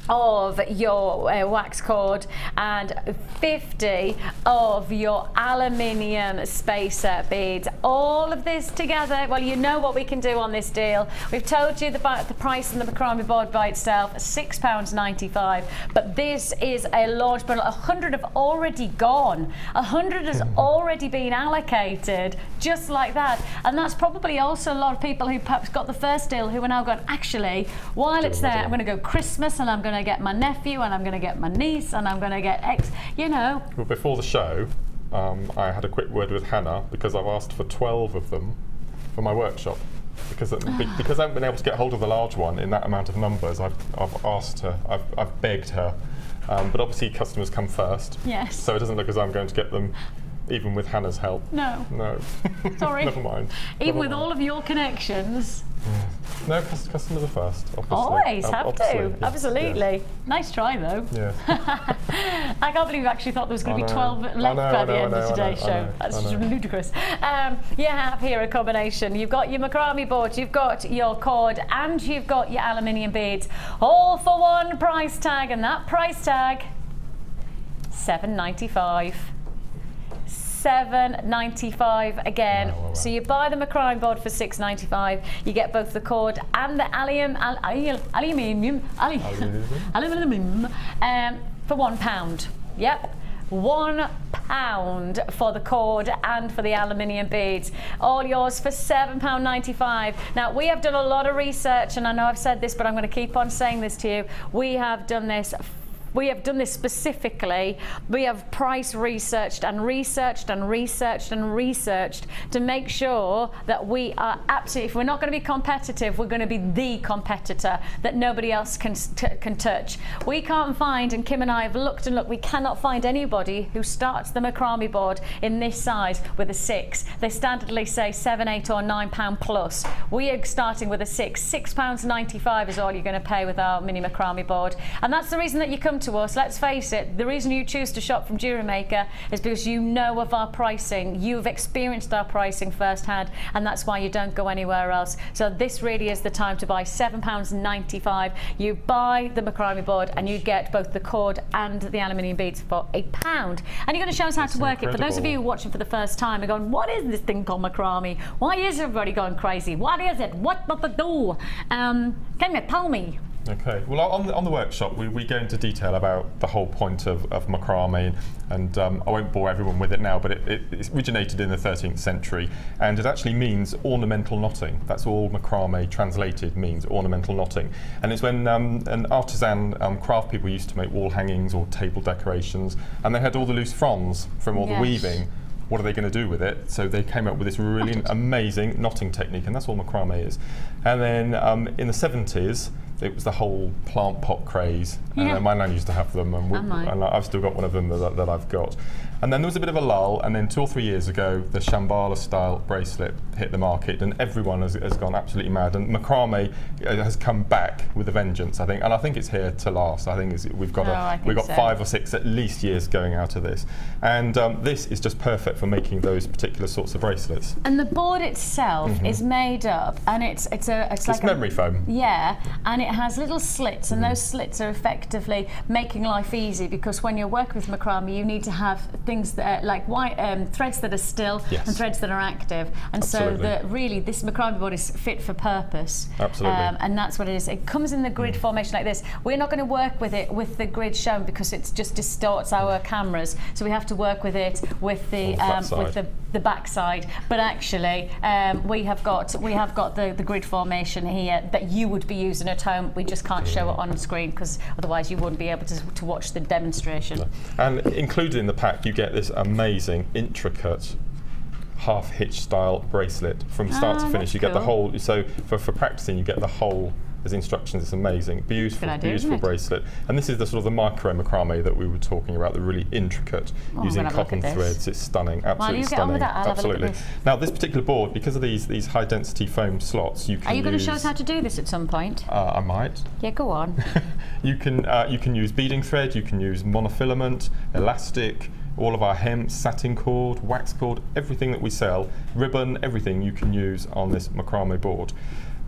of your wax cord and 50 of your aluminium spacer beads. All of this together, well, you know what we can do on this deal. We've told you about the price on the Macrame board by itself, £6.95, but this is a large bundle. 100 have already gone. 100 has already been allocated, just like that. And that's probably also a lot of people who perhaps got the first deal who are now going, actually, while it's there, I'm going to go Christmas and I'm going to get my nephew and I'm going to get my niece and I'm going to get X, you know. Well, before the show, I had a quick word with Hannah because I've asked for 12 of them for my workshop. Because I haven't been able to get hold of the large one in that amount of numbers, I've asked her, I've begged her. But obviously customers come first. Yes. So it doesn't look as though I'm going to get them even with Hannah's help. No. No. Sorry. Never mind. Even with all of your connections. No, customers are first, obviously. Always have to. Yeah, Absolutely. Yeah. Nice try, though. Yeah. I can't believe you actually thought there was going to be 12 left by the end of today's show. That's just ludicrous. You have here a combination. You've got your Macrame board, you've got your cord, and you've got your aluminium beads, all for one price tag, and that price tag, £7.95. £7.95 again. Wow. So you buy the Macrame board for £6.95. You get both the cord and the aluminium for £1. Yep. £1 for the cord and for the aluminium beads. All yours for £7.95. Now, we have done a lot of research, and I know I've said this, but I'm going to keep on saying this to you. We have done this specifically. We have price researched and researched and researched and researched to make sure that we are absolutely, if we're not going to be competitive, we're going to be the competitor that nobody else can touch. We can't find, and Kim and I have looked and looked, we cannot find anybody who starts the Macrame board in this size with a 6. They standardly say £7, £8 or £9 plus. We are starting with a 6. £6.95 is all you're going to pay with our Mini Macrame board. And that's the reason that you come to us. Let's face it, the reason you choose to shop from Jewellery Maker is because you know of our pricing. You've experienced our pricing firsthand, and that's why you don't go anywhere else. So this really is the time to buy. £7.95. You buy the Macrame board and you get both the cord and the aluminium beads for £1. And you're going to show us how to work it. For those of you watching for the first time and going, what is this thing called Macrame? Why is everybody going crazy? What is it? What does it do? Can you tell me? Okay, well on the workshop we go into detail about the whole point of Macrame, and I won't bore everyone with it now, but it originated in the 13th century, and it actually means ornamental knotting. That's all Macrame translated means, ornamental knotting. And it's when an artisan craft people used to make wall hangings or table decorations, and they had all the loose fronds from all the weaving. what are they going to do with it? So they came up with this really amazing knotting technique, and that's all macrame is. And then in the 70s, it was the whole plant pot craze. My nan used to have them, and I've still got one of them that I've got. And then there was a bit of a lull, and then 2 or 3 years ago, the Shambhala style bracelet hit the market, and everyone has gone absolutely mad. And macrame has come back with a vengeance, I think, and I think it's here to last. I think we've got 5 or 6 at least years going out of this, and this is just perfect for making those particular sorts of bracelets. And the board itself is made up, and it's like memory foam. Yeah, and it has little slits, and those slits are effectively making life easy, because when you're working with macrame, you need to have things that are like threads that are still and threads that are active, and so really this macrame board is fit for purpose. Absolutely. And that's what it is. It comes in the grid formation like this. We're not going to work with it with the grid shown because it just distorts our cameras, so we have to work with it with the back side. But actually, we have got the grid formation here that you would be using at home. We just can't show it on screen because otherwise you wouldn't be able to watch the demonstration. No. And included in the pack, you get this amazing, intricate half hitch style bracelet from start to finish. You get the whole. So for practicing, you get the whole. There's instructions. It's amazing, beautiful bracelet. And this is the sort of the micro macrame that we were talking about, the really intricate using cotton threads. It's stunning, absolutely stunning. Get on with that. I'll absolutely. Have a look at this. Now this particular board, because of these high density foam slots, you can. Are you going to show us how to do this at some point? I might. Yeah, go on. You can use beading thread. You can use monofilament, elastic. All of our hemp, satin cord, wax cord, everything that we sell, ribbon, everything you can use on this macrame board.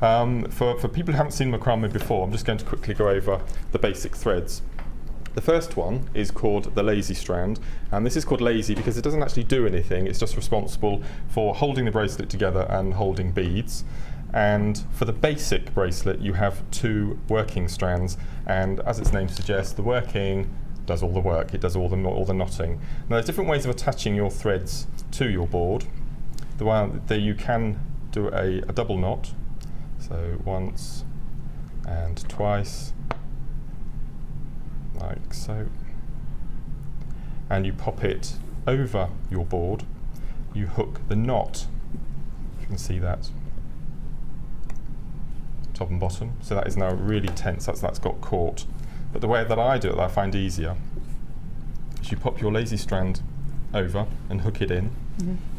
For people who haven't seen macrame before, I'm just going to quickly go over the basic threads. The first one is called the lazy strand, and this is called lazy because it doesn't actually do anything. It's just responsible for holding the bracelet together and holding beads. And for the basic bracelet, you have 2 working strands, and as its name suggests, the working does all the work. It does all the knotting. Now there's different ways of attaching your threads to your board. The one that you can do a double knot, so once and twice, like so, and you pop it over your board. You hook the knot. You can see that top and bottom. So that is now really tense. That's got caught. But the way that I do it, that I find easier, is you pop your lazy strand over and hook it in.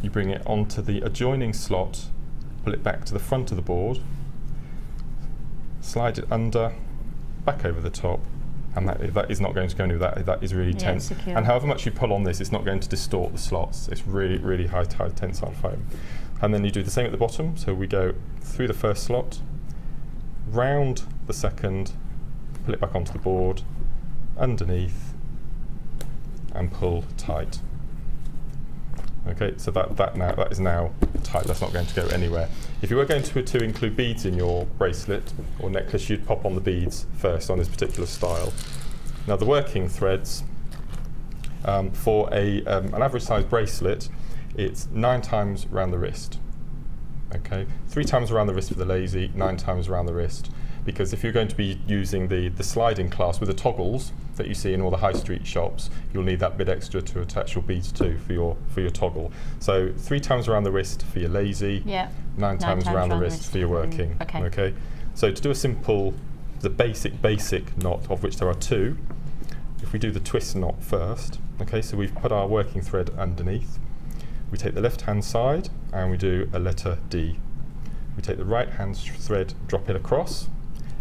You bring it onto the adjoining slot, pull it back to the front of the board, slide it under, back over the top, and that is not going to go anywhere. That is really tense. Secure. And however much you pull on this, it's not going to distort the slots. It's really, really high tensile foam. And then you do the same at the bottom. So we go through the first slot, round the second, pull it back onto the board, underneath, and pull tight. Okay, so that is now tight. That's not going to go anywhere. If you were going to include beads in your bracelet or necklace, you'd pop on the beads first on this particular style. Now the working threads for an average size bracelet, it's 9 times around the wrist. Okay, 3 times around the wrist for the lazy, 9 times around the wrist. Because if you're going to be using the sliding clasp with the toggles that you see in all the high street shops, you'll need that bit extra to attach your beads to for your toggle. So 3 times around the wrist for your lazy, 9 times around the wrist for your working. Okay. So to do a simple, the basic knot, of which there are 2, if we do the twist knot first, okay, so we've put our working thread underneath. We take the left hand side and we do a letter D. We take the right hand thread, drop it across,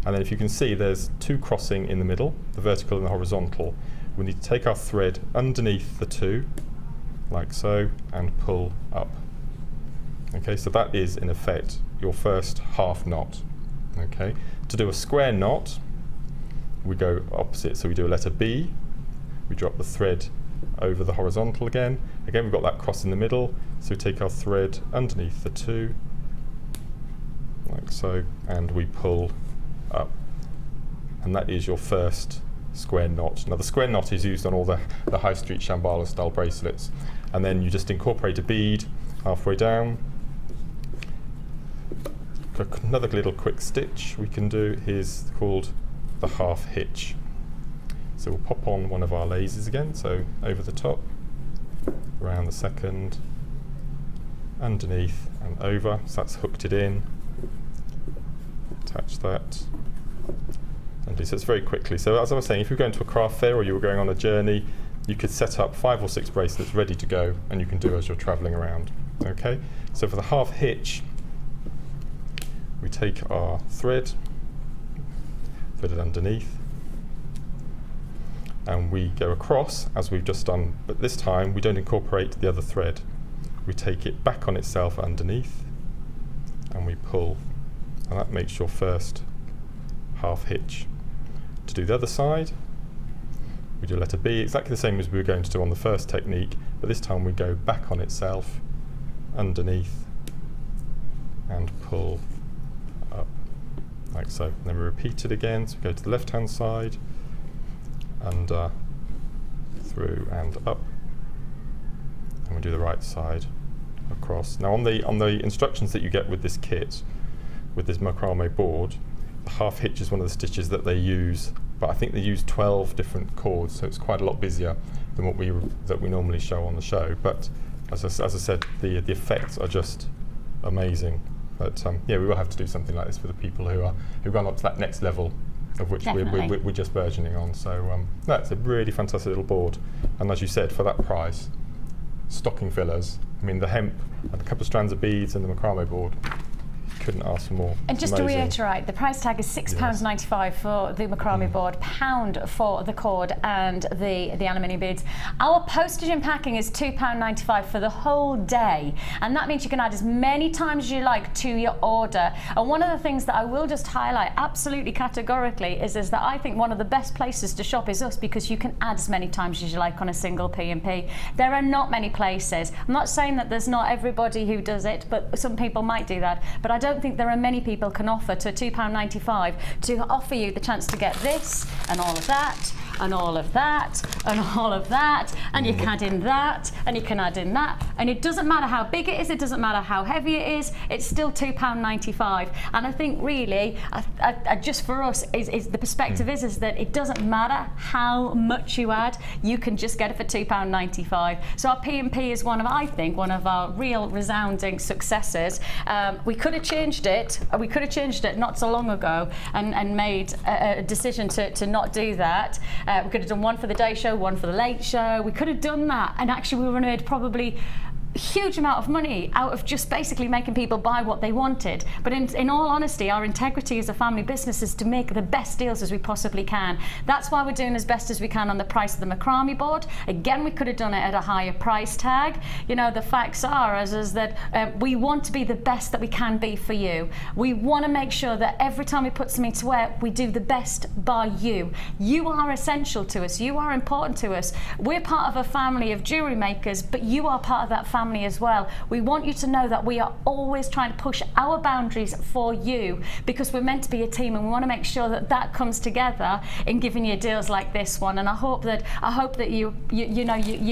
and then if you can see there's 2 crossing in the middle, the vertical and the horizontal. We need to take our thread underneath the 2, like so, and pull up. Okay, so that is in effect your first half knot. Okay, to do a square knot, we go opposite, so we do a letter B, we drop the thread over the horizontal again. Again, we've got that cross in the middle, so we take our thread underneath the 2, like so, and we pull up, and that is your first square knot. Now the square knot is used on all the high street Shambhala style bracelets, and then you just incorporate a bead halfway down. Another little quick stitch we can do is called the half hitch. So we'll pop on one of our laces again, so over the top, around the second, underneath and over, so that's hooked it in. Attach that. And so it's very quickly. So as I was saying, if you're going to a craft fair or you were going on a journey, you could set up 5 or 6 bracelets ready to go, and you can do as you're travelling around. Okay. So for the half hitch, we take our thread, put it underneath, and we go across as we've just done, but this time we don't incorporate the other thread. We take it back on itself underneath and we pull, and that makes your first half hitch. To do the other side, we do letter B, exactly the same as we were going to do on the first technique, but this time we go back on itself, underneath, and pull up, like so. And then we repeat it again, so we go to the left-hand side, under, through and up, and we do the right side across. Now on the instructions that you get with this kit, with this macrame board, the half hitch is one of the stitches that they use, but I think they use 12 different cords, so it's quite a lot busier than what we normally show on the show. But as I said, the effects are just amazing. But yeah, we will have to do something like this for the people who've gone up to that next level, of which we're just burgeoning on. So that's a really fantastic little board. And as you said, for that price, stocking fillers, I mean the hemp and a couple of strands of beads and the macrame board, couldn't ask for more. And just to reiterate, the price tag is £6.95 for the macrame board, £1 for the cord and the aluminium beads. Our postage and packing is £2.95 for the whole day, and that means you can add as many times as you like to your order. And one of the things that I will just highlight absolutely categorically is that I think one of the best places to shop is us, because you can add as many times as you like on a single P&P. There are not many places. I'm not saying that there's not everybody who does it, but some people might do that. But I don't think there are many people can offer to £2.95 to offer you the chance to get this and all of that and all of that and all of that, and you can add in that and you can add in that, and it doesn't matter how big it is, it doesn't matter how heavy it is, it's still £2.95. And I think really just for us is the perspective is that it doesn't matter how much you add, you can just get it for £2.95. So our P&P is one of our real resounding successes. We could have changed it not so long ago and made a decision to not do that. We could have done one for the day show, one for the late show. We could have done that, and actually we would have made probably a huge amount of money out of just basically making people buy what they wanted. But in all honesty, our integrity as a family business is to make the best deals as we possibly can. That's why we're doing as best as we can on the price of the macrame board. Again, we could have done it at a higher price tag. You know, the facts are is that we want to be the best that we can be for you. We want to make sure that every time we put something to wear, we do the best by you. You are essential to us. You are important to us. We're part of a family of jewellery makers, but you are part of that family as well. We want you to know that we are always trying to push our boundaries for you, because we're meant to be a team, and we want to make sure that that comes together in giving you deals like this one. And I hope that you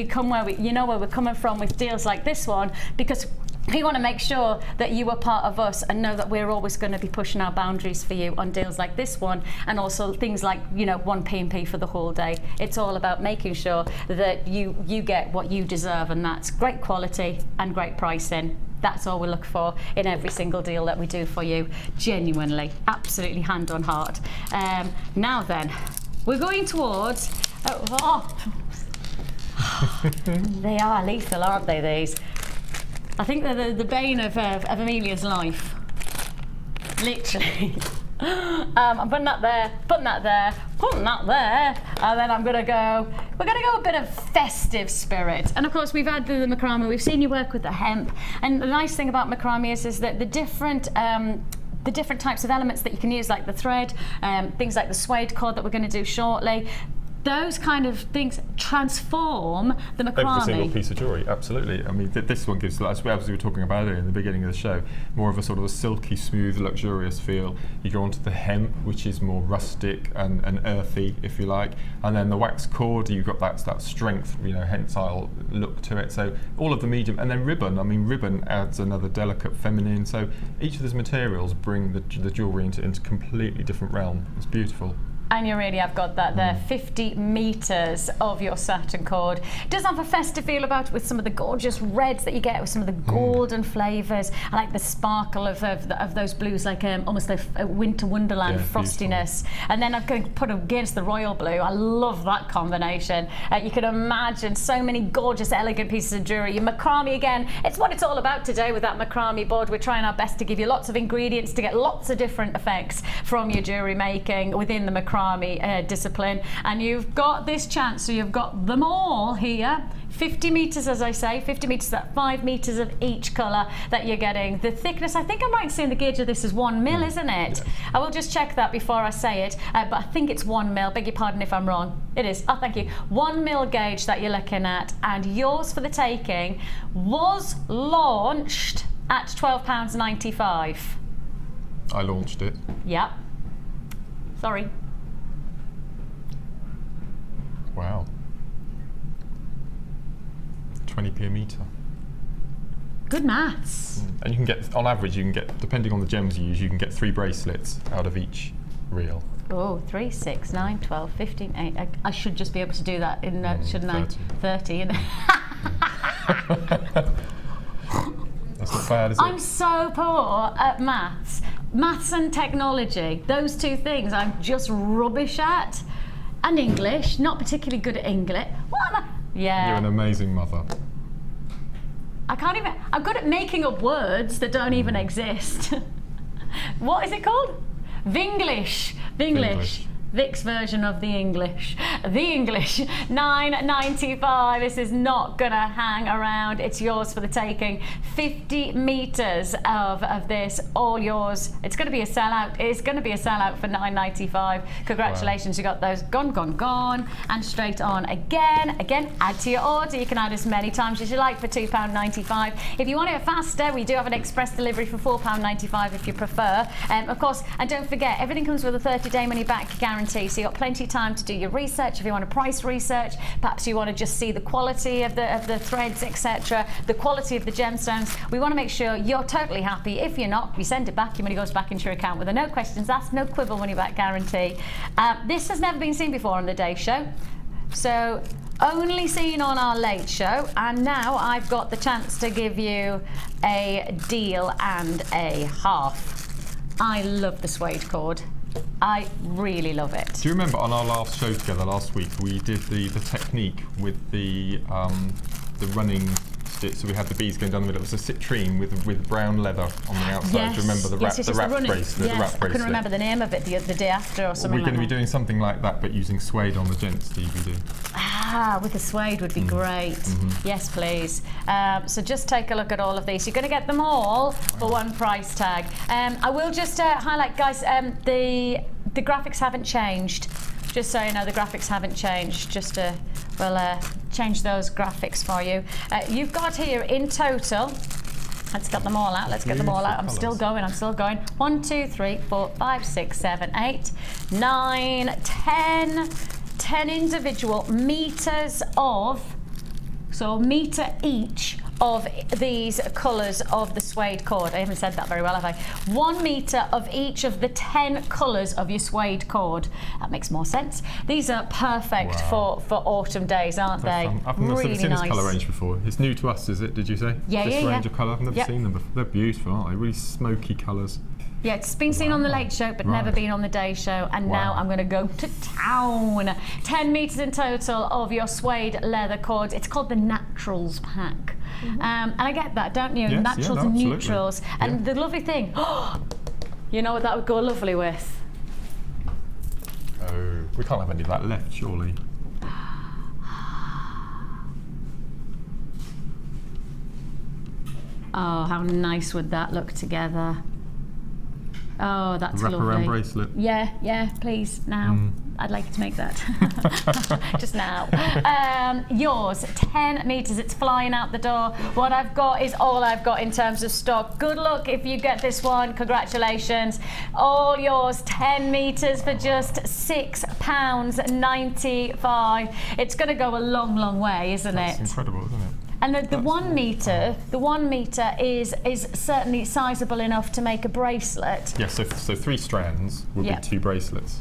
come where we're coming from with deals like this one, because we want to make sure that you are part of us and know that we're always going to be pushing our boundaries for you on deals like this one, and also things like, you know, one P&P for the whole day. It's all about making sure that you get what you deserve, and that's great quality and great pricing. That's all we look for in every single deal that we do for you. Genuinely, absolutely hand on heart. Now then, we're going towards... They are lethal, aren't they, these? I think they're the bane of Amelia's life. Literally. I'm putting that there, putting that there, putting that there, and then we're gonna go a bit of festive spirit. And of course we've had the macrame, we've seen you work with the hemp, and the nice thing about macrame is that the different types of elements that you can use, like the thread, things like the suede cord that we're going to do shortly, those kind of things transform the macrame. Every single piece of jewellery, absolutely. I mean, this one gives, as we were talking about earlier in the beginning of the show, more of a sort of a silky, smooth, luxurious feel. You go on to the hemp, which is more rustic and earthy, if you like, and then the wax cord, you've got that strength, you know, tensile look to it. So all of the medium, and then ribbon. I mean, ribbon adds another delicate feminine. So each of those materials bring the jewellery into completely different realm. It's beautiful. And you really have got that there. 50 metres of your satin cord. It does have a festive feel about it with some of the gorgeous reds that you get with some of the golden flavours. I like the sparkle of those blues, like almost like a winter wonderland frostiness. And then I'm going to put against the royal blue. I love that combination. You can imagine so many gorgeous, elegant pieces of jewellery. Your macrame again, it's what it's all about today with that macrame board. We're trying our best to give you lots of ingredients to get lots of different effects from your jewellery making within the macrame discipline, and you've got this chance, so you've got them all here. 50 metres, as I say, 50 metres, that 5 metres of each colour that you're getting. The thickness, I think I'm right in saying the gauge of this is 1 mil, isn't it? Yeah. I will just check that before I say it, but I think it's 1 mil. Beg your pardon if I'm wrong. It is. Oh, thank you. 1 mil gauge that you're looking at, and yours for the taking was launched at £12.95. I launched it. Yep. Sorry. Wow. 20p a metre. Good maths. And you can get, on average, you can get, depending on the gems you use, you can get 3 bracelets out of each reel. Oh, 3, 6, 9, 12, 15, 8. I should just be able to do that in, shouldn't 30. I? 30. That's not bad, is it? I'm so poor at maths. Maths and technology, those two things I'm just rubbish at. And English, not particularly good at English. What am I? Yeah. You're an amazing mother. I can't even, I'm good at making up words that don't even exist. What is it called? Vinglish. Vinglish. Vic's version of the English. The English, £9.95. This is not gonna hang around. It's yours for the taking. 50 metres of this, all yours. It's gonna be a sellout. It's gonna be a sellout for £9.95. Congratulations, wow. You got those gone, gone, gone, and straight on again. Again, add to your order. You can add as many times as you like for £2.95. If you want it faster, we do have an express delivery for £4.95 if you prefer. Of course, and don't forget, everything comes with a 30-day money-back guarantee. So you've got plenty of time to do your research. If you want to price research, perhaps you want to just see the quality of the threads, etc., the quality of the gemstones. We want to make sure you're totally happy. If you're not, we send it back. Your money goes back into your account with a no questions asked, no quibble money back guarantee. This has never been seen before on the Day Show. So only seen on our Late Show, and now I've got the chance to give you a deal and a half. I love the suede cord. I really love it. Do you remember on our last show together last week, we did the technique with the running stitch, so we had the beads going down the middle. It was a citrine with brown leather on the outside. Yes. Do you remember the wrap bracelet? Yes, the wrap bracelet. I couldn't remember the name of it the day after or something. We're going to be doing something like that, but using suede on the gents DVD. Ah, with the suede would be great. Yes, please. So just take a look at all of these. You're going to get them all for one price tag. I will just highlight, guys, the graphics haven't changed. Just so you know, the graphics haven't changed. Just we'll change those graphics for you. You've got here in total, let's get them all out. Let's get them all out. I'm still going. 1, 2, 3, 4, 5, 6, 7, 8, 9, 10 individual meters of, so a meter each of these colours of the suede cord. I haven't said that very well, have I? 1 metre of each of the 10 colours of your suede cord. That makes more sense. These are perfect for autumn days, aren't they? I've never really seen nice. this colour range before. It's new to us, is it? Did you say? Yeah, this yeah, range of colour. I've never seen them before. They're beautiful, aren't they? Really smoky colours. Yeah, it's been seen on the Late Show, but never been on the Day Show. And now I'm going to go to town. 10 metres in total of your suede leather cords. It's called the Naturals Pack. And I get that, don't you? Yes, Naturals and absolutely. neutrals. And the lovely thing, you know what that would go lovely with? Oh, we can't have any of that left, surely. Oh, how nice would that look together? Oh, that's lovely. Wraparound bracelet. Yeah, please, now. I'd like you to make that. Just now. Yours, 10 metres, it's flying out the door. What I've got is all I've got in terms of stock. Good luck if you get this one, congratulations. All yours, 10 metres for just £6.95. It's going to go a long, long way, isn't it? That's incredible, isn't it? And the 1 metre, is certainly sizable enough to make a bracelet. Yeah, so 3 strands would be 2 bracelets.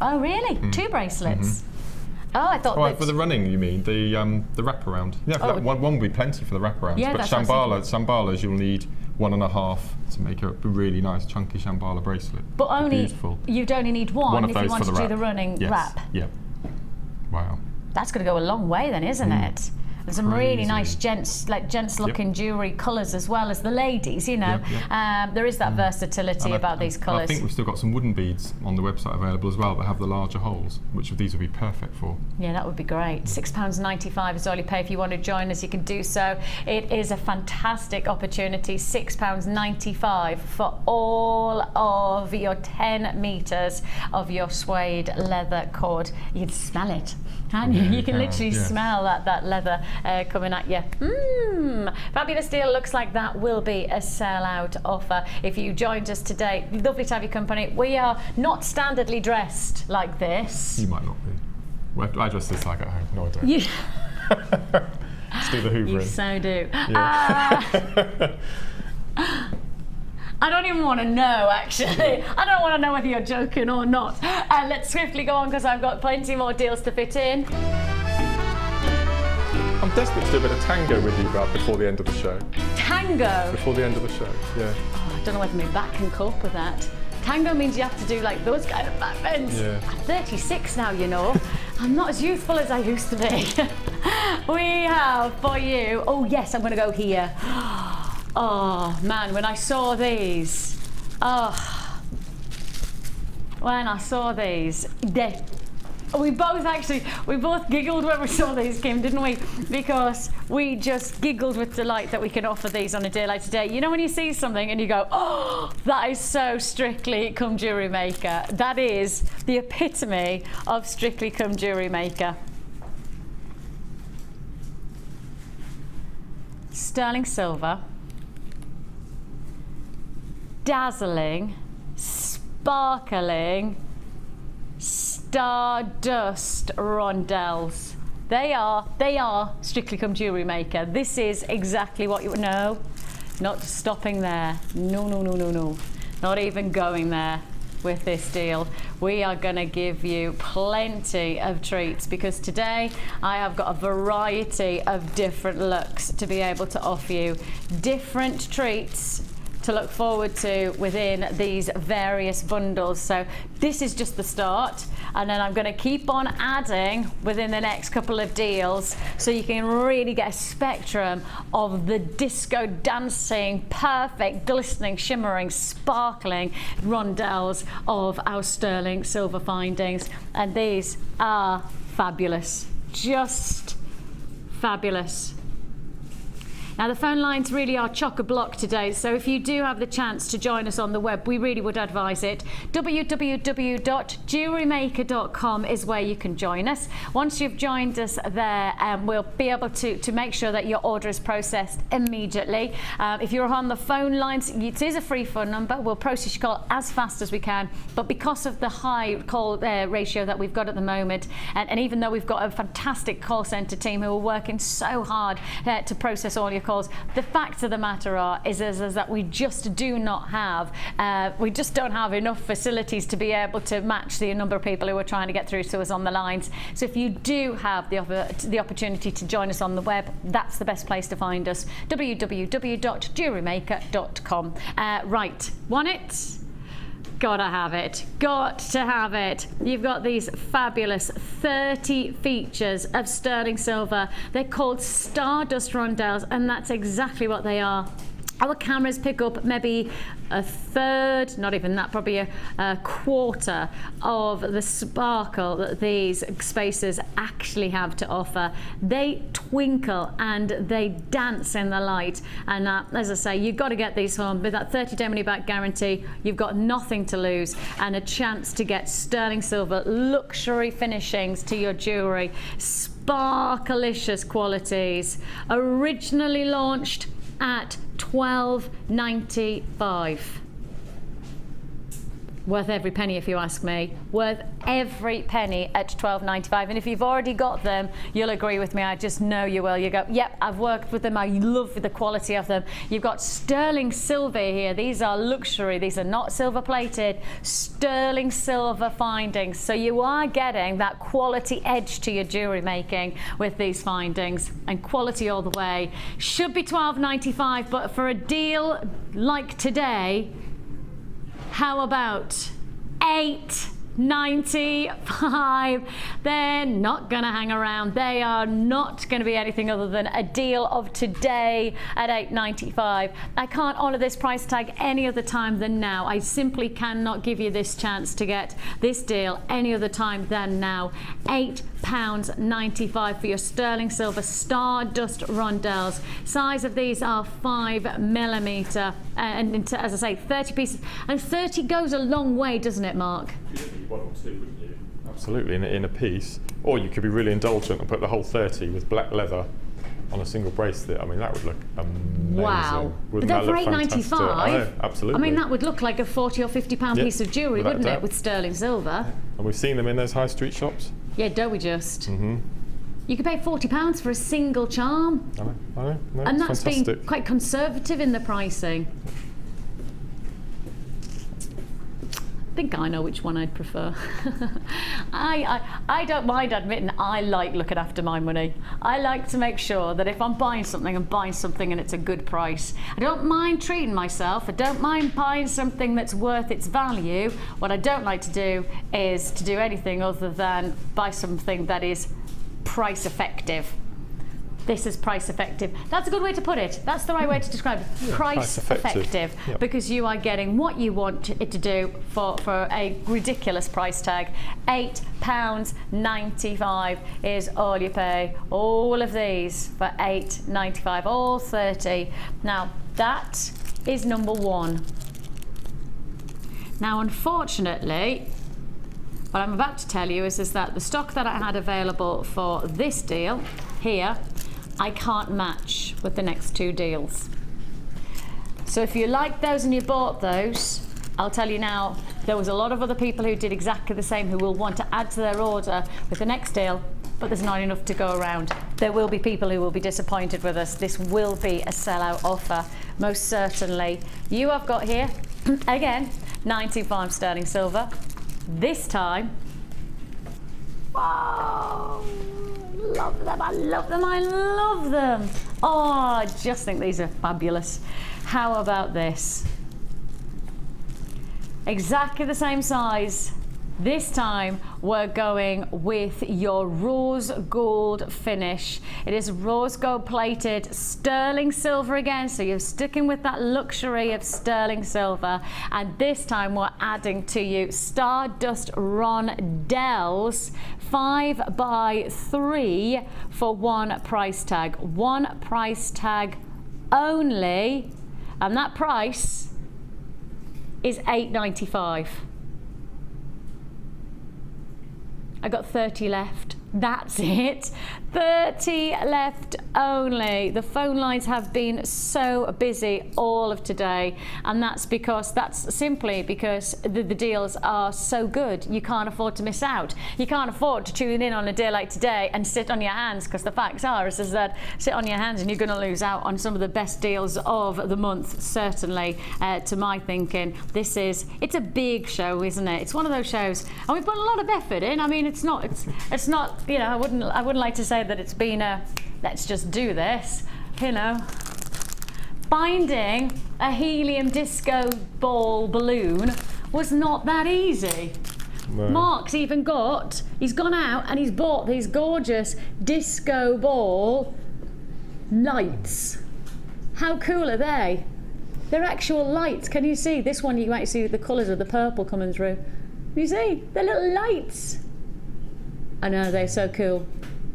Oh, really? 2 bracelets? Oh, I thought that... For the running, you mean? The wraparound? Yeah, for that one would be plenty for the wraparound. Yeah, but Shambalas, you'll need 1.5 to make a really nice chunky Shambala bracelet. But beautiful. You'd only need one if you want to do the wrap. running Yes. wrap. Yep. Wow. That's going to go a long way then, isn't it? There's some really nice gents-looking jewellery colours as well as the ladies, you know. There is that versatility about these colours. I think we've still got some wooden beads on the website available as well that have the larger holes, which of these would be perfect for. Yeah, that would be great. £6.95 is all you pay. If you want to join us, you can do so. It is a fantastic opportunity. £6.95 for all of your 10 metres of your suede leather cord. You can smell it, can't you? You can literally smell that leather coming at you. Fabulous deal. Looks like that will be a sell-out offer. If you joined us today, lovely to have your company. We are not standardly dressed like this. You might not be. Well, I dress this like at home. No, I don't. Let's do the hoovering. You so do. Yeah. I don't even want to know, actually. I don't want to know whether you're joking or not. Let's swiftly go on because I've got plenty more deals to fit in. I'm desperate to do a bit of tango with you, Brad, before the end of the show. Tango? Before the end of the show, yeah. Oh, I don't know whether my back can cope with that. Tango means you have to do like those kind of back bends. Yeah. I'm 36 now, you know. I'm not as youthful as I used to be. We have for you, oh yes, I'm going to go here. Oh man, when I saw these, we both giggled when we saw these, Kim, didn't we? Because we just giggled with delight that we can offer these on a day like today. You know when you see something and you go, oh, that is so Strictly Come Jewellery Maker. That is the epitome of Strictly Come Jewellery Maker. Sterling silver. Dazzling, sparkling, stardust rondelles. They are Strictly Come Jewellery Maker. This is exactly what you know. Not stopping there. No. Not even going there with this deal. We are going to give you plenty of treats because today I have got a variety of different looks to be able to offer you. Different treats to look forward to within these various bundles. So this is just the start, and then I'm going to keep on adding within the next couple of deals so you can really get a spectrum of the disco dancing, perfect, glistening, shimmering, sparkling rondelles of our sterling silver findings. And these are fabulous, just fabulous. Now the phone lines really are chock-a-block today, so if you do have the chance to join us on the web, we really would advise it. www.JewelleryMaker.com is where you can join us. Once you've joined us there, we'll be able to make sure that your order is processed immediately. If you're on the phone lines, it is a free phone number. We'll process your call as fast as we can, but because of the high call ratio that we've got at the moment, and even though we've got a fantastic call centre team who are working so hard to process all your calls, the fact of the matter is that we just do not have don't have enough facilities to be able to match the number of people who are trying to get through to us on the lines. So if you do have the opportunity to join us on the web, that's the best place to find us. www.JewelleryMaker.com. Right, want it? Gotta have it. Got to have it. You've got these fabulous 30 features of sterling silver. They're called Stardust Rondelles, and that's exactly what they are. Our cameras pick up maybe a third, not even that, probably a quarter of the sparkle that these spaces actually have to offer. They twinkle and they dance in the light, and as I say, you've got to get these home. With that 30-day money-back guarantee, you've got nothing to lose and a chance to get sterling silver luxury finishings to your jewellery. Sparkalicious qualities. Originally launched at $12.95. Worth every penny, if you ask me. Worth every penny at £12.95. And if you've already got them, you'll agree with me. I just know you will. You go, yep, I've worked with them. I love the quality of them. You've got sterling silver here. These are luxury. These are not silver plated. Sterling silver findings. So you are getting that quality edge to your jewellery making with these findings, and quality all the way. Should be £12.95, but for a deal like today, how about £8.95? They're not going to hang around. They are not going to be anything other than a deal of today at £8.95. I can't honour this price tag any other time than now. I simply cannot give you this chance to get this deal any other time than now. £8.95 for your sterling silver Stardust rondelles. Size of these are 5mm, and as I say, 30 pieces. And 30 goes a long way, doesn't it, Mark? One or two, wouldn't you? Absolutely, in a piece. Or you could be really indulgent and put the whole 30 with black leather on a single bracelet. I mean, that would look amazing. Wow. Wouldn't But that for look fantastic? £8.95, I know, absolutely. I mean, that would look like a £40 or £50 piece of jewellery, without wouldn't it, doubt. with sterling silver? And we've seen them in those high street shops. Yeah, don't we just? Mm-hmm. You could pay £40 for a single charm. I know. No, And it's that's fantastic. been quite conservative in the pricing. I think I know which one I'd prefer. I don't mind admitting I like looking after my money. I like to make sure that if I'm buying something, I'm buying something and it's a good price. I don't mind treating myself. I don't mind buying something that's worth its value. What I don't like to do is to do anything other than buy something that is price effective. This is price effective. That's a good way to put it. That's the right way to describe it. Yeah, price effective. Yep. Because you are getting what you want it to do for a ridiculous price tag. £8.95 is all you pay. All of these for £8.95, all 30. Now that is number one. Now unfortunately, what I'm about to tell you is that the stock that I had available for this deal here, I can't match with the next two deals. So if you like those and you bought those, I'll tell you now, there was a lot of other people who did exactly the same who will want to add to their order with the next deal, but there's not enough to go around. There will be people who will be disappointed with us. This will be a sellout offer, most certainly. You have got here, again, 95 sterling silver. This time, wow, love them, I love them, I love them. Oh, I just think these are fabulous. How about this? Exactly the same size. This time we're going with your rose gold finish. It is rose gold plated sterling silver again, so you're sticking with that luxury of sterling silver, and this time we're adding to you Stardust rondelles 5x3 for one price tag. One price tag only, and that price is £8.95. I got 30 left. That's it. 30 left only. The phone lines have been so busy all of today, and that's simply because the deals are so good. You can't afford to miss out. You can't afford to tune in on a day like today and sit on your hands, because the facts are is that sit on your hands and you're going to lose out on some of the best deals of the month, certainly, to my thinking. It's a big show, isn't it? It's one of those shows, and we've put a lot of effort in. I mean, it's not, you know, I wouldn't like to say that it's been a let's just do this, you know. Finding a helium disco ball balloon was not that easy. No. Mark's even he's gone out and he's bought these gorgeous disco ball lights. How cool are they? They're actual lights. Can you see? This one you might see the colours of the purple coming through. You see? They're little lights. I know, they're so cool.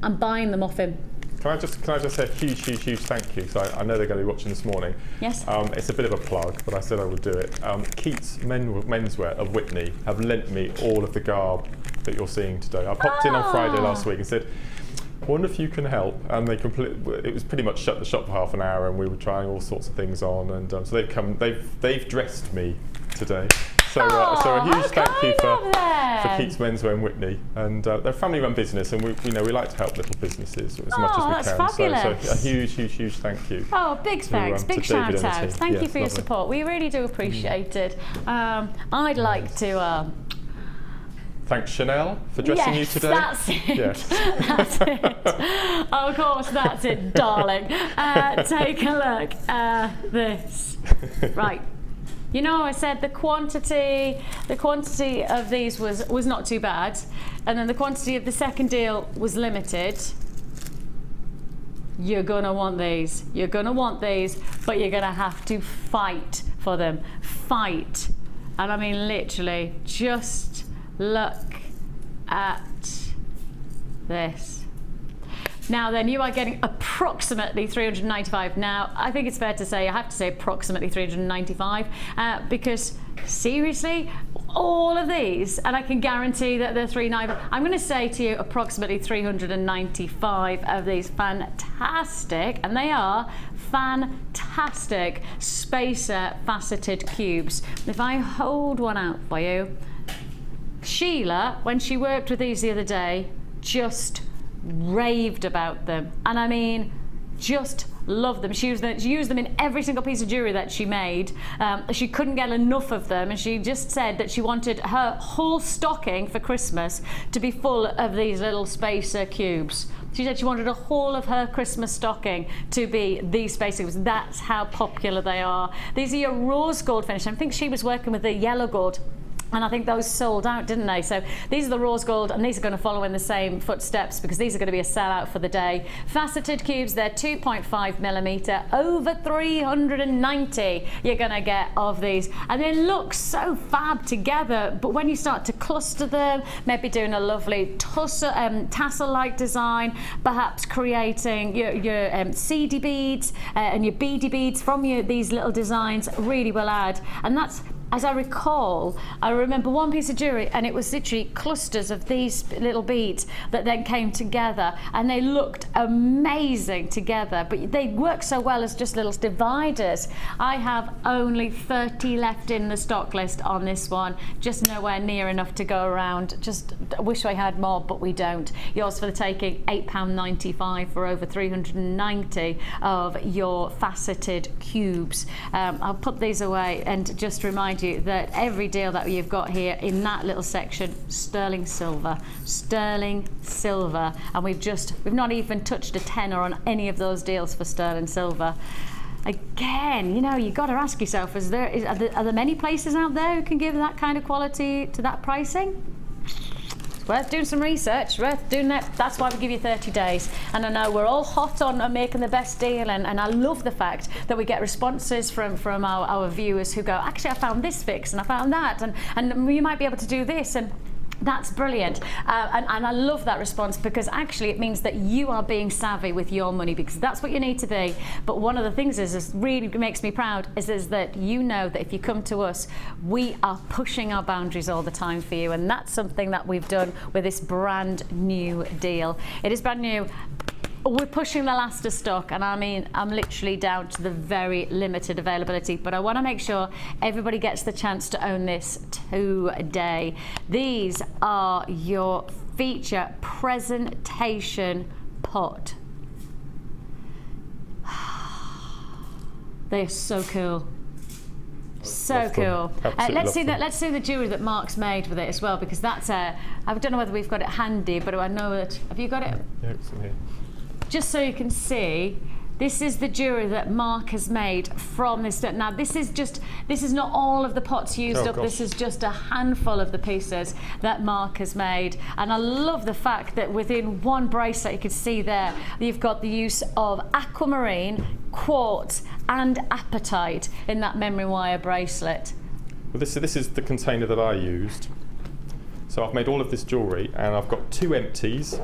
I'm buying them off him. Can I just say a huge thank you, because I know they're going to be watching this morning. Yes. It's a bit of a plug, but I said I would do it. Keats Menswear of Whitney have lent me all of the garb that you're seeing today. I popped in on Friday last week and said, I wonder if you can help. And it was pretty much shut the shop for half an hour, and we were trying all sorts of things on. And so they've dressed me today. So a huge thank you for them. Keats Menswear in Whitney, and they're a family-run business, and we like to help little businesses as much as we that's can. fabulous. So a huge thank you. Oh, big thanks, big to David shout and the out. team. Thank you Yes, for your lovely. support. We really do appreciate it. I'd like to. Thanks Chanel for dressing you today. That's it. Yes. That's it. Of course, that's it, darling. Take a look at this. Right. You know, I said the quantity of these was not too bad, and then the quantity of the second deal was limited. You're gonna want these. You're gonna want these, but you're gonna have to fight for them. Fight. And I mean literally, just look at this. Now then, you are getting approximately 395. Now, I think it's fair to say, I have to say approximately 395, because seriously, all of these, and I can guarantee that they're 395. I'm going to say to you approximately 395 of these fantastic, and they are fantastic, spacer faceted cubes. If I hold one out for you, Sheila, when she worked with these the other day, just raved about them, and I mean just loved them. She used them in every single piece of jewellery that she made. She couldn't get enough of them, and she just said that she wanted her whole stocking for Christmas to be full of these little spacer cubes. She said she wanted a whole of her Christmas stocking to be these spacer cubes. That's how popular they are. These are your rose gold finish. I think she was working with the yellow gold, and I think those sold out, didn't they? So these are the rose gold, and these are going to follow in the same footsteps because these are going to be a sellout for the day. Faceted cubes, they're 2.5mm, over 390 you're going to get of these. And they look so fab together, but when you start to cluster them, maybe doing a lovely tassel-like design, perhaps creating your seedy beads and your beady beads from these little designs really will add. And that's, as I recall, I remember one piece of jewellery, and it was literally clusters of these little beads that then came together, and they looked amazing together, but they work so well as just little dividers. I have only 30 left in the stock list on this one, just nowhere near enough to go around. Just wish I had more, but we don't. Yours for the taking, £8.95 for over 390 of your faceted cubes. I'll put these away and just remind you that every deal that you've got here in that little section, sterling silver, and we've not even touched a tenner on any of those deals for sterling silver. Again, you know, you've got to ask yourself, are there many places out there who can give that kind of quality to that pricing? It's worth doing some research, worth doing that. That's why we give you 30 days. And I know we're all hot on making the best deal, and I love the fact that we get responses from our viewers who go, actually I found this fix and I found that, and you might be able to do this, and that's brilliant. And I love that response, because actually it means that you are being savvy with your money, because that's what you need to be. But one of the things is really makes me proud is that you know that if you come to us, we are pushing our boundaries all the time for you, and that's something that we've done with this brand new deal. It is brand new. We're pushing the last of stock, and I mean, I'm literally down to the very limited availability, but I want to make sure everybody gets the chance to own this today. These are your feature presentation pot. They are so cool. So cool. Let's see the jewellery that Mark's made with it as well, because that's I don't know whether we've got it handy, but I know that, have you got it? Yeah, it's in here. Just so you can see, this is the jewellery that Mark has made from this. Now this is not all of the pots used up. This is just a handful of the pieces that Mark has made. And I love the fact that within one bracelet, you can see there, you've got the use of aquamarine, quartz and apatite in that memory wire bracelet. Well, this is the container that I used. So I've made all of this jewellery, and I've got 2 empties,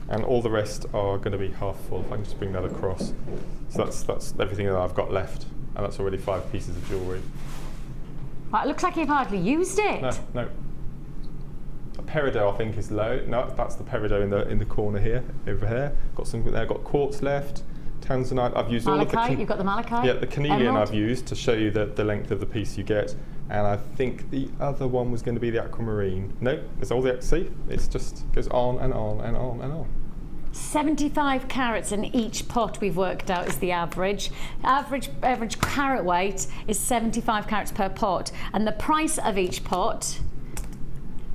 and all the rest are going to be half full. If I can just bring that across. So that's everything that I've got left, and that's already 5 pieces of jewellery. Well, it looks like you've hardly used it. No. A peridot I think is low. No, that's the peridot in the corner here, over here. Got some there. Got quartz left. Tanzanite. I've used all of the... Malachite, you've got the malachite. Yeah, the carnelian emerald. I've used to show you the length of the piece you get. And I think the other one was going to be the aquamarine. No, it's all the... See? It's just goes on and on and on and on. 75 carats in each pot we've worked out is the average. Average carat weight is 75 carats per pot. And the price of each pot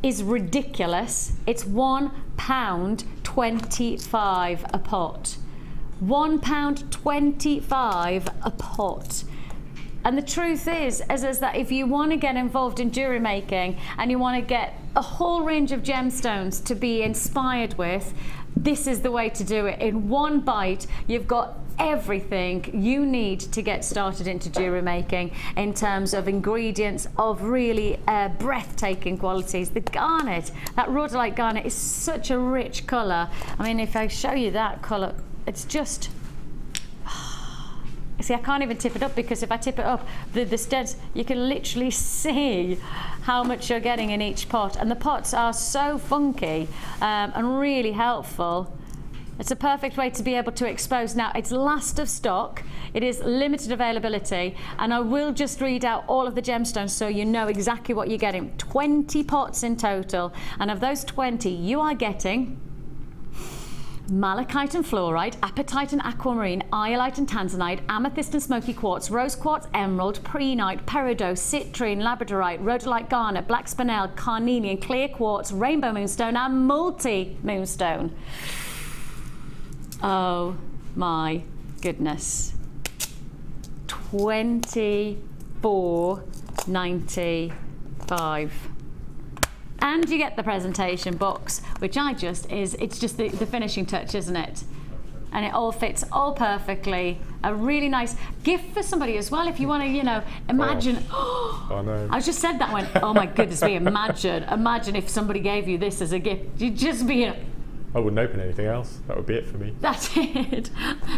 is ridiculous. It's £1.25 a pot. £1.25 a pot. And the truth is that if you want to get involved in jewellery making and you want to get a whole range of gemstones to be inspired with, this is the way to do it. In one bite, you've got everything you need to get started into jewellery making in terms of ingredients of really breathtaking qualities. The garnet, that rhodolite garnet, is such a rich colour. I mean, if I show you that colour, it's just... See, I can't even tip it up, because if I tip it up, the studs, you can literally see how much you're getting in each pot. And the pots are so funky and really helpful. It's a perfect way to be able to expose. Now, it's last of stock. It is limited availability. And I will just read out all of the gemstones so you know exactly what you're getting. 20 pots in total. And of those 20, you are getting malachite and fluorite, apatite and aquamarine, iolite and tanzanite, amethyst and smoky quartz, rose quartz, emerald, prehnite, peridot, citrine, labradorite, rhodolite garnet, black spinel, carnelian, clear quartz, rainbow moonstone and multi-moonstone. Oh my goodness. $24.95. And you get the presentation box, which it's just the finishing touch, isn't it? And it all fits all perfectly. A really nice gift for somebody as well, if you want to, you know, imagine. Oh no. I just said that one. Oh my goodness me, imagine if somebody gave you this as a gift. You'd just be I wouldn't open anything else. That would be it for me. That's it.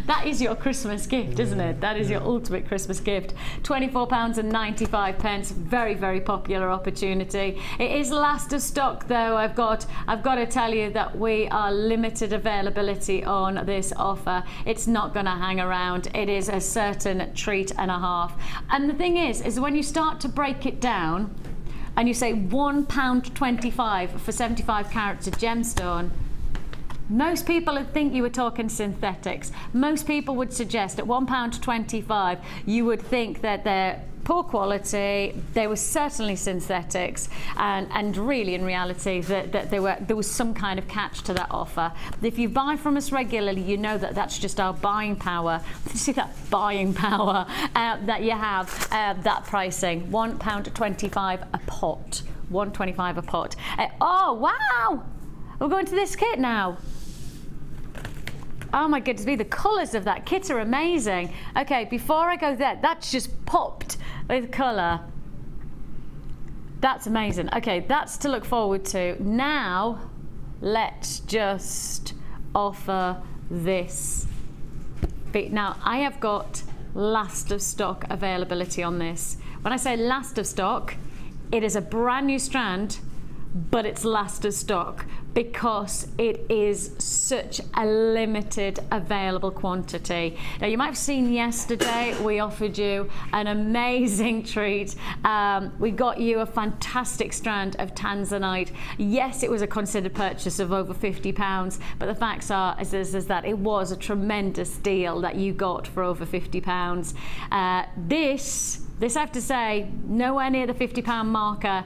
That is your Christmas gift, isn't it? That is your ultimate Christmas gift. £24.95. Very, very popular opportunity. It is last of stock, though. I've got to tell you that we are limited availability on this offer. It's not going to hang around. It is a certain treat and a half. And the thing is when you start to break it down, and you say £1.25 for 75 carats of gemstone, most people would think you were talking synthetics. Most people would suggest at £1.25 you would think that they're poor quality, they were certainly synthetics, and really in reality that there was some kind of catch to that offer. If you buy from us regularly, you know that that's just our buying power. You see that buying power that you have, that pricing, £1.25 a pot. £1.25 a pot. Oh wow! We're going to this kit now. Oh my goodness me, the colours of that kit are amazing. Okay, before I go there, that's just popped with colour. That's amazing. Okay, that's to look forward to. Now, let's just offer this. Now, I have got last of stock availability on this. When I say last of stock, it is a brand new strand, but it's last of stock because it is such a limited available quantity. Now, you might have seen yesterday we offered you an amazing treat. We got you a fantastic strand of tanzanite. Yes, it was a considered purchase of over £50, but the facts are is that it was a tremendous deal that you got for over £50. This I have to say, nowhere near the £50 marker,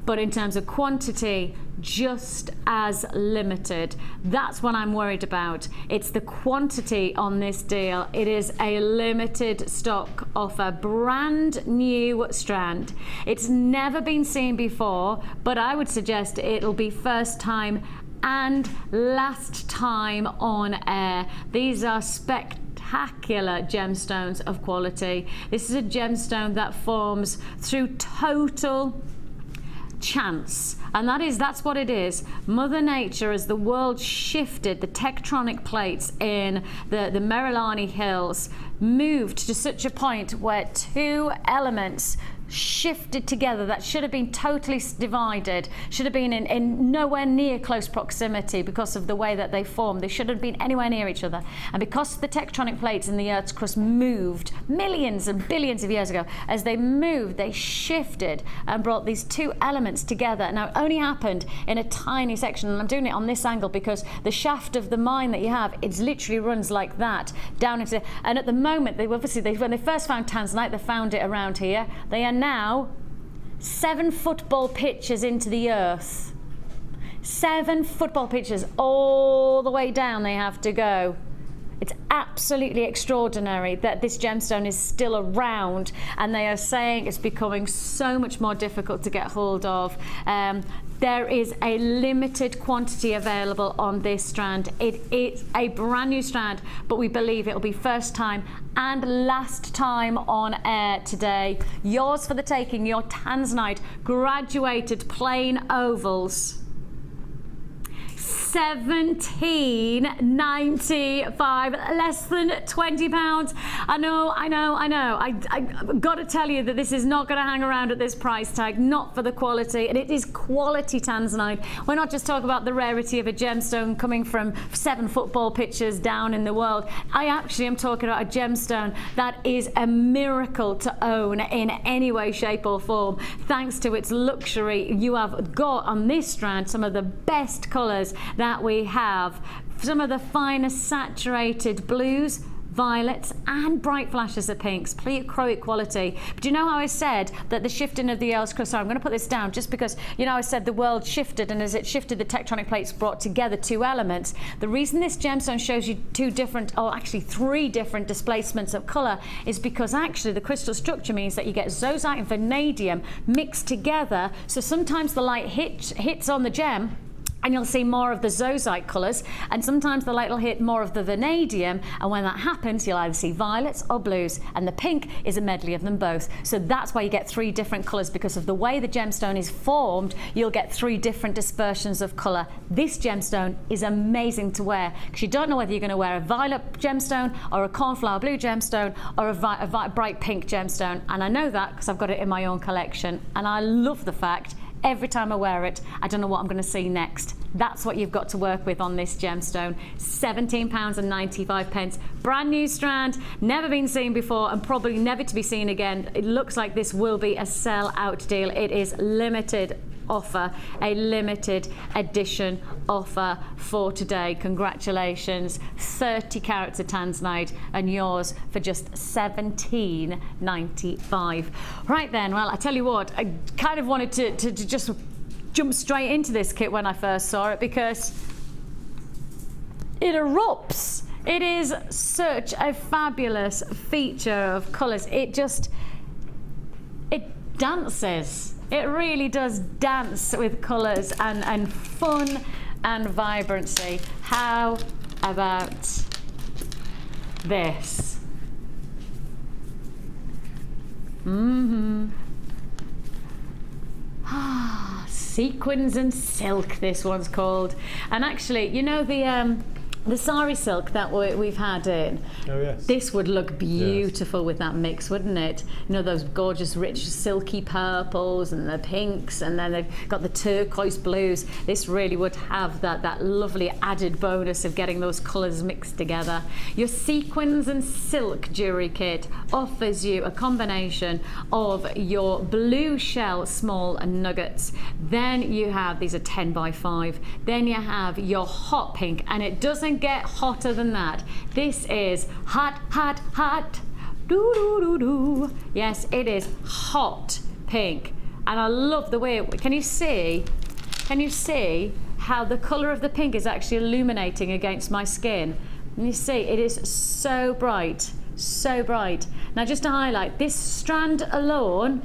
but in terms of quantity, just as limited. That's what I'm worried about. It's the quantity on this deal. It is a limited stock offer, brand new strand. It's never been seen before, but I would suggest it'll be first time and last time on air. These are spectacular gemstones of quality. This is a gemstone that forms through total chance, and that's what it is. Mother Nature, as the world shifted, the tectonic plates in the Merilani Hills moved to such a point where two elements shifted together, that should have been totally divided, should have been in nowhere near close proximity because of the way that they formed. They shouldn't have been anywhere near each other. And because the tectonic plates in the Earth's crust moved millions and billions of years ago, as they moved, they shifted and brought these two elements together. Now, it only happened in a tiny section, and I'm doing it on this angle because the shaft of the mine that you have, it literally runs like that down into, and at the moment, they obviously, when they first found tanzanite, they found it around here. They are now 7 football pitches into the earth. 7 football pitches all the way down they have to go. It's absolutely extraordinary that this gemstone is still around, and they are saying it's becoming so much more difficult to get hold of. There is a limited quantity available on this strand. It is a brand new strand, but we believe it will be first time and last time on air today. Yours for the taking, your tanzanite graduated plain ovals. $17.95, less than £20. I know. I've got to tell you that this is not going to hang around at this price tag, not for the quality, and it is quality tanzanite. We're not just talking about the rarity of a gemstone coming from 7 football pitches down in the world. I actually am talking about a gemstone that is a miracle to own in any way, shape or form. Thanks to its luxury, you have got on this strand some of the best colours that we have, some of the finest saturated blues, violets and bright flashes of pinks, chroic quality. But you know how I said that the shifting of the Earth's crust, sorry, I'm going to put this down just because, you know, I said the world shifted, and as it shifted, the tectonic plates brought together 2 elements. The reason this gemstone shows you 2 different, or actually 3 different displacements of colour is because actually the crystal structure means that you get zozite and vanadium mixed together. So sometimes the light hits on the gem and you'll see more of the zozite colours, and sometimes the light will hit more of the vanadium, and when that happens you'll either see violets or blues, and the pink is a medley of them both. So that's why you get 3 different colours, because of the way the gemstone is formed. You'll get 3 different dispersions of colour. This gemstone is amazing to wear because you don't know whether you're going to wear a violet gemstone or a cornflower blue gemstone or a bright pink gemstone, and I know that because I've got it in my own collection, and I love the fact every time I wear it, I don't know what I'm going to see next. That's what you've got to work with on this gemstone. £17.95. Brand new strand, never been seen before and probably never to be seen again. It looks like this will be a sell-out deal. It is limited offer, a limited edition offer for today. Congratulations, 30 carats of tanzanite and yours for just £17.95. Right then, well, I tell you what, I kind of wanted to just jump straight into this kit when I first saw it because it erupts. It is such a fabulous feature of colours. It dances. It really does dance with colours and fun and vibrancy. How about this? Sequins and silk, this one's called. And actually, you know the sari silk that we've had in? Oh, yes. This would look beautiful with that mix, wouldn't it? You know, those gorgeous, rich, silky purples and the pinks, and then they've got the turquoise blues. This really would have that lovely added bonus of getting those colours mixed together. Your sequins and silk jewellery kit offers you a combination of your blue shell small nuggets. Then you have, these are 10 by 5. Then you have your hot pink, and it doesn't get hotter than that. This is hot, hot, hot. Doo, doo, doo, doo. Yes, it is hot pink, and I love the way can you see how the colour of the pink is actually illuminating against my skin? And you see it is so bright, so bright. Now, just to highlight, this strand alone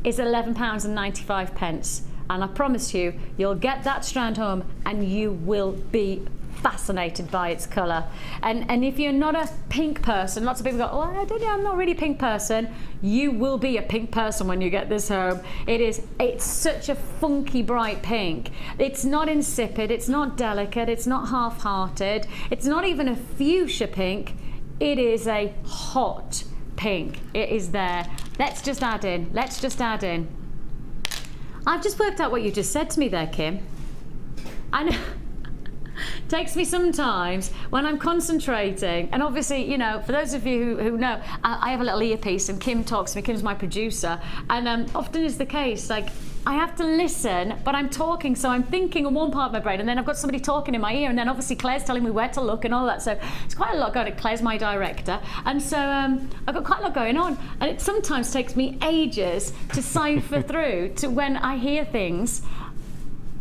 is £11.95, and I promise you, you'll get that strand home and you will be fascinated by its colour. And if you're not a pink person, lots of people go, oh, I don't know, I'm not really a pink person. You will be a pink person when you get this home. It's such a funky bright pink. It's not insipid, it's not delicate, it's not half-hearted, it's not even a fuchsia pink. It is a hot pink. It is there. Let's just add in. I've just worked out what you just said to me there, Kim. I know. Takes me sometimes when I'm concentrating, and obviously, you know, for those of you who know, I have a little earpiece and Kim talks to me. Kim's my producer, and often is the case, like, I have to listen, but I'm talking, so I'm thinking on one part of my brain, and then I've got somebody talking in my ear, and then obviously Claire's telling me where to look and all that, so it's quite a lot going on. Claire's my director, and so I've got quite a lot going on, and it sometimes takes me ages to cipher through to when I hear things.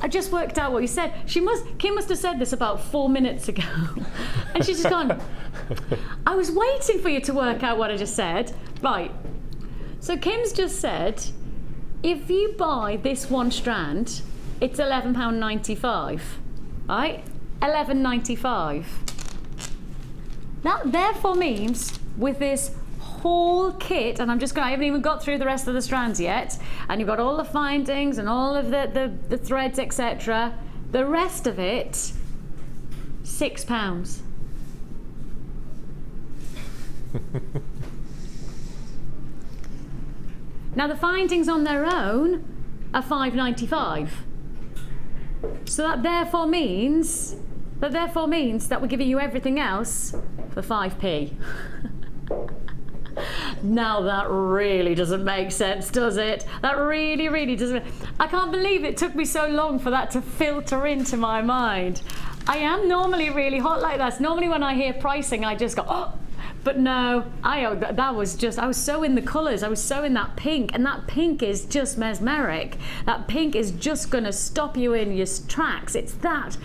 I just worked out what you said. Kim must have said this about 4 minutes ago. And she's just gone, I was waiting for you to work out what I just said. Right. So Kim's just said, if you buy this one strand, it's £11.95. Right? £11.95. That therefore means with this whole kit, and I haven't even got through the rest of the strands yet, and you've got all the findings and all of the threads, etc. The rest of it, £6. Now the findings on their own are £5.95. So that therefore means that we're giving you everything else for 5p. Now that really doesn't make sense, does it? That really, really doesn't. I can't believe it took me so long for that to filter into my mind. I am normally really hot like that. Normally when I hear pricing, I just go, oh. But no, I was so in the colours, I was so in that pink, and that pink is just mesmeric. That pink is just going to stop you in your tracks. It's that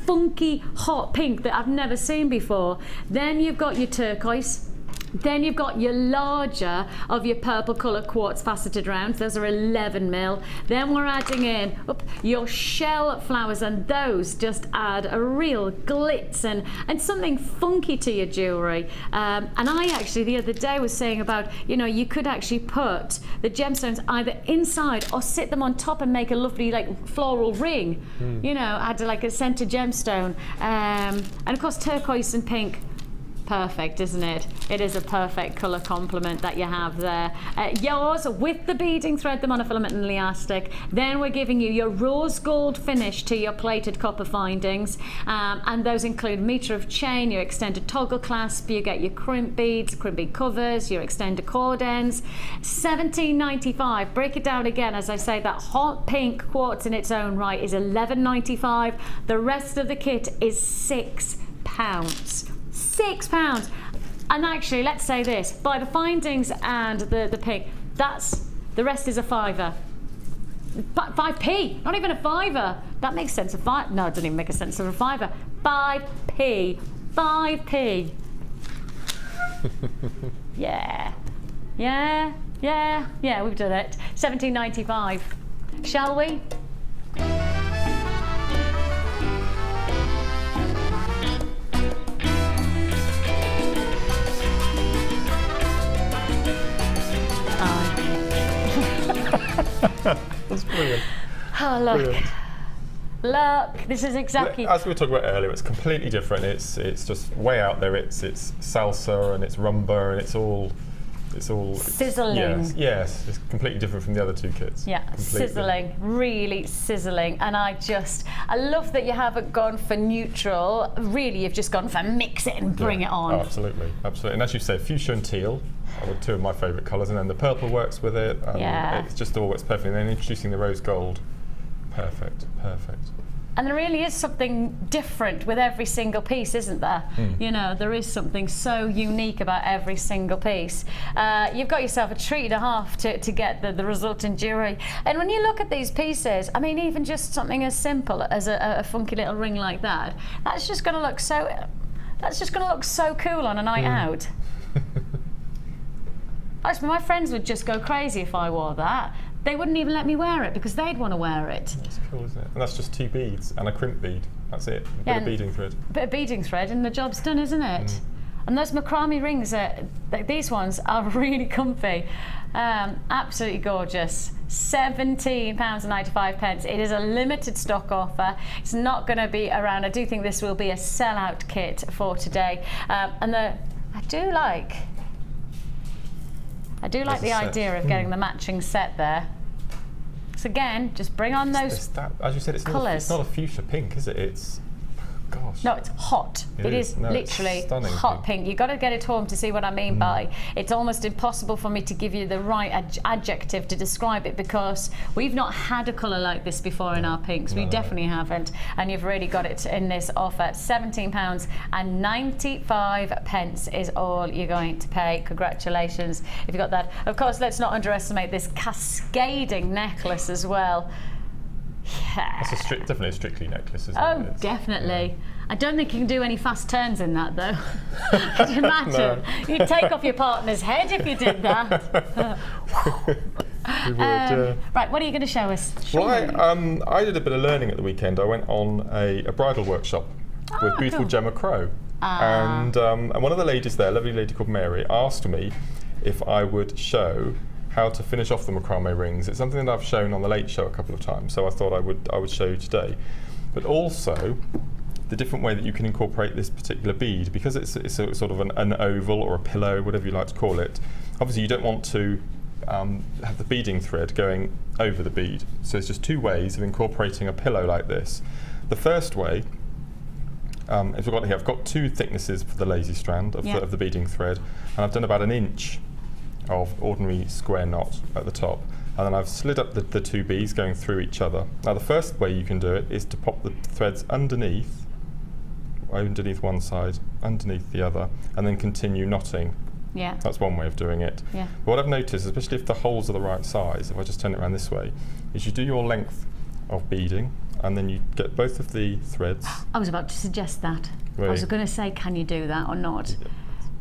funky, hot pink that I've never seen before. Then you've got your turquoise. Then you've got your larger of your purple colour quartz faceted rounds. Those are 11mm. Then we're adding in your shell flowers, and those just add a real glitz and something funky to your jewellery. And I actually the other day was saying about, you know, you could actually put the gemstones either inside or sit them on top and make a lovely like floral ring. You know, add like a centre gemstone. And of course turquoise and pink. Perfect, isn't it? It is a perfect colour complement that you have there. Yours with the beading thread, the monofilament and elastic. Then we're giving you your rose gold finish to your plated copper findings, and those include metre of chain, your extended toggle clasp, you get your crimp beads, crimp bead covers, your extended cord ends. £17.95. Break it down again, as I say, that hot pink quartz in its own right is £11.95. The rest of the kit is £6. £6. And actually, let's say this, by the findings and the pink, the rest is a £5. 5p, not even a £5. That makes sense of five. No, it doesn't even make a sense of a £5. 5p. 5p. Yeah, we've done it. £17.95. Shall we? That's brilliant. Oh, look. Brilliant. Look, this is exactly... As we were talking about earlier, it's completely different. It's just way out there. It's salsa and it's rumba and it's all sizzling. Yes, it's completely different from the other two kits. Yeah, completely. Sizzling, really sizzling. And I love that you haven't gone for neutral. Really, you've just gone for mix it and bring it on. Oh, absolutely. And as you say, fuchsia and teal are two of my favourite colours, and then the purple works with it. It's just all works perfectly. And then introducing the rose gold, perfect. And there really is something different with every single piece, isn't there? You know, there is something so unique about every single piece. You've got yourself a treat and a half to get the resultant jewellery. And when you look at these pieces, I mean, even just something as simple as a funky little ring like that, that's just going to look so cool on a night out. Actually, my friends would just go crazy if I wore that. They wouldn't even let me wear it because they'd want to wear it. That's cool, isn't it? And that's just 2 beads and a crimp bead. That's it. A bit of beading thread. A bit of beading thread and the job's done, isn't it? And those macrame rings, these ones are really comfy. Absolutely gorgeous. £17.95. It is a limited stock offer. It's not going to be around. I do think this will be a sellout kit for today. And I do like I do like the idea of getting the matching set there. So again, just bring on those as you said, it's colours. not a fuchsia pink, is it? It's, gosh. No, it's hot. It is No, literally it's hot pink. You've got to get it home to see what I mean by it's almost impossible for me to give you the right adjective to describe it, because we've not had a colour like this before in our pinks. We definitely haven't. And you've really got it in this offer. £17.95 is all you're going to pay. Congratulations if you got that. Of course, let's not underestimate this cascading necklace as well. Yeah. That's definitely a Strictly necklace, isn't it? Oh, definitely. I don't think you can do any fast turns in that, though. Could you imagine? You'd take off your partner's head if you did that. We would, Right, what are you going to show us? Well, I did a bit of learning at the weekend. I went on a bridal workshop with beautiful cool. Gemma Crow. And one of the ladies there, a lovely lady called Mary, asked me if I would show how to finish off the macrame rings. It's something that I've shown on the Late Show a couple of times, so I thought I would show you today. But also the different way that you can incorporate this particular bead, because it's a sort of an oval or a pillow, whatever you like to call it. Obviously you don't want to have the beading thread going over the bead. So there's just two ways of incorporating a pillow like this. The first way, if we've got here, I've got two thicknesses for the lazy strand of the beading thread, and I've done about 1 inch of ordinary square knot at the top, and then I've slid up the two beads going through each other. Now the first way you can do it is to pop the threads underneath one side, underneath the other, and then continue knotting. Yeah. That's one way of doing it. Yeah. But what I've noticed, especially if the holes are the right size, if I just turn it around this way, is you do your length of beading, and then you get both of the threads. I was about to suggest that. Really? I was going to say, can you do that or not?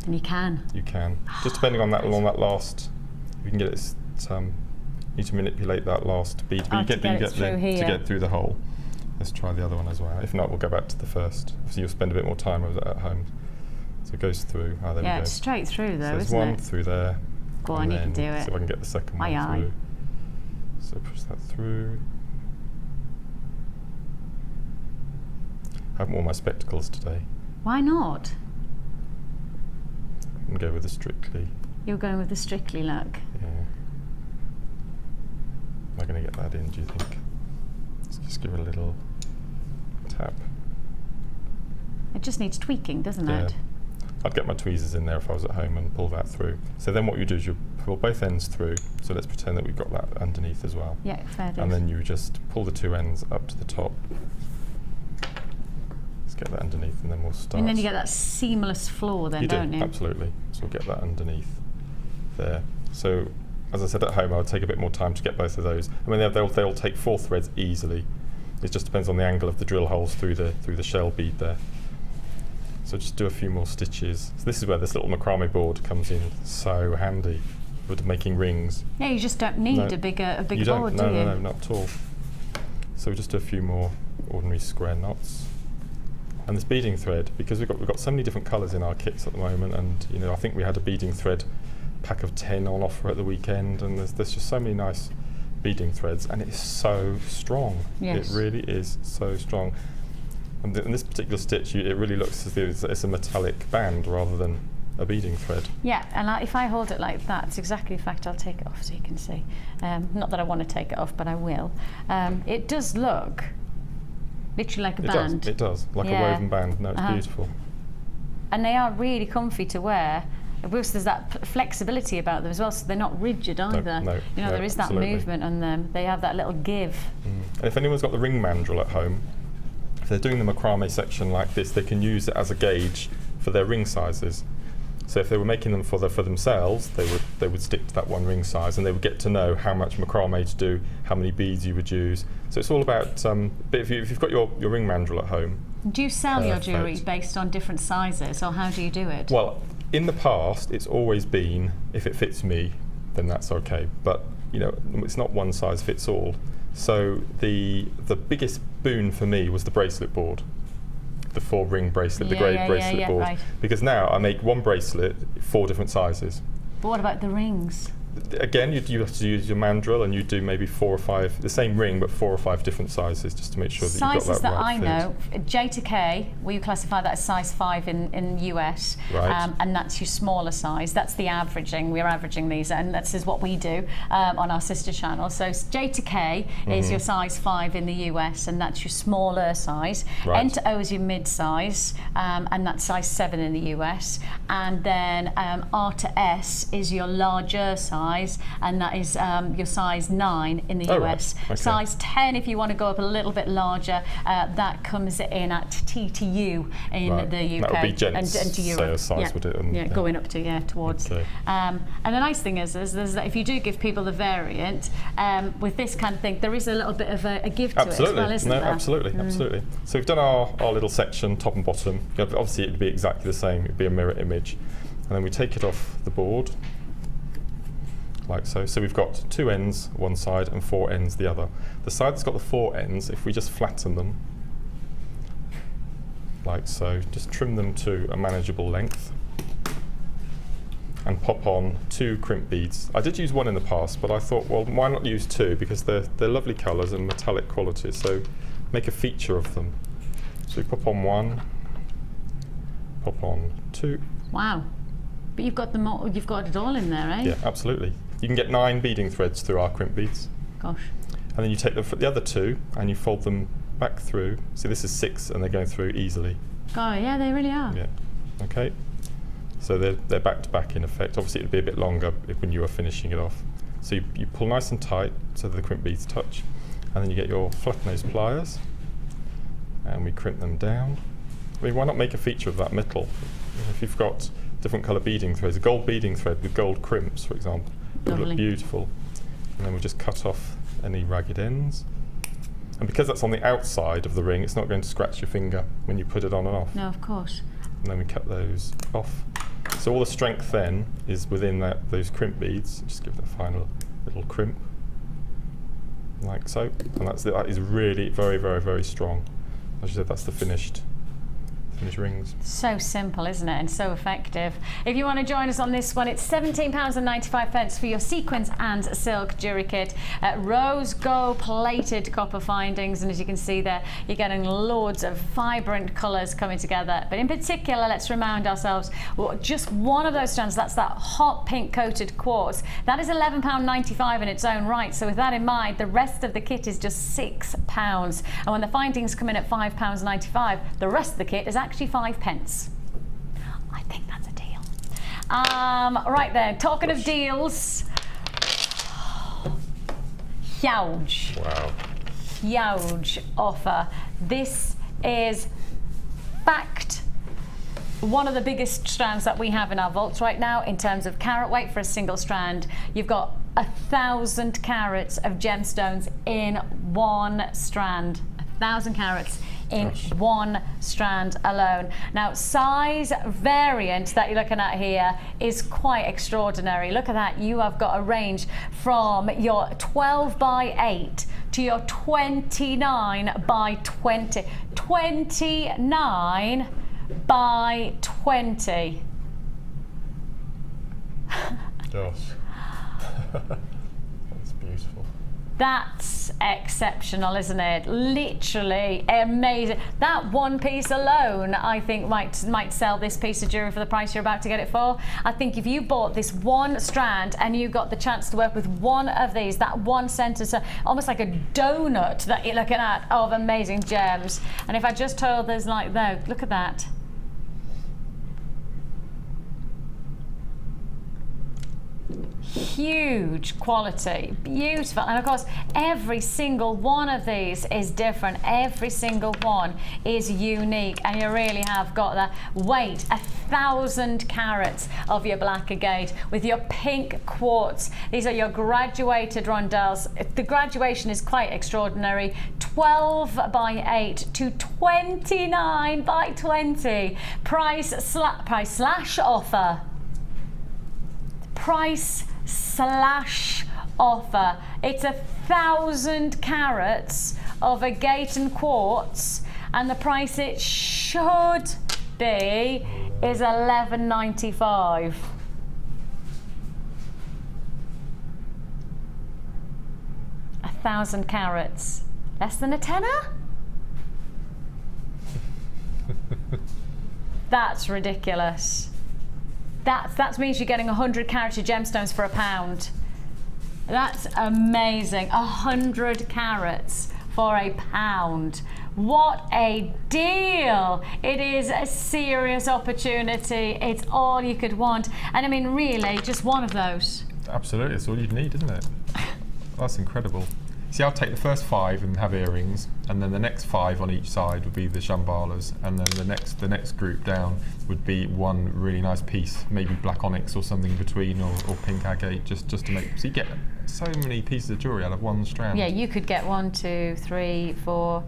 And you can. You can. Just depending on that last, you can get it. You need to manipulate that last bead, but to get through the hole. Let's try the other one as well. If not, we'll go back to the first. So you'll spend a bit more time at home. So it goes through. There we go. It's straight through though, so there's isn't one it? through there. Go on, you can do it. See if I can get the second one through. So push that through. I haven't worn my spectacles today. Why not? And go with the Strictly. You're going with the Strictly look. Yeah. Am I going to get that in, do you think? Let's just give it a little tap. It just needs tweaking, doesn't it? I'd get my tweezers in there if I was at home and pull that through. So then what you do is you pull both ends through. So let's pretend that we've got that underneath as well. Yeah, fair dues. And then you just pull the two ends up to the top. Let's get that underneath, and then we'll start. And then you get that seamless floor then, don't you? Absolutely. So we'll get that underneath there. So as I said, at home I would take a bit more time to get both of those. I mean, they'll take 4 threads easily. It just depends on the angle of the drill holes through the shell bead there. So just do a few more stitches. So this is where this little macrame board comes in so handy with making rings. Yeah, you just don't need a big board, do you? No, not at all. So we just do a few more ordinary square knots. And this beading thread, because we've got so many different colours in our kits at the moment, and I think we had a beading thread pack of 10 on offer at the weekend, and there's just so many nice beading threads, and it's so strong. Yes. It really is so strong. And in this particular stitch, it really looks as if it's a metallic band rather than a beading thread. Yeah, and if I hold it like that, it's exactly, in fact, I'll take it off so you can see. Not that I want to take it off, but I will. It does look literally like a band. It does, like a woven band. No, it's beautiful. And they are really comfy to wear. Because there's that flexibility about them as well, so they're not rigid either. No, there is that movement on them. They have that little give. And if anyone's got the ring mandrel at home, if they're doing the macrame section like this, they can use it as a gauge for their ring sizes. So if they were making them for themselves, they would stick to that one ring size, and they would get to know how much macrame to do, how many beads you would use. So it's all about. But if you've got your ring mandrel at home, do you sell your jewellery based on different sizes, or how do you do it? Well, in the past, it's always been, if it fits me, then that's okay. But it's not one size fits all. So the biggest boon for me was the bracelet board, the 4-ring bracelet, the grey bracelet board. Right. Because now I make one bracelet 4 different sizes. But what about the rings? again, you have to use your mandrel, and you do maybe 4 or 5, the same ring, but 4 or 5 different sizes, just to make sure that you've got that Sizes that right I fit. know, J to K, we classify that as size 5 in US, Right. and that's your smaller size. That's the averaging. We're averaging these, and this is what we do on our sister channel. So J to K is your size 5 in the US, and that's your smaller size. Right. N to O is your mid-size, and that's size 7 in the US. And then R to S is your larger size, and that is your size 9 in the Oh, US. right. Okay. Size 10, if you want to go up a little bit larger, that comes in at T to U in Right. the UK. That would be gents' and to Europe. sales size, yeah. would it? And, yeah, going up to, towards. Okay. And the nice thing is that if you do give people the variant, with this kind of thing, there is a little bit of a give to Absolutely. it as well, isn't No, there? absolutely, absolutely. So we've done our little section, top and bottom. Obviously, it'd be exactly the same. It'd be a mirror image. And then we take it off the board, like so. So we've got 2 ends one side and 4 ends the other. The side that's got the 4 ends, if we just flatten them, like so, just trim them to a manageable length, and pop on 2 crimp beads. I did use 1 in the past, but I thought, well, why not use 2, because they're lovely colours and metallic qualities, so make a feature of them. So we pop on 1, pop on 2. Wow. But you've got them all, you've got it all in there, eh? Yeah, absolutely. You can get 9 beading threads through our crimp beads. Gosh. And then you take the other 2 and you fold them back through. See, this is 6 and they're going through easily. Oh, yeah, they really are. Yeah. Okay. So they're back to back in effect. Obviously, it'd be a bit longer when you are finishing it off. So you pull nice and tight so that the crimp beads touch, and then you get your flat nose pliers, and we crimp them down. I mean, why not make a feature of that metal? If you've got different colour beading threads, a gold beading thread with gold crimps, for example, it would Lovely. look beautiful. And then we'll just cut off any ragged ends. And because that's on the outside of the ring, it's not going to scratch your finger when you put it on and off. No, of course. And then we cut those off. So all the strength then is within those crimp beads. Just give it a final little crimp, like so. And that is really very, very, very strong. As you said, that's the finished rings. So simple, isn't it? And so effective. If you want to join us on this one, it's £17.95 for your sequins and silk jewellery kit. Rose gold plated copper findings, and as you can see there, you're getting loads of vibrant colours coming together. But in particular, let's remind ourselves, just one of those strands, that's that hot pink coated quartz. That is £11.95 in its own right. So with that in mind, the rest of the kit is just £6. And when the findings come in at £5.95, the rest of the kit is actually 5 pence. I think that's a deal. Right then, talking of deals, huge. Wow. Huge offer. This is fact one of the biggest strands that we have in our vaults right now in terms of carat weight for a single strand. You've got 1,000 carats of gemstones in one strand. 1,000 carats in one strand alone. Now, size variant that you're looking at here is quite extraordinary. Look at that. You have got a range from your 12 by 8 to your 29 by 20. 29 by 20. Gosh. That's beautiful. That's exceptional, isn't it? Literally amazing. That one piece alone, I think, might sell this piece of jewellery for the price you're about to get it for. I think if you bought this one strand and you got the chance to work with one of these, that one centre, so almost like a donut that you're looking at of amazing gems. And if I just told us like though, look at that. Huge quality, beautiful, and of course every single one of these is different. Every single one is unique, and you really have got that weight. 1,000 carats of your black agate with your pink quartz. These are your graduated rondelles. The graduation is quite extraordinary. 12 by 8 to 29 by 20. Price slash offer. Price slash offer. It's 1,000 carats of agate and quartz, and the price it should be is £11.95. 1,000 carats. Less than a tenner? That's ridiculous. That means you're getting 100 carats of gemstones for £1. That's amazing. 100 carats for £1. What a deal! It is a serious opportunity. It's all you could want. And I mean, really, just one of those. Absolutely, it's all you'd need, isn't it? That's incredible. See, I'll take the first 5 and have earrings, and then the next 5 on each side would be the chambalas, and then the next group down would be one really nice piece, maybe black onyx or something in between, or pink agate, just to make. So you get so many pieces of jewellery out of one strand. Yeah, you could get 1, 2, 3, 4.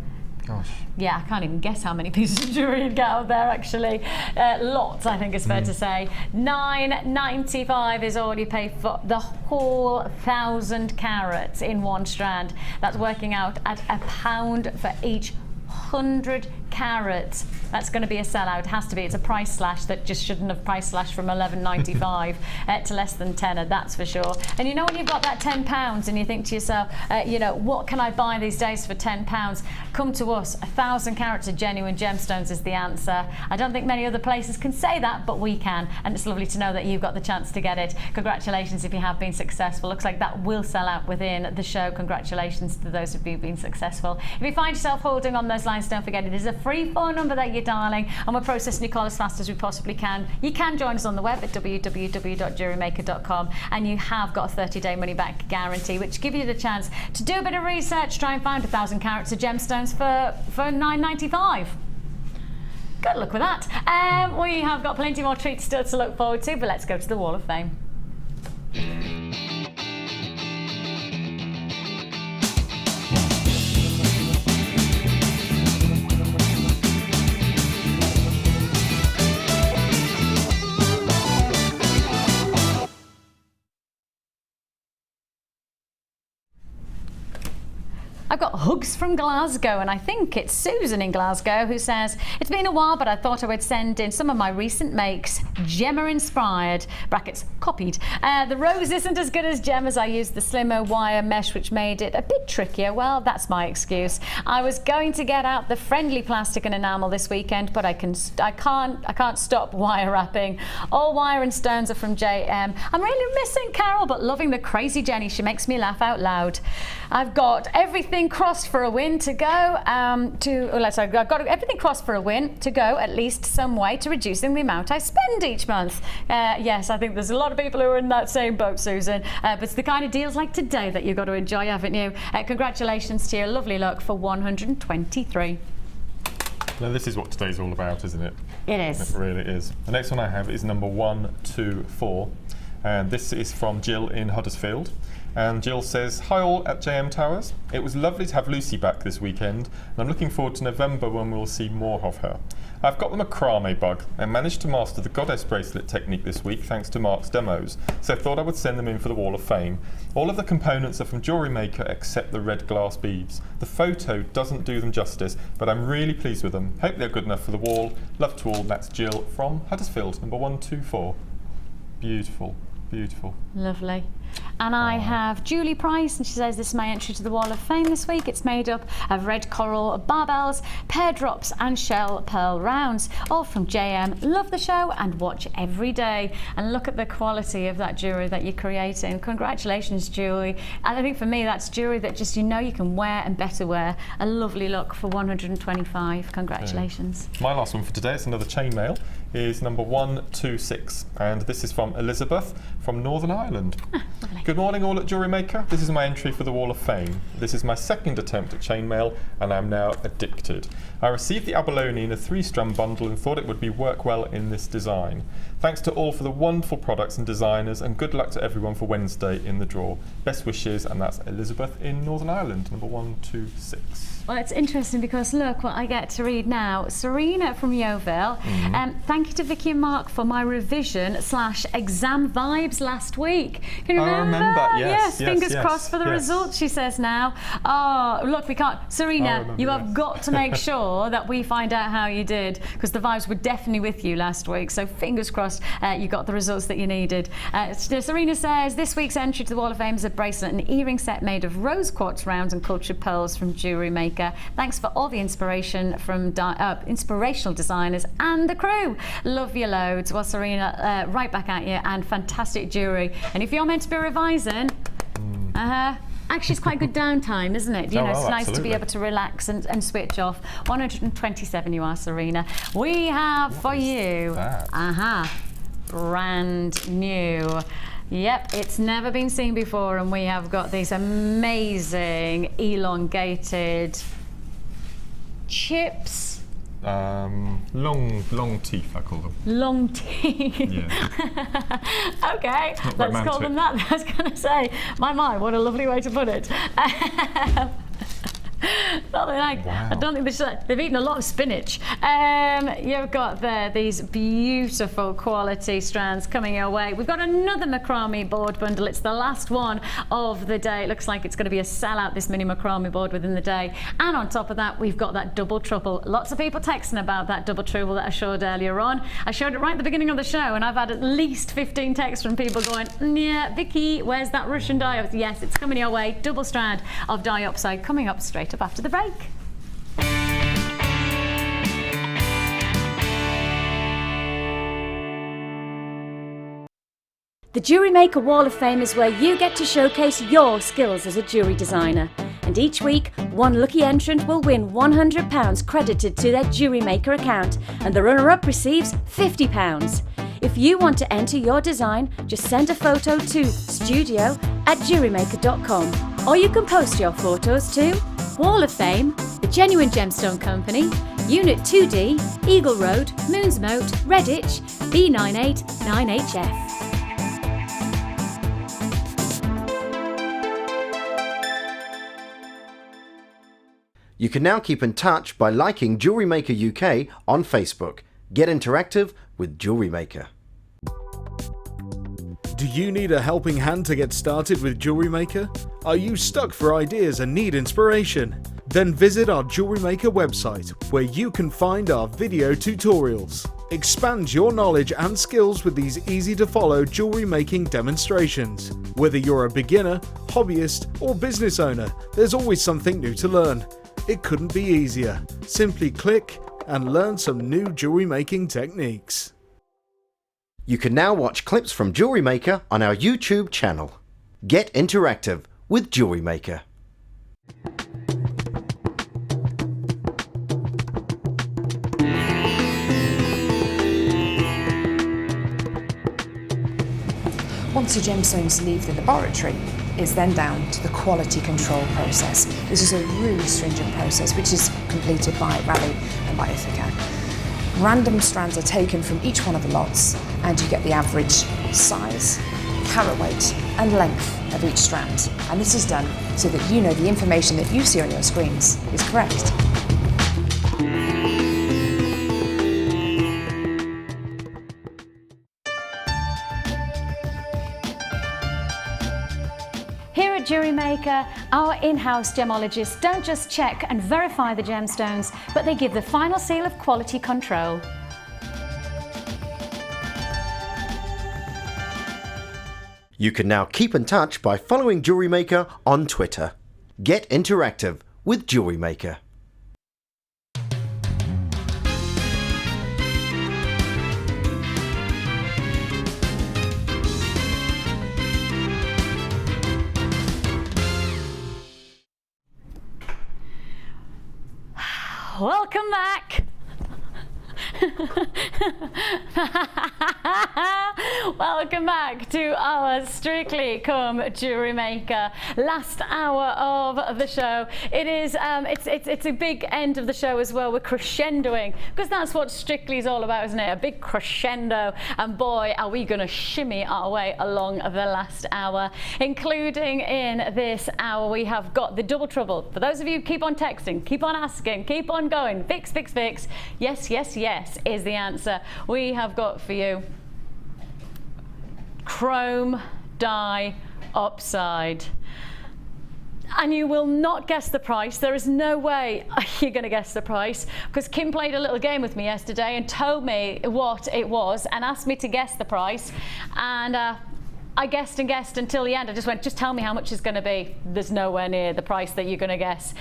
Gosh. Yeah, I can't even guess how many pieces of jewellery you'd get out there, actually. Lots, I think is fair to say. $9.95 is all you pay for the whole 1,000 carats in one strand. That's working out at £1 for each 100 carats. That's going to be a sellout. It has to be. It's a price slash that just shouldn't have price slashed from $11.95 to less than tenner, that's for sure. And you know, when you've got that £10 and you think to yourself, you know, what can I buy these days for £10? Come to us. 1,000 carats of genuine gemstones is the answer. I don't think many other places can say that, but we can. And it's lovely to know that you've got the chance to get it. Congratulations if you have been successful. Looks like that will sell out within the show. Congratulations to those of you who've been successful. If you find yourself holding on those lines, don't forget it is a free phone number that you're dialing, and we're processing your call as fast as we possibly can. You can join us on the web at www.jewellerymaker.com, and you have got a 30-day money-back guarantee, which gives you the chance to do a bit of research, try and find 1,000 carats of gemstones for $9.95. Good luck with that. We have got plenty more treats still to look forward to, but let's go to the Wall of Fame. I've got hugs from Glasgow, and I think it's Susan in Glasgow who says, it's been a while, but I thought I would send in some of my recent makes, Gemma inspired, brackets, copied. The rose isn't as good as Gemma's. I used the slimmer wire mesh, which made it a bit trickier. Well, that's my excuse. I was going to get out the friendly plastic and enamel this weekend, but I can't stop wire wrapping. All wire and stones are from JM. I'm really missing Carol, but loving the crazy Jenny. She makes me laugh out loud. I've got everything crossed for a win to go. I've got everything crossed for a win to go at least some way to reducing the amount I spend each month. Yes, I think there's a lot of people who are in that same boat, Susan. But it's the kind of deals like today that you've got to enjoy, haven't you? Congratulations to you. Lovely luck for 123. Now this is what today's all about, isn't it? It is. It really is. The next one I have is number 124, and this is from Jill in Huddersfield. And Jill says, hi all at JM Towers. It was lovely to have Lucy back this weekend, and I'm looking forward to November when we'll see more of her. I've got the macrame bug and managed to master the goddess bracelet technique this week thanks to Mark's demos, so I thought I would send them in for the Wall of Fame. All of the components are from Jewellery Maker except the red glass beads. The photo doesn't do them justice, but I'm really pleased with them. Hope they're good enough for the wall. Love to all. That's Jill from Huddersfield, number 124. Beautiful, beautiful. Lovely. And I have Julie Price, and she says, this is my entry to the Wall of Fame this week. It's made up of red coral barbells, pear drops and shell pearl rounds, all from JM. Love the show and watch every day. And look at the quality of that jewellery that you're creating. Congratulations, Julie. And I think for me, that's jewellery that just, you know, you can wear and better wear. A lovely look for 125. Congratulations. Yeah. My last one for today, it's another chainmail, is number 126, and this is from Elizabeth from Northern Ireland. Good morning all at Jewellery Maker. This is my entry for the Wall of Fame. This is my second attempt at chainmail and I'm now addicted. I received the abalone in a 3-strand bundle and thought it would work well in this design. Thanks to all for the wonderful products and designers, and good luck to everyone for Wednesday in the draw. Best wishes, and that's Elizabeth in Northern Ireland, number 126. Well, it's interesting because look what I get to read now. Serena from Yeovil. Thank thank you to Vicki and Mark for my revision / exam vibes last week. Can you remember? I remember, yes. Fingers crossed for the results, she says now. Oh, look, we can't. Serena, you have got to make sure that we find out how you did, because the vibes were definitely with you last week. So fingers crossed you got the results that you needed. Serena says, this week's entry to the Wall of Fame is a bracelet and earring set made of rose quartz rounds and cultured pearls from Jewellery Maker. Thanks for all the inspiration from inspirational designers and the crew. Love you loads. Well, Serena, right back at you, and fantastic jewellery. And if you're meant to be revising, actually, it's quite good downtime, isn't it? You know, it's nice to be able to relax and switch off. 127 you are, Serena. We have for you, brand new. Yep, it's never been seen before, and we have got these amazing elongated chips. Long teeth, I call them. Long teeth. Yeah. Okay, let's call them that. I was going to say, my mind, what a lovely way to put it. I don't think they've eaten a lot of spinach. You've got these beautiful quality strands coming your way. We've got another macrame board bundle. It's the last one of the day. It looks like it's going to be a sellout, this mini macrame board, within the day. And on top of that, we've got that double trouble. Lots of people texting about that double trouble that I showed earlier on. I showed it right at the beginning of the show, and I've had at least 15 texts from people going, yeah, Vicki, where's that Russian diopside? Yes, it's coming your way. Double strand of diopside coming up straight up after the break. The Jewellery Maker Wall of Fame is where you get to showcase your skills as a jewellery designer. And each week, one lucky entrant will win £100 credited to their Jewellery Maker account, and the runner-up receives £50. If you want to enter your design, just send a photo to studio@jewellerymaker.com, or you can post your photos to Wall of Fame, The Genuine Gemstone Company, Unit 2D, Eagle Road, Moonsmoat, Redditch, B989HF. You can now keep in touch by liking Jewellery Maker UK on Facebook. Get interactive with Jewellery Maker. Do you need a helping hand to get started with Jewellery Maker? Are you stuck for ideas and need inspiration? Then visit our Jewellery Maker website, where you can find our video tutorials. Expand your knowledge and skills with these easy to follow jewellery making demonstrations. Whether you're a beginner, hobbyist or business owner, there's always something new to learn. It couldn't be easier. Simply click and learn some new jewellery making techniques. You can now watch clips from Jewellery Maker on our YouTube channel. Get interactive with Jewellery Maker. Once your gemstones leave the laboratory, it's then down to the quality control process. This is a really stringent process which is completed by Raleigh and by Ithaca. Random strands are taken from each one of the lots, and you get the average size, carat weight and length of each strand. And this is done so that you know the information that you see on your screens is correct. Here at Jewellery Maker, our in-house gemologists don't just check and verify the gemstones, but they give the final seal of quality control. You can now keep in touch by following Jewellery Maker on Twitter. Get interactive with Jewellery Maker. Welcome back. Welcome back to our Strictly Come Jewellery Maker last hour of the show. It is it's a big end of the show as well. We're crescendoing, because that's what Strictly is all about, isn't it? A big crescendo, and boy are we going to shimmy our way along the last hour. Including in this hour we have got the double trouble. For those of you who keep on texting, keep on asking, keep on going, fix, yes, yes is the answer. We have got for you chrome dye upside. And you will not guess the price. There is no way you're going to guess the price, because Kim played a little game with me yesterday and told me what it was and asked me to guess the price. And I guessed and guessed until the end. I just went, just tell me how much it's going to be. There's nowhere near the price that you're going to guess.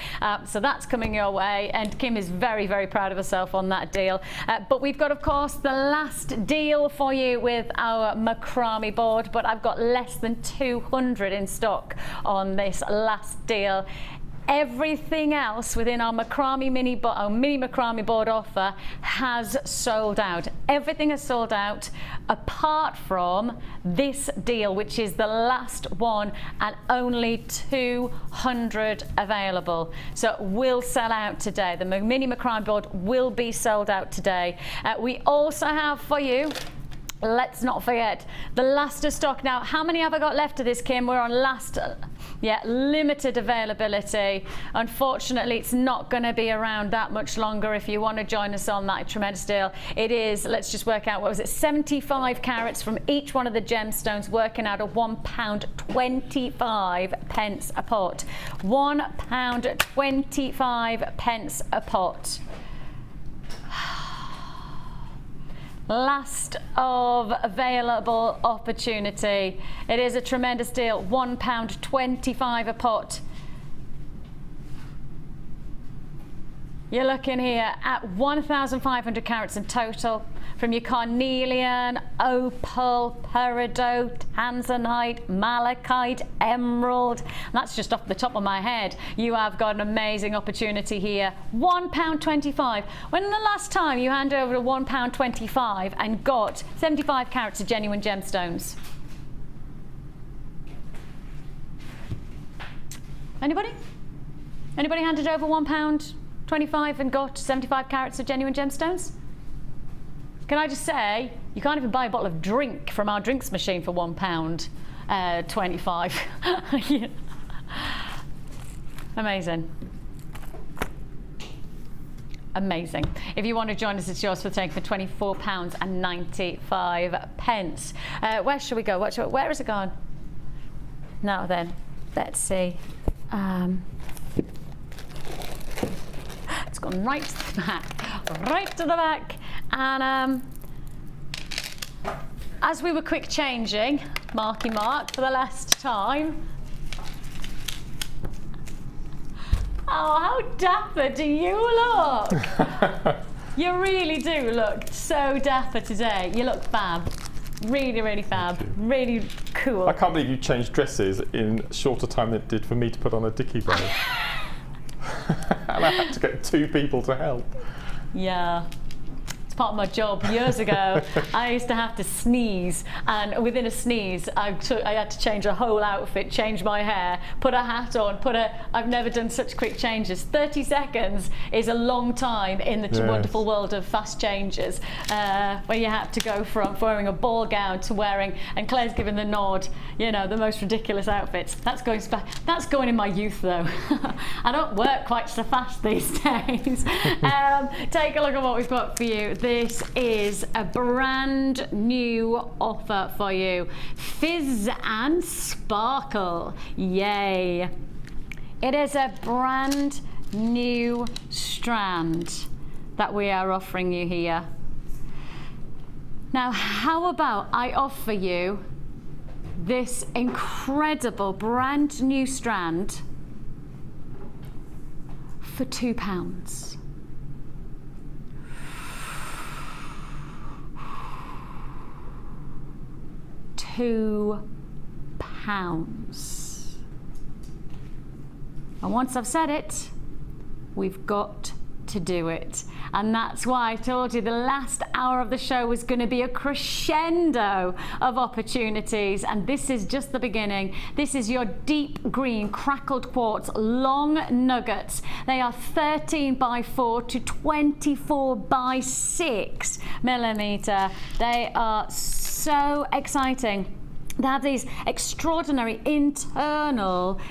So that's coming your way. And Kim is very, very proud of herself on that deal. But we've got, of course, the last deal for you with our macrame board. But I've got less than 200 in stock on this last deal. Everything else within our Mini Macrame board offer has sold out. Everything has sold out apart from this deal, which is the last one and only 200 available. So it will sell out today. The Mini Macrame board will be sold out today. We also have for you, let's not forget, the last of stock. Now, how many have I got left of this, Kim? We're on limited availability. Unfortunately, it's not going to be around that much longer. If you want to join us on that tremendous deal, it is, let's just work out, what was it, 75 carats from each one of the gemstones, working out at £1.25 a pot. £1.25 a pot. Last of available opportunity. It is a tremendous deal. £1.25 a pot. You're looking here at 1,500 carats in total, from your carnelian, opal, peridot, tanzanite, malachite, emerald. And that's just off the top of my head. You have got an amazing opportunity here. £1.25. When the last time you hand over to £1.25 and got 75 carats of genuine gemstones? Anybody? Anybody handed over £1.25 and got 75 carats of genuine gemstones? Can I just say, you can't even buy a bottle of drink from our drinks machine for £1.25. Yeah. Amazing. Amazing. If you want to join us, it's yours for taking for £24.95. Where should we go? Where is it gone? Now then, let's see. It's gone right to the back. Right to the back. And as we were quick changing Marky Mark for the last time. Oh, how dapper do you look? You really do look so dapper today. You look fab. Really, really fab. Really cool. I can't believe you changed dresses in shorter time than it did for me to put on a dicky bow. And I had to get 2 people to help. Yeah. Part of my job years ago. I used to have to sneeze, and within a sneeze I had to change a whole outfit, change my hair, put a hat on, I've never done such quick changes. 30 seconds is a long time in the wonderful world of fast changes, where you have to go from wearing a ball gown to wearing, and Claire's giving the nod, you know, the most ridiculous outfits. That's going in my youth though. I don't work quite so fast these days. Take a look at what we've got for you. This is a brand new offer for you. Fizz and Sparkle. Yay. It is a brand new strand that we are offering you here. Now, how about I offer you this incredible brand new strand for £2. £2. And once I've said it, we've got to do it. And that's why I told you the last hour of the show was going to be a crescendo of opportunities, and this is just the beginning. This is your deep green crackled quartz long nuggets. They are 13 by 4 to 24 by 6 millimeter. They are so exciting. They have these extraordinary internal,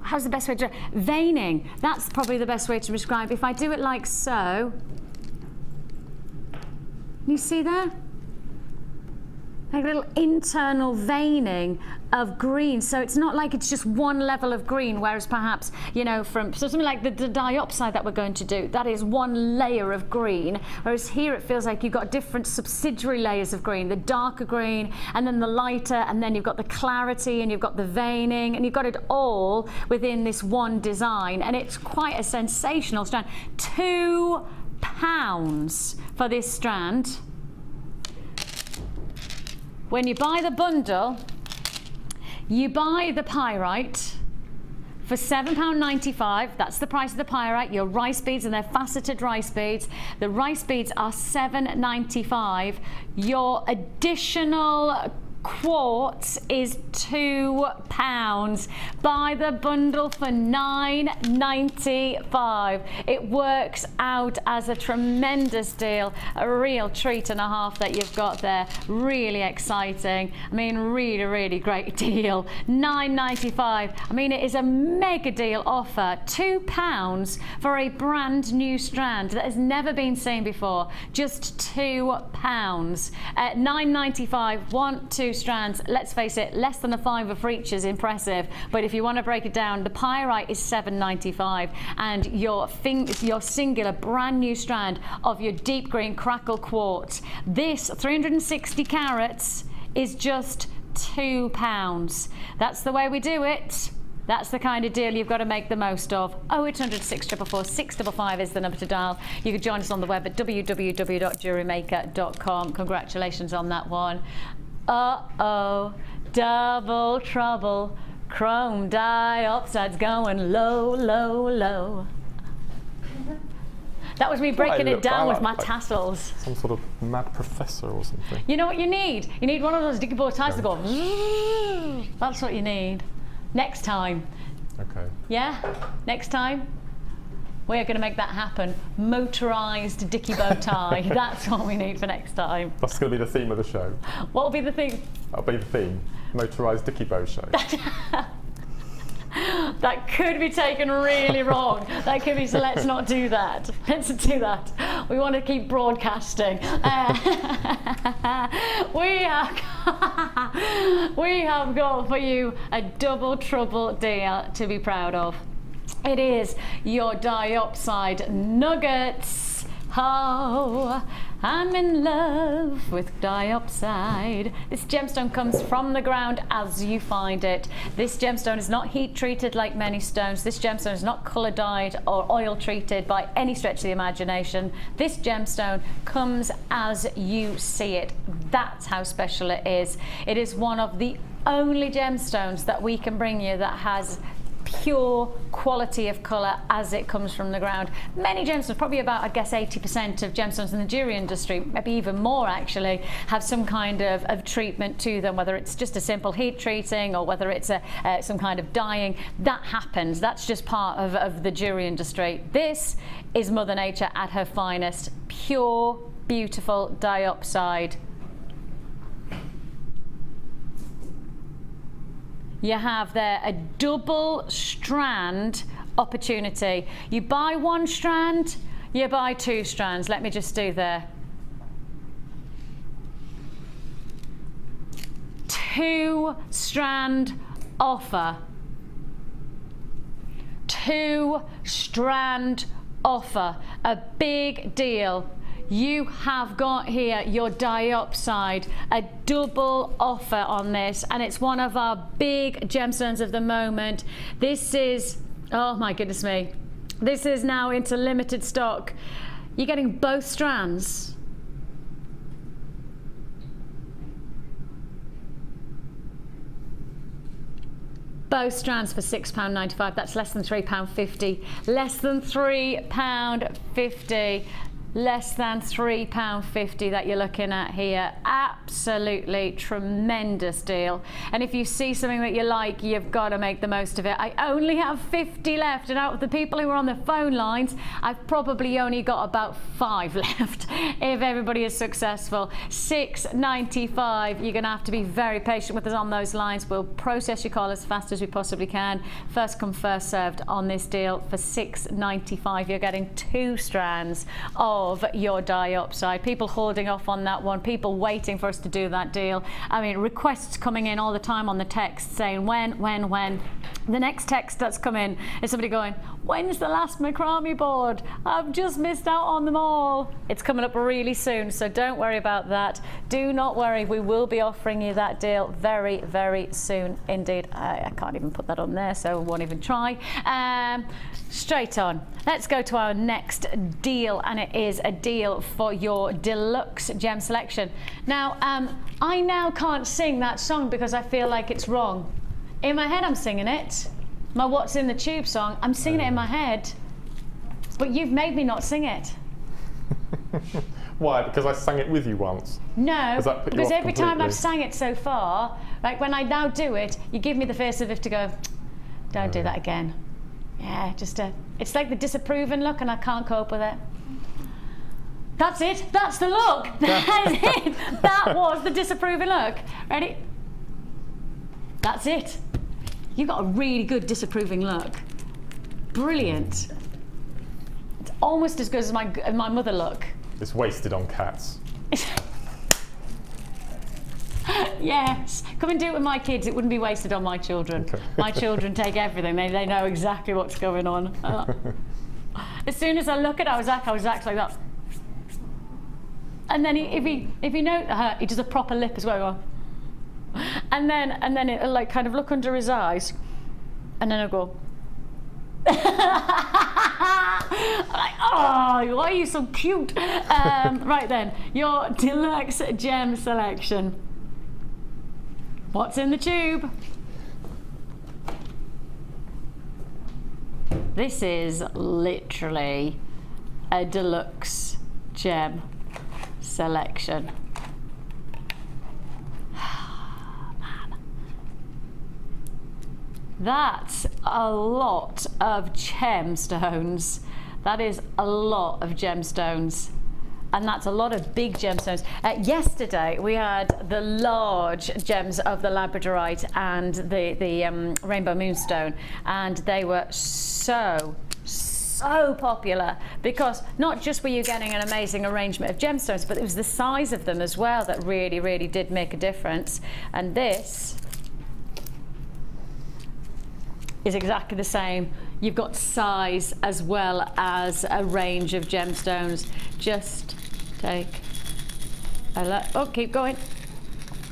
how's the best way to, veining. That's probably the best way to describe. If I do it like so, You see that? Like a little internal veining of green. So it's not like it's just one level of green, whereas perhaps, you know, from so something like the diopside that we're going to do, that is one layer of green, whereas here it feels like you've got different subsidiary layers of green, the darker green and then the lighter, and then you've got the clarity and you've got the veining, and you've got it all within this one design, and it's quite a sensational strand. £2 for this strand. When you buy the bundle, you buy the pyrite for £7.95. That's the price of the pyrite. Your rice beads, and they're faceted rice beads. The rice beads are £7.95. Your additional quartz is £2. Buy the bundle for $9.95. It works out as a tremendous deal, a real treat and a half that you've got there. Really exciting. I mean, really great deal. $9.95. I mean, it is a mega deal offer. £2 for a brand new strand that has never been seen before. Just £2. At $9.95, 1, 2 strands. Let's face it, less than a £5 for each is impressive, but if you want to break it down, the pyrite is $7.95, and your singular brand new strand of your deep green crackle quartz, this 360 carats, is just £2. That's the way we do it. That's the kind of deal you've got to make the most of. 0800 644 655 is the number to dial. You can join us on the web at www.JewelleryMaker.com. Congratulations on that one. Uh-oh, double trouble. Chrome dioxide's going low, low, low. That was me breaking it down with my tassels. Some sort of mad professor or something. You know what you need? You need one of those dicky bow ties that go. That's what you need. Next time. Okay. Yeah? Next time? We're going to make that happen. Motorised dicky bow tie. That's what we need for next time. That's going to be the theme of the show. What will be the theme? That'll be the theme. Motorised dicky bow show. That could be taken really wrong. That could be, so let's not do that. Let's do that. We want to keep broadcasting. We have got for you a double trouble deal to be proud of. It is your diopside nuggets. Oh, I'm in love with diopside. This gemstone comes from the ground as you find it. This gemstone is not heat treated like many stones. This gemstone is not color dyed or oil treated by any stretch of the imagination. This gemstone comes as you see it. That's how special it is. It is one of the only gemstones that we can bring you that has pure quality of colour as it comes from the ground. Many gemstones, probably about, I guess, 80% of gemstones in the jewellery industry, maybe even more actually, have some kind of treatment to them, whether it's just a simple heat treating or whether it's some kind of dyeing. That happens. That's just part of the jewellery industry. This is Mother Nature at her finest. Pure, beautiful diopside. You have there a double strand opportunity. You buy one strand, you buy 2 strands. Let me just do there. 2 strand offer. 2 strand offer. A big deal. You have got here your diopside, a double offer on this, and it's one of our big gemstones of the moment. This is, oh my goodness me, this is now into limited stock. You're getting both strands. Both strands for £6.95. That's less than £3.50. Less than £3.50. Less than £3.50 that you're looking at here. Absolutely tremendous deal. And if you see something that you like, you've got to make the most of it. I only have 50 left, and out of the people who are on the phone lines, I've probably only got about 5 left if everybody is successful. $6.95. You're going to have to be very patient with us on those lines. We'll process your call as fast as we possibly can. First come, first served on this deal for $6.95. You're getting 2 strands of of your die upside. People holding off on that one, people waiting for us to do that deal. I mean, requests coming in all the time on the text saying when. The next text that's come in is somebody going, when's the last macrame board? I've just missed out on them all. It's coming up really soon, so don't worry about that. Do not worry, we will be offering you that deal very, very soon indeed. I can't even put that on there, so I won't even try. Straight on, let's go to our next deal, and it is a deal for your deluxe gem selection. Now, I now can't sing that song because I feel like it's wrong. In my head I'm singing it. My What's in the Tube song, I'm singing it in my head. But you've made me not sing it. Why? Because I sang it with you once? No, because every time completely? I've sang it so far, like when I now do it, you give me the face of it to go, don't do that again. Yeah, it's like the disapproving look and I can't cope with it. That's it, that's the look. That is it. That was the disapproving look. Ready? That's it. You got a really good disapproving look. Brilliant. It's almost as good as my mother look. It's wasted on cats. Yes. Come and do it with my kids. It wouldn't be wasted on my children. Okay. My children take everything. They know exactly what's going on. As soon as I look at Isaac like that. And then if you know her, he does a proper lip as well. And then it'll like kind of look under his eyes, and then I'll go. I'm like, oh, why are you so cute? Right then, your deluxe gem selection. What's in the tube? This is literally a deluxe gem selection. That's a lot of gemstones. That is a lot of gemstones. And that's a lot of big gemstones. Yesterday we had the large gems of the labradorite and the rainbow moonstone, and they were so popular because not just were you getting an amazing arrangement of gemstones, but it was the size of them as well that really did make a difference. And this is exactly the same. You've got size as well as a range of gemstones. Just take a look. Oh, keep going.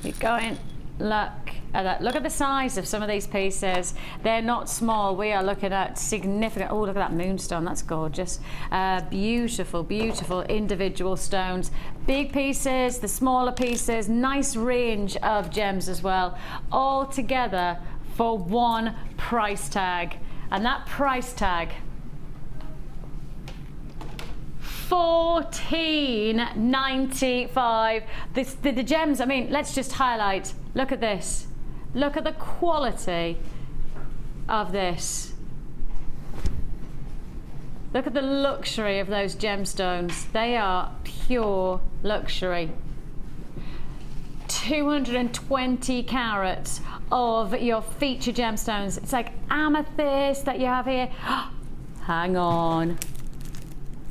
Keep going. Look at that. Look at the size of some of these pieces. They're not small. We are looking at significant. Oh, look at that moonstone. That's gorgeous. Beautiful, beautiful individual stones. Big pieces, the smaller pieces, nice range of gems as well. All together for one price tag, and that price tag, $14.95. The gems, I mean, let's just highlight, look at this, look at the quality of this, look at the luxury of those gemstones. They are pure luxury. 220 carats of your feature gemstones. It's like amethyst that you have here. Hang on.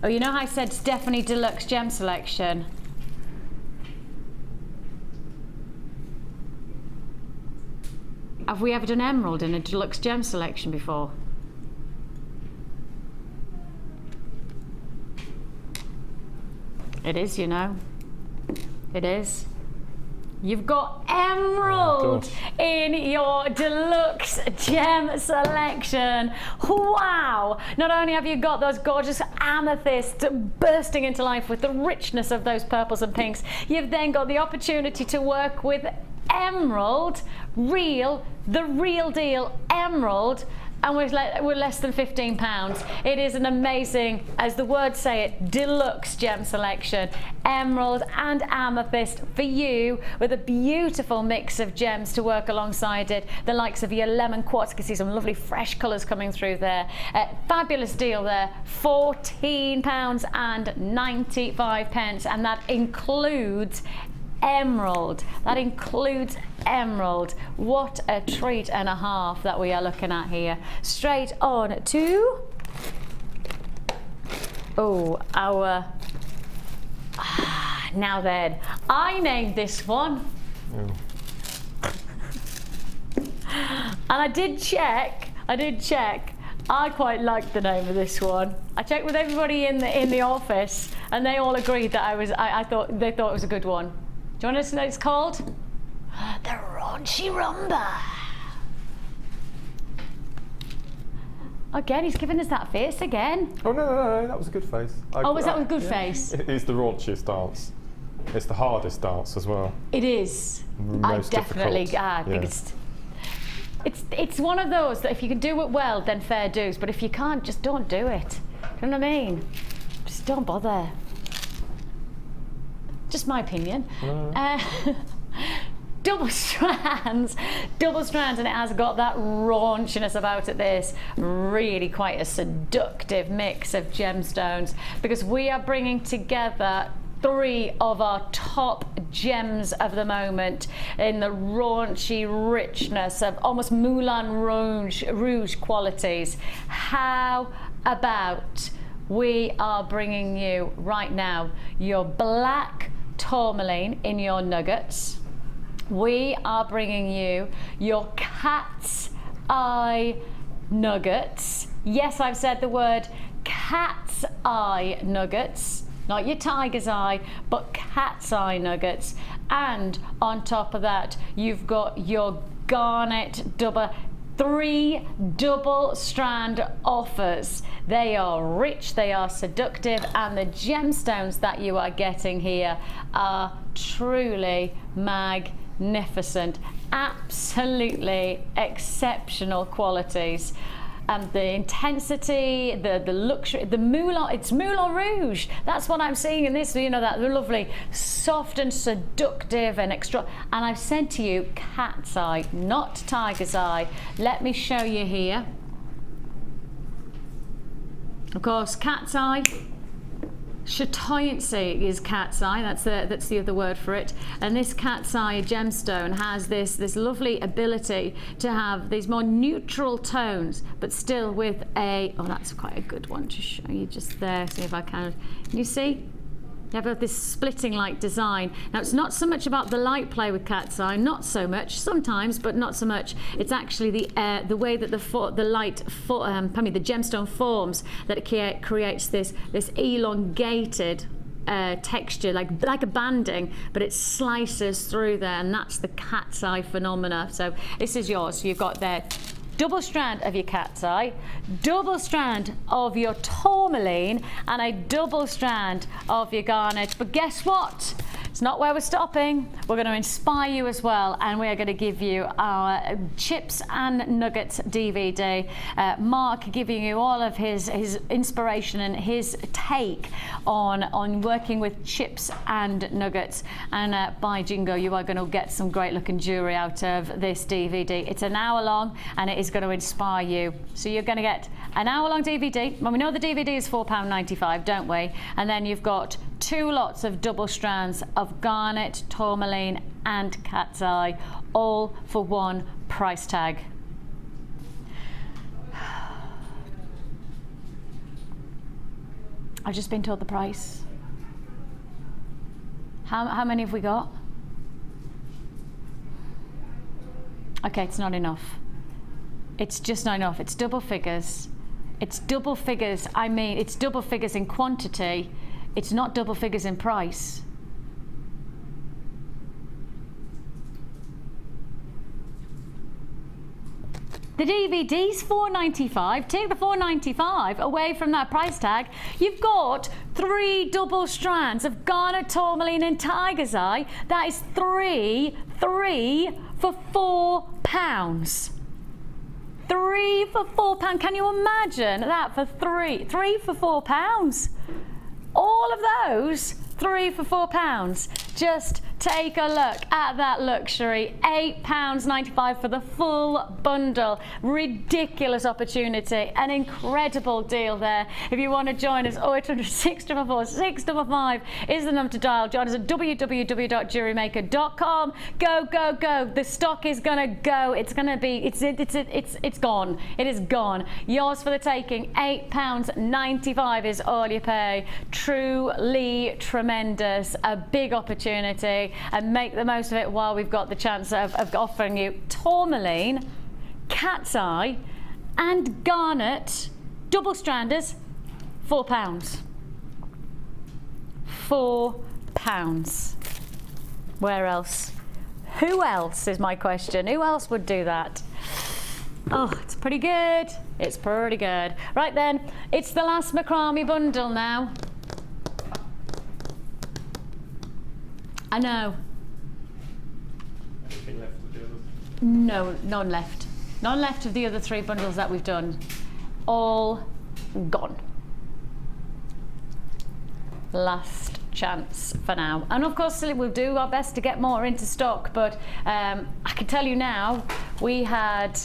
Oh, you know how I said it's definitely deluxe gem selection? Have we ever done emerald in a deluxe gem selection before? It is, you know. It is. You've got emerald in your deluxe gem selection. Wow! Not only have you got those gorgeous amethysts bursting into life with the richness of those purples and pinks, you've then got the opportunity to work with emerald, the real deal emerald, and we're less than £15. It is an amazing, as the words say it, deluxe gem selection. Emerald and amethyst for you, with a beautiful mix of gems to work alongside it. The likes of your lemon quartz, you can see some lovely fresh colours coming through there. Fabulous deal there, £14.95, and that includes emerald. That includes emerald. What a treat and a half that we are looking at here. Straight on to our Now then, I named this one. And I did check. I quite liked the name of this one. I checked with everybody in the office, and they all agreed that I thought they thought it was a good one. Do you want to know what it's called? The Raunchy Rumba. Again, he's giving us that face again. Oh no, that was a good face. Was that a good face? It is the raunchiest dance. It's the hardest dance as well. It is. Most difficult. I think it's one of those that if you can do it well, then fair dues. But if you can't, just don't do it. You know what I mean? Just don't bother. Just my opinion. Double strands, and it has got that raunchiness about it. This really quite a seductive mix of gemstones, because we are bringing together 3 of our top gems of the moment in the raunchy richness of almost Moulin Rouge qualities. How about we are bringing you right now your black tourmaline in your nuggets. We are bringing you your cat's eye nuggets. Yes, I've said the word cat's eye nuggets. Not your tiger's eye, but cat's eye nuggets. And on top of that, you've got your garnet 3 double strand offers. They are rich, they are seductive, and the gemstones that you are getting here are truly magnificent. Absolutely exceptional qualities. The intensity, the luxury, the Moulin, it's Moulin Rouge. That's what I'm seeing in this, you know, that lovely, soft and seductive and extra. And I've said to you, cat's eye, not tiger's eye. Let me show you here. Of course, cat's eye. Chatoyancy is cat's eye, that's the other word for it. And this cat's eye gemstone has this lovely ability to have these more neutral tones, but still with a, oh, that's quite a good one to show you just there, see if I can you see? You have this splitting like design. Now it's not so much about the light play with cat's eye, not so much, sometimes, but not so much. It's actually the way that the gemstone forms that it creates this elongated texture, like a banding, but it slices through there, and that's the cat's eye phenomena. So this is yours. So you've got there double strand of your cat's eye, double strand of your tourmaline, and a double strand of your garnet. But guess what? It's not where we're stopping. We're going to inspire you as well, and we are going to give you our Chips and Nuggets DVD. Mark giving you all of his inspiration and his take on working with chips and nuggets. And by jingo, you are going to get some great looking jewellery out of this DVD. It's an hour long, and it is going to inspire you. So you're going to get an hour-long DVD. Well, we know the DVD is £4.95, don't we? And then you've got 2 lots of double strands of garnet, tourmaline, and cat's eye, all for one price tag. I've just been told the price. How many have we got? Okay, it's not enough. It's just not enough. It's double figures. It's double figures. I mean, it's double figures in quantity. It's not double figures in price. The DVD's $4.95. Take the $4.95 away from that price tag. You've got 3 double strands of garnet, tourmaline, and tiger's eye. That is three for £4. 3 for £4. Can you imagine that for 3 for £4? All of those 3 for £4. Just Take a look at that luxury, £8.95 for the full bundle. Ridiculous opportunity, an incredible deal there. If you want to join us, 0800 644 655 is the number to dial. Join us at www.jewellerymaker.com. Go, go, go. The stock is gonna go. It's gonna be, it's gone. It is gone. Yours for the taking. £8.95 is all you pay. Truly tremendous, a big opportunity. And make the most of it while we've got the chance of offering you tourmaline, cat's eye and garnet double stranders, £4. £4. Where else? Who else is my question? Who else would do that? Oh, it's pretty good. It's pretty good. Right then, it's the last macrame bundle now. I know. Anything left of the others? No, none left. None left of the other 3 bundles that we've done. All gone. Last chance for now. And of course, we'll do our best to get more into stock, but I can tell you now, we had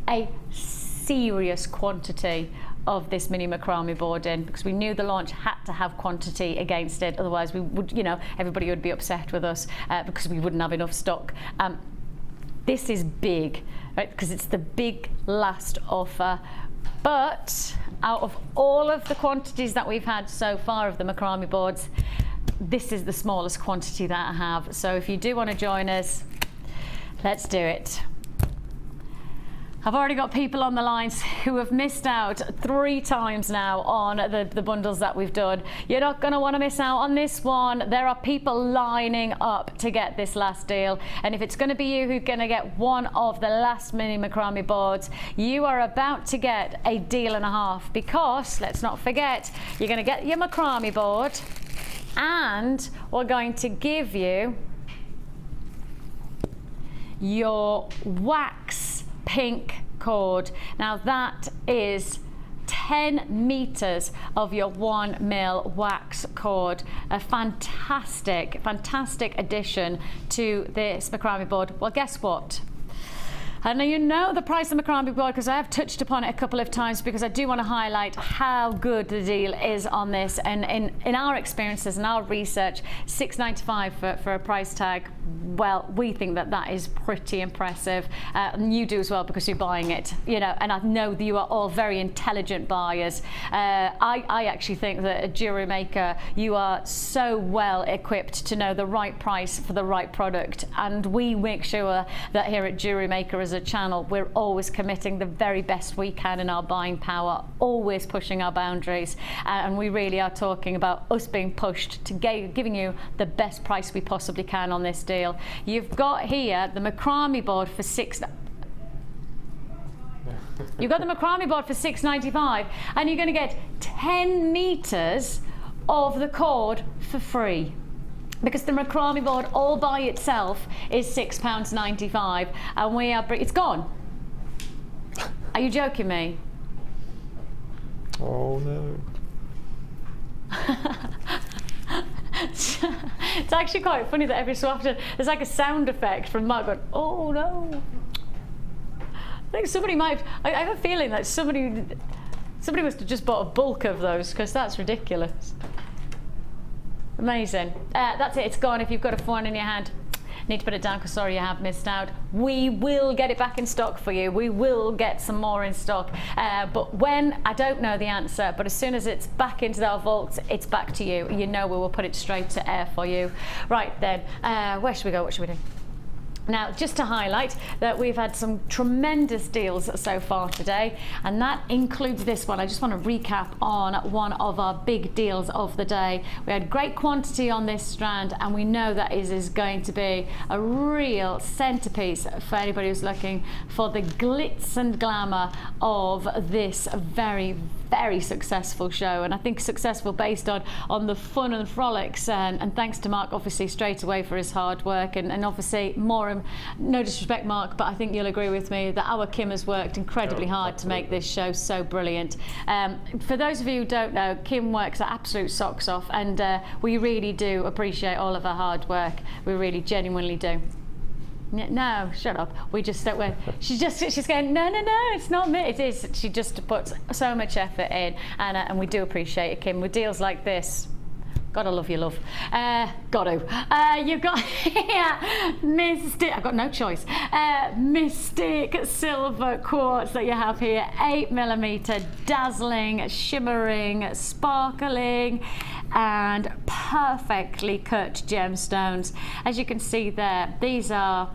a serious quantity of this mini macrame board in, because we knew the launch had to have quantity against it, otherwise we would, you know, everybody would be upset with us because we wouldn't have enough stock. This is big, right, because it's the big last offer, but out of all of the quantities that we've had so far of the macrame boards, this is the smallest quantity that I have. So if you do want to join us, let's do it. I've already got people on the lines who have missed out 3 times now on the bundles that we've done. You're not going to want to miss out on this one. There are people lining up to get this last deal. And if it's going to be you who's going to get one of the last mini macrame boards, you are about to get a deal and a half, because let's not forget, you're going to get your macrame board and we're going to give you your wax pink cord. Now that is 10 meters of your 1 mil wax cord. A fantastic addition to this macrame board. Well, guess what? And now you know the price of the macrame board, because I have touched upon it a couple of times, because I do want to highlight how good the deal is on this. And in our experiences and our research, $6.95 for a price tag, well, we think that that is pretty impressive. And you do as well, because you're buying it, you know, and I know that you are all very intelligent buyers. I actually think that at Jewellery Maker, you are so well equipped to know the right price for the right product. And we make sure that here at Jewellery Maker, as a channel, we're always committing the very best we can in our buying power, always pushing our boundaries, and we really are talking about us being pushed to giving you the best price we possibly can on this deal. You've got here the macrame board for You've got the macrame board for $6.95, and you're going to get 10 meters of the cord for free, because the macrame board all by itself is £6.95, and we are, it's gone. Are you joking me? Oh no. It's actually quite funny that every so often there's like a sound effect from Mark going, oh no. I think somebody might, I have a feeling that somebody must have just bought a bulk of those, because that's ridiculous. Amazing. That's it, it's gone. If you've got a phone in your hand, need to put it down, because sorry, you have missed out. We will get it back in stock for you. We will get some more in stock. But when, I don't know the answer, but as soon as it's back into our vaults, it's back to you. You know we will put it straight to air for you. Right then, where should we go? What should we do? Now, just to highlight that we've had some tremendous deals so far today, and that includes this one. I just want to recap on one of our big deals of the day. We had great quantity on this strand, and we know that is going to be a real centerpiece for anybody who's looking for the glitz and glamour of this very, very successful show, and I think successful based on the fun and frolics, and thanks to Mark obviously straight away for his hard work, and obviously more, no disrespect Mark, but I think you'll agree with me that our Kim has worked incredibly hard to make this show so brilliant. For those of you who don't know, Kim works her absolute socks off, and we really do appreciate all of her hard work. We really genuinely do. No, shut up. We just don't. She's going, no, it's not me. It is. She just puts so much effort in, and we do appreciate it, Kim. With deals like this, gotta love you, love. You've got here Mystic. I've got no choice. Mystic silver quartz that you have here, 8mm, dazzling, shimmering, sparkling, and perfectly cut gemstones. As you can see there, these are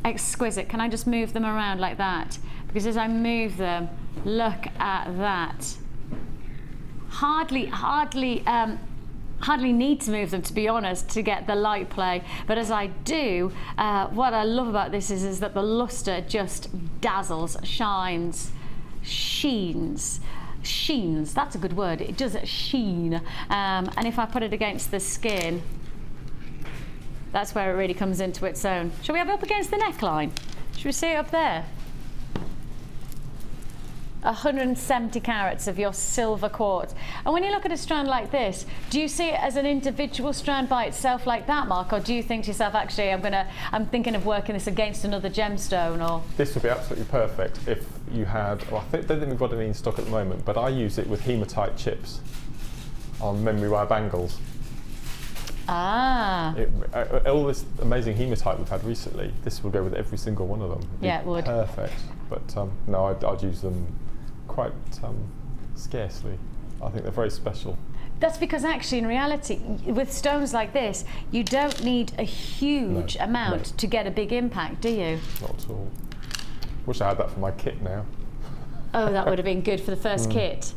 exquisite. Can I just move them around like that? Because as I move them, look at that. Hardly need to move them, to be honest, to get the light play, but as I do, what I love about this is that the luster just dazzles, shines, sheens, that's a good word, it does sheen, and if I put it against the skin, that's where it really comes into its own. Shall we have it up against the neckline? Should we see it up there? 170 carats of your silver quartz. And when you look at a strand like this, do you see it as an individual strand by itself like that, Mark, or do you think to yourself, actually, I'm thinking of working this against another gemstone? Or this would be absolutely don't think we've got any in stock at the moment, but I use it with hematite chips on memory wire bangles. Ah. All this amazing hematite we've had recently, this will go with every single one of them. Yeah, it would. Perfect. But no, I'd use them quite scarcely. I think they're very special. That's because actually, in reality, with stones like this, you don't need a huge amount to get a big impact, do you? Not at all. Wish I had that for my kit now. Oh, that would have been good for the first kit.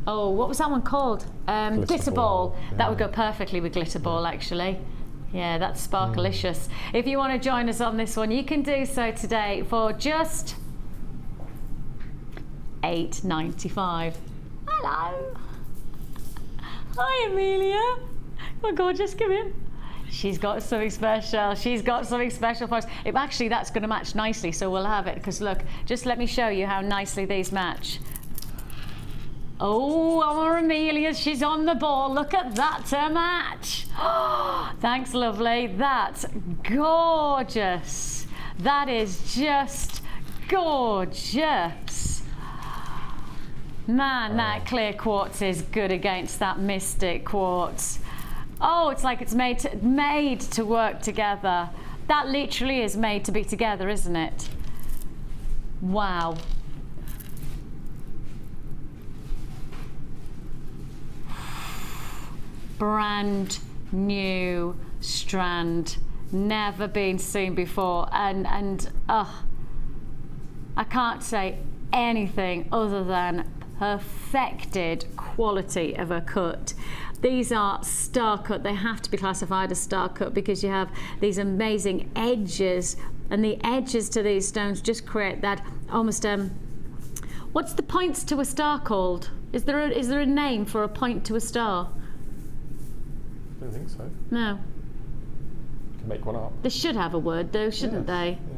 Oh, what was that one called? Glitter ball. Yeah. That would go perfectly with glitter ball, actually. Yeah, that's sparkalicious. If you want to join us on this one, you can do so today for just $8.95. Hello. Hi, Amelia. Oh, gorgeous, come in. She's got something special. She's got something special for us. Actually, that's going to match nicely, so we'll have it. Because look, just let me show you how nicely these match. Oh, our Amelia, she's on the ball. Look at that to match. Thanks, lovely. That's gorgeous. That is just gorgeous. Man, that clear quartz is good against that Mystic quartz. Oh, it's like it's made to work together. That literally is made to be together, isn't it? Wow. Brand new strand, never been seen before, and I can't say anything other than perfected quality of a cut. These are star cut. They have to be classified as star cut because you have these amazing edges, and the edges to these stones just create that almost what's the points to a star called? Is there a name for a point to a star? I don't think so. No. You can make one up. They should have a word though, shouldn't they? Yeah.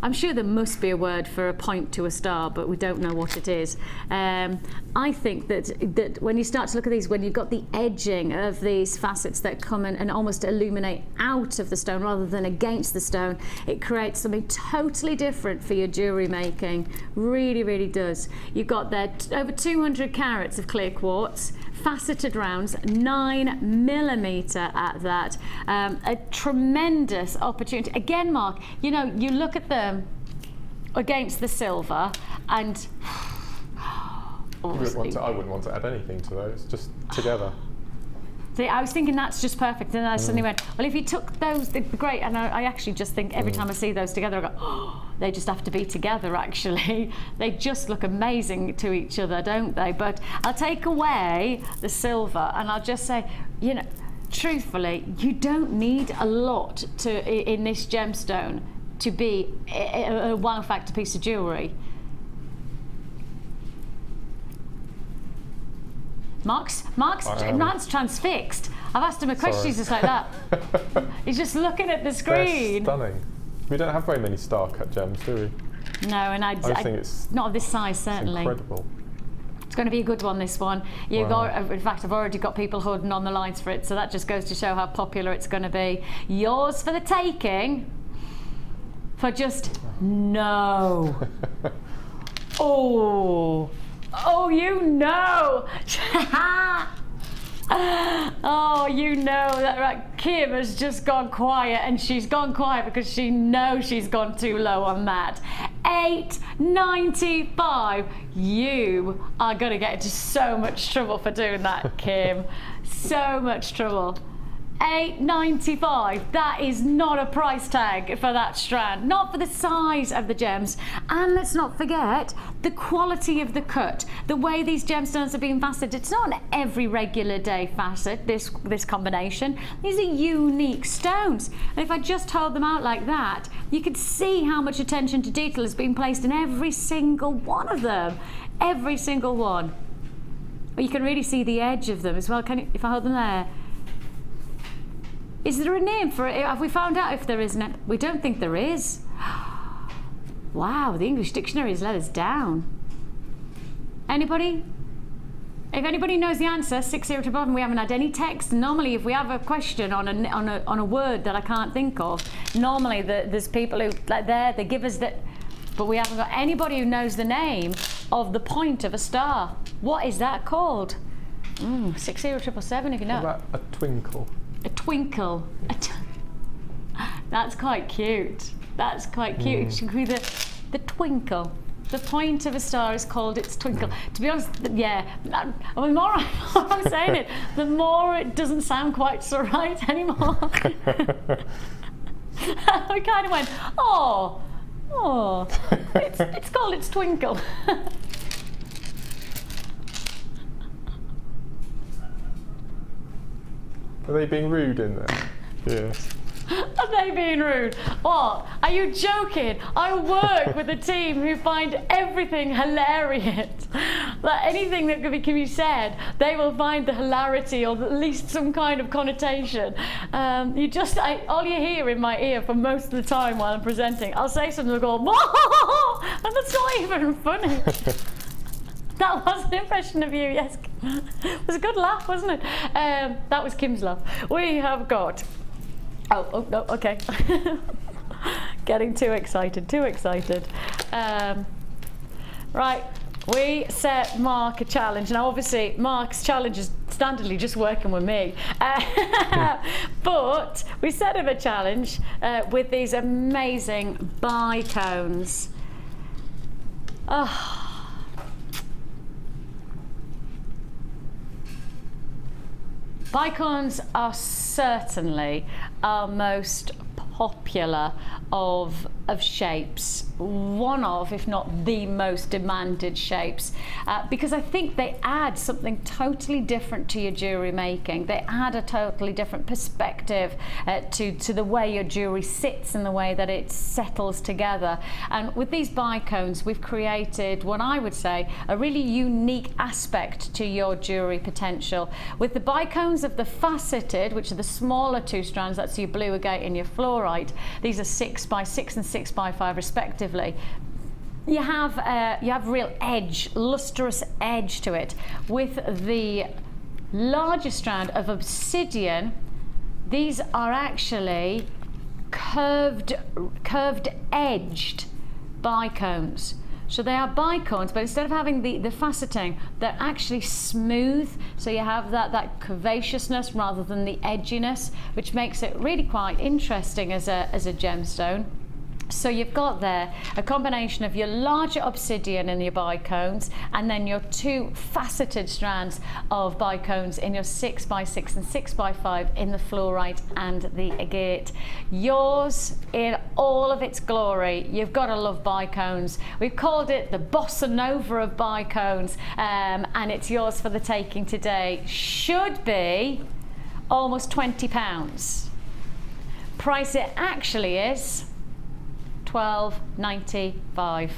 I'm sure there must be a word for a point to a star, but we don't know what it is. I think that when you start to look at these, when you've got the edging of these facets that come in and almost illuminate out of the stone rather than against the stone, it creates something totally different for your jewellery making. Really, really does. You've got there over 200 carats of clear quartz, faceted rounds, 9mm at that. A tremendous opportunity. Again, Mark, you know, you look at them against the silver and I wouldn't want to add anything to those, just together. See, I was thinking that's just perfect, and I suddenly went, well, if you took those, they'd be great. And I actually just think every time I see those together, I go, oh, they just have to be together, actually. They just look amazing to each other, don't they? But I'll take away the silver, and I'll just say, you know, truthfully, you don't need a lot in this gemstone to be a wow factor piece of jewellery. Mark's transfixed. I've asked him a question, Sorry. he's just like that. He's just looking at the They're screen. stunning. We don't have very many star cut gems, do we? No, and I think it's not of this size, certainly. incredible. It's going to be a good one, this one. In fact, I've already got people holding on the lines for it, so that just goes to show how popular it's going to be. Yours for the taking for just no. Oh, you know. Oh, you know that, right? Kim has just gone quiet, and she's gone quiet because she knows she's gone too low on that. $8.95. You are going to get into so much trouble for doing that, Kim. So much trouble. $8.95. That is not a price tag for that strand, not for the size of the gems. And let's not forget the quality of the cut, the way these gemstones are being faceted. It's not an every regular day facet, this combination. These are unique stones, and if I just hold them out like that, you could see how much attention to detail has been placed in every single one of them. Every single one. But you can really see the edge of them as well. Can you, if I hold them there? Is there a name for it? Have we found out if there is? We don't think there is. Wow, the English dictionary has let us down. Anybody? If anybody knows the answer, 60 to bottom. We haven't had any text. Normally, if we have a question on a word that I can't think of, normally there's people who they give us that, but we haven't got anybody who knows the name of the point of a star. What is that called? 60777 if you know. What about a twinkle? A twinkle. That's quite cute. That's quite cute. It should be the twinkle. The point of a star is called its twinkle. To be honest, yeah. I mean, the more I'm saying it, the more it doesn't sound quite so right anymore. We kind of went, oh, it's called its twinkle. Are they being rude in there? Yes. Are they being rude? What? Are you joking? I work with a team who find everything hilarious. Like anything that can be said, they will find the hilarity or at least some kind of connotation. All you hear in my ear for most of the time while I'm presenting, I'll say something and go, and that's not even funny. That was an impression of you, yes. It was a good laugh, wasn't it? That was Kim's laugh. We have got... Oh, no, okay. Getting too excited. Right, we set Mark a challenge. Now, obviously, Mark's challenge is standardly just working with me. But we set him a challenge with these amazing bicones. Oh. Bicones are certainly our most popular of shapes, one of, if not the most demanded shapes, because I think they add something totally different to your jewellery making. They add a totally different perspective to the way your jewellery sits and the way that it settles together. And with these bicones, we've created what I would say a really unique aspect to your jewellery potential. With the bicones of the faceted, which are the smaller two strands, that's your blue agate and your fluorite, these are 6x6 and 6x5 respectively. You have real edge, lustrous edge to it. With the larger strand of obsidian, these are actually curved edged bicones. So they are bicones, but instead of having the faceting, they're actually smooth. So you have that curvaceousness rather than the edginess, which makes it really quite interesting as a gemstone. So you've got there a combination of your larger obsidian in your bicones, and then your two faceted strands of bicones in your 6x6 and 6x5 in the fluorite and the agate. Yours in all of its glory. You've got to love bicones. We've called it the bossa nova of bicones, and it's yours for the taking today. Should be almost £20. Price it actually is £12.95.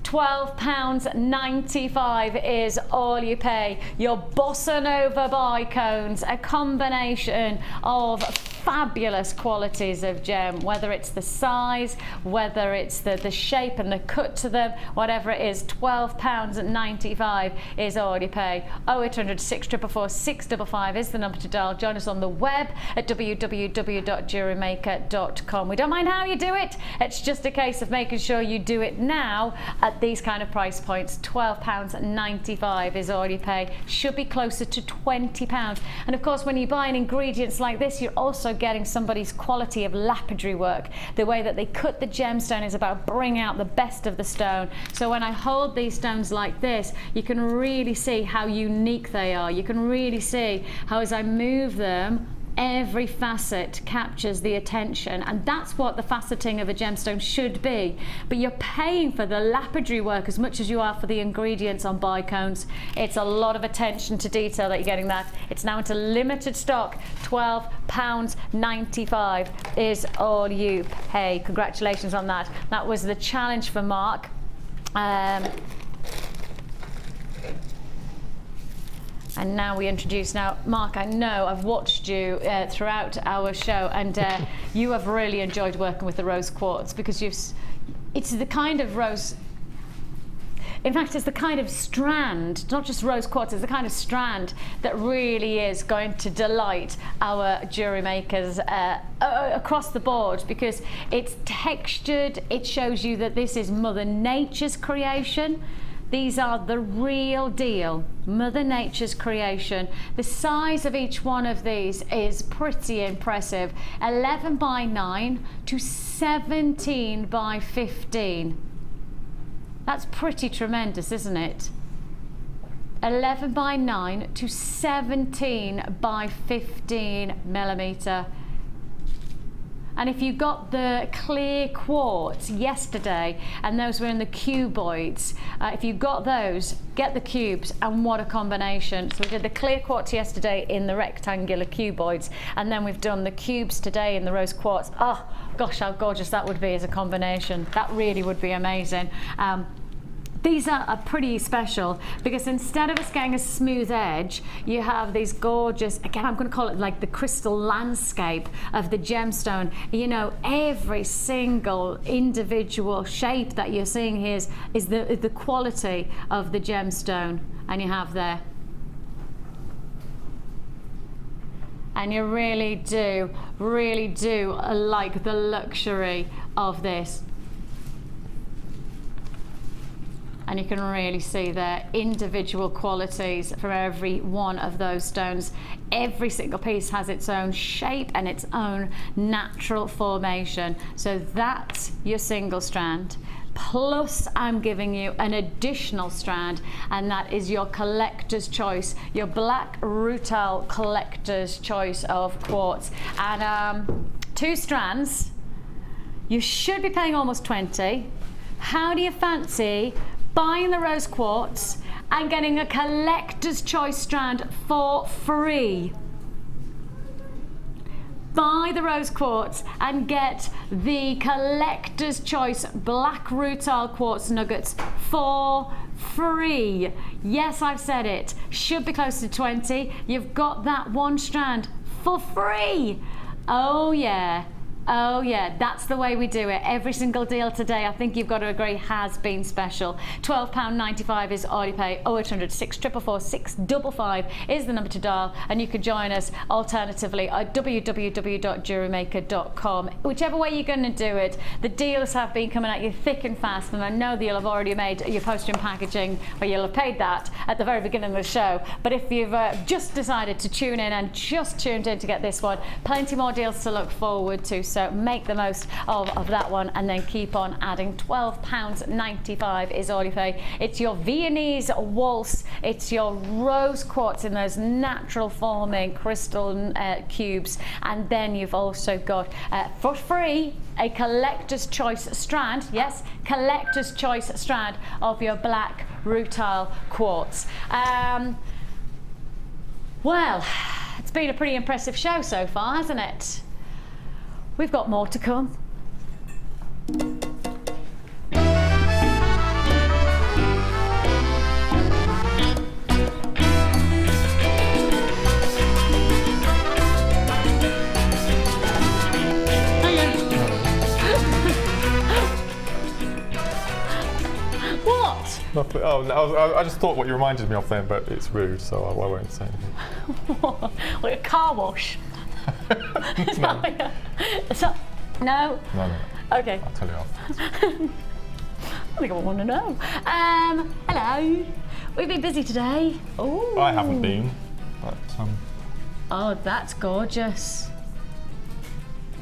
£12.95 is all you pay. Your Bossa Nova bicones, a combination of fabulous qualities of gem, whether it's the size, whether it's the shape and the cut to them, whatever it is, £12.95 is all you pay. 0800 644 655 is the number to dial. Join us on the web at www.JewelleryMaker.com. We don't mind how you do it, it's just a case of making sure you do it now at these kind of price points. £12.95 is all you pay. Should be closer to £20. And of course, when you buy ingredients like this, you're also getting somebody's quality of lapidary work. The way that they cut the gemstone is about bringing out the best of the stone. So when I hold these stones like this, you can really see how unique they are. You can really see how as I move them, every facet captures the attention, and that's what the faceting of a gemstone should be. But you're paying for the lapidary work as much as you are for the ingredients on bicones. It's a lot of attention to detail that you're getting that. It's now into limited stock. £12.95 is all you pay. Congratulations on that. That was the challenge for Mark. And now we introduce, now Mark, I know I've watched you throughout our show, and you have really enjoyed working with the rose quartz, because it's the kind of rose, in fact it's the kind of strand, not just rose quartz, it's the kind of strand that really is going to delight our jewellery makers across the board, because it's textured, it shows you that this is Mother Nature's creation. These are the real deal, Mother Nature's creation. The size of each one of these is pretty impressive. 11 by 9 to 17 by 15. That's pretty tremendous, isn't it? 11 by 9 to 17 by 15 millimetre. And if you got the clear quartz yesterday, and those were in the cuboids, if you got those, get the cubes, and what a combination. So we did the clear quartz yesterday in the rectangular cuboids, and then we've done the cubes today in the rose quartz. Oh gosh, how gorgeous that would be as a combination. That really would be amazing. These are pretty special, because instead of us getting a smooth edge, you have these gorgeous, again I'm going to call it like the crystal landscape of the gemstone. You know, every single individual shape that you're seeing here is the quality of the gemstone, and you have there. And you really do like the luxury of this. And you can really see their individual qualities from every one of those stones. Every single piece has its own shape and its own natural formation. So that's your single strand. Plus I'm giving you an additional strand, and that is your collector's choice, your black rutile collector's choice of quartz. And 2 strands, you should be paying almost 20. How do you fancy buying the rose quartz and getting a collector's choice strand for free? Buy the rose quartz and get the collector's choice black rutile quartz nuggets for free. Yes, I've said it. Should be close to 20. You've got that 1 strand for free. Oh yeah. Oh yeah, that's the way we do it. Every single deal today, I think you've got to agree, has been special. £12.95 is all you pay. 0800 644 655 is the number to dial, and you can join us alternatively at www.JewelleryMaker.com. Whichever way you're going to do it, the deals have been coming at you thick and fast, and I know that you'll have already made your postage and packaging, or you'll have paid that at the very beginning of the show. But if you've just decided to tune in and just tuned in to get this one, plenty more deals to look forward to. So make the most of that one, and then keep on adding. £12.95 is all you pay. It's your Viennese waltz, it's your rose quartz in those natural forming crystal cubes, and then you've also got for free a collector's choice strand. Yes, collector's choice strand of your black rutile quartz. Well, it's been a pretty impressive show so far, hasn't it? We've got more to come. Oh, no, I just thought what you reminded me of then, but it's rude, so I won't say anything. Like a car wash. No. No? No. Okay. I'll tell you afterwards. I think I want to know. Hello. We've been busy today. Oh. I haven't been, but Oh, that's gorgeous.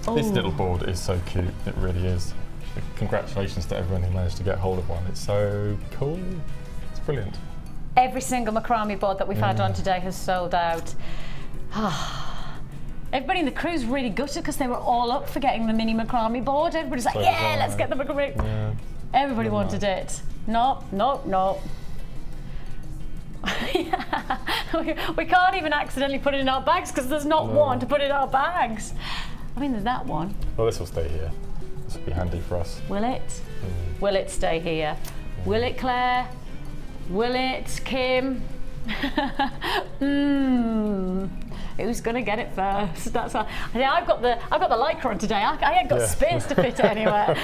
this Ooh. little board is so cute. It really is. Congratulations to everyone who managed to get hold of one. It's so cool. It's brilliant. Every single macrame board that we've had on today has sold out. Everybody in the crew's really gutted because they were all up for getting the mini macrame board. Everybody's like, So yeah, was let's I. get the macrame. Yeah. Everybody wanted it. No. We can't even accidentally put it in our bags because there's not one to put in our bags. I mean, there's that one. Well, this will stay here. This will be handy for us. Will it? Will it stay here? Will it, Claire? Will it, Kim? Who's gonna get it first? That's how. I've got the Lycra on today. I ain't got space to fit it anywhere.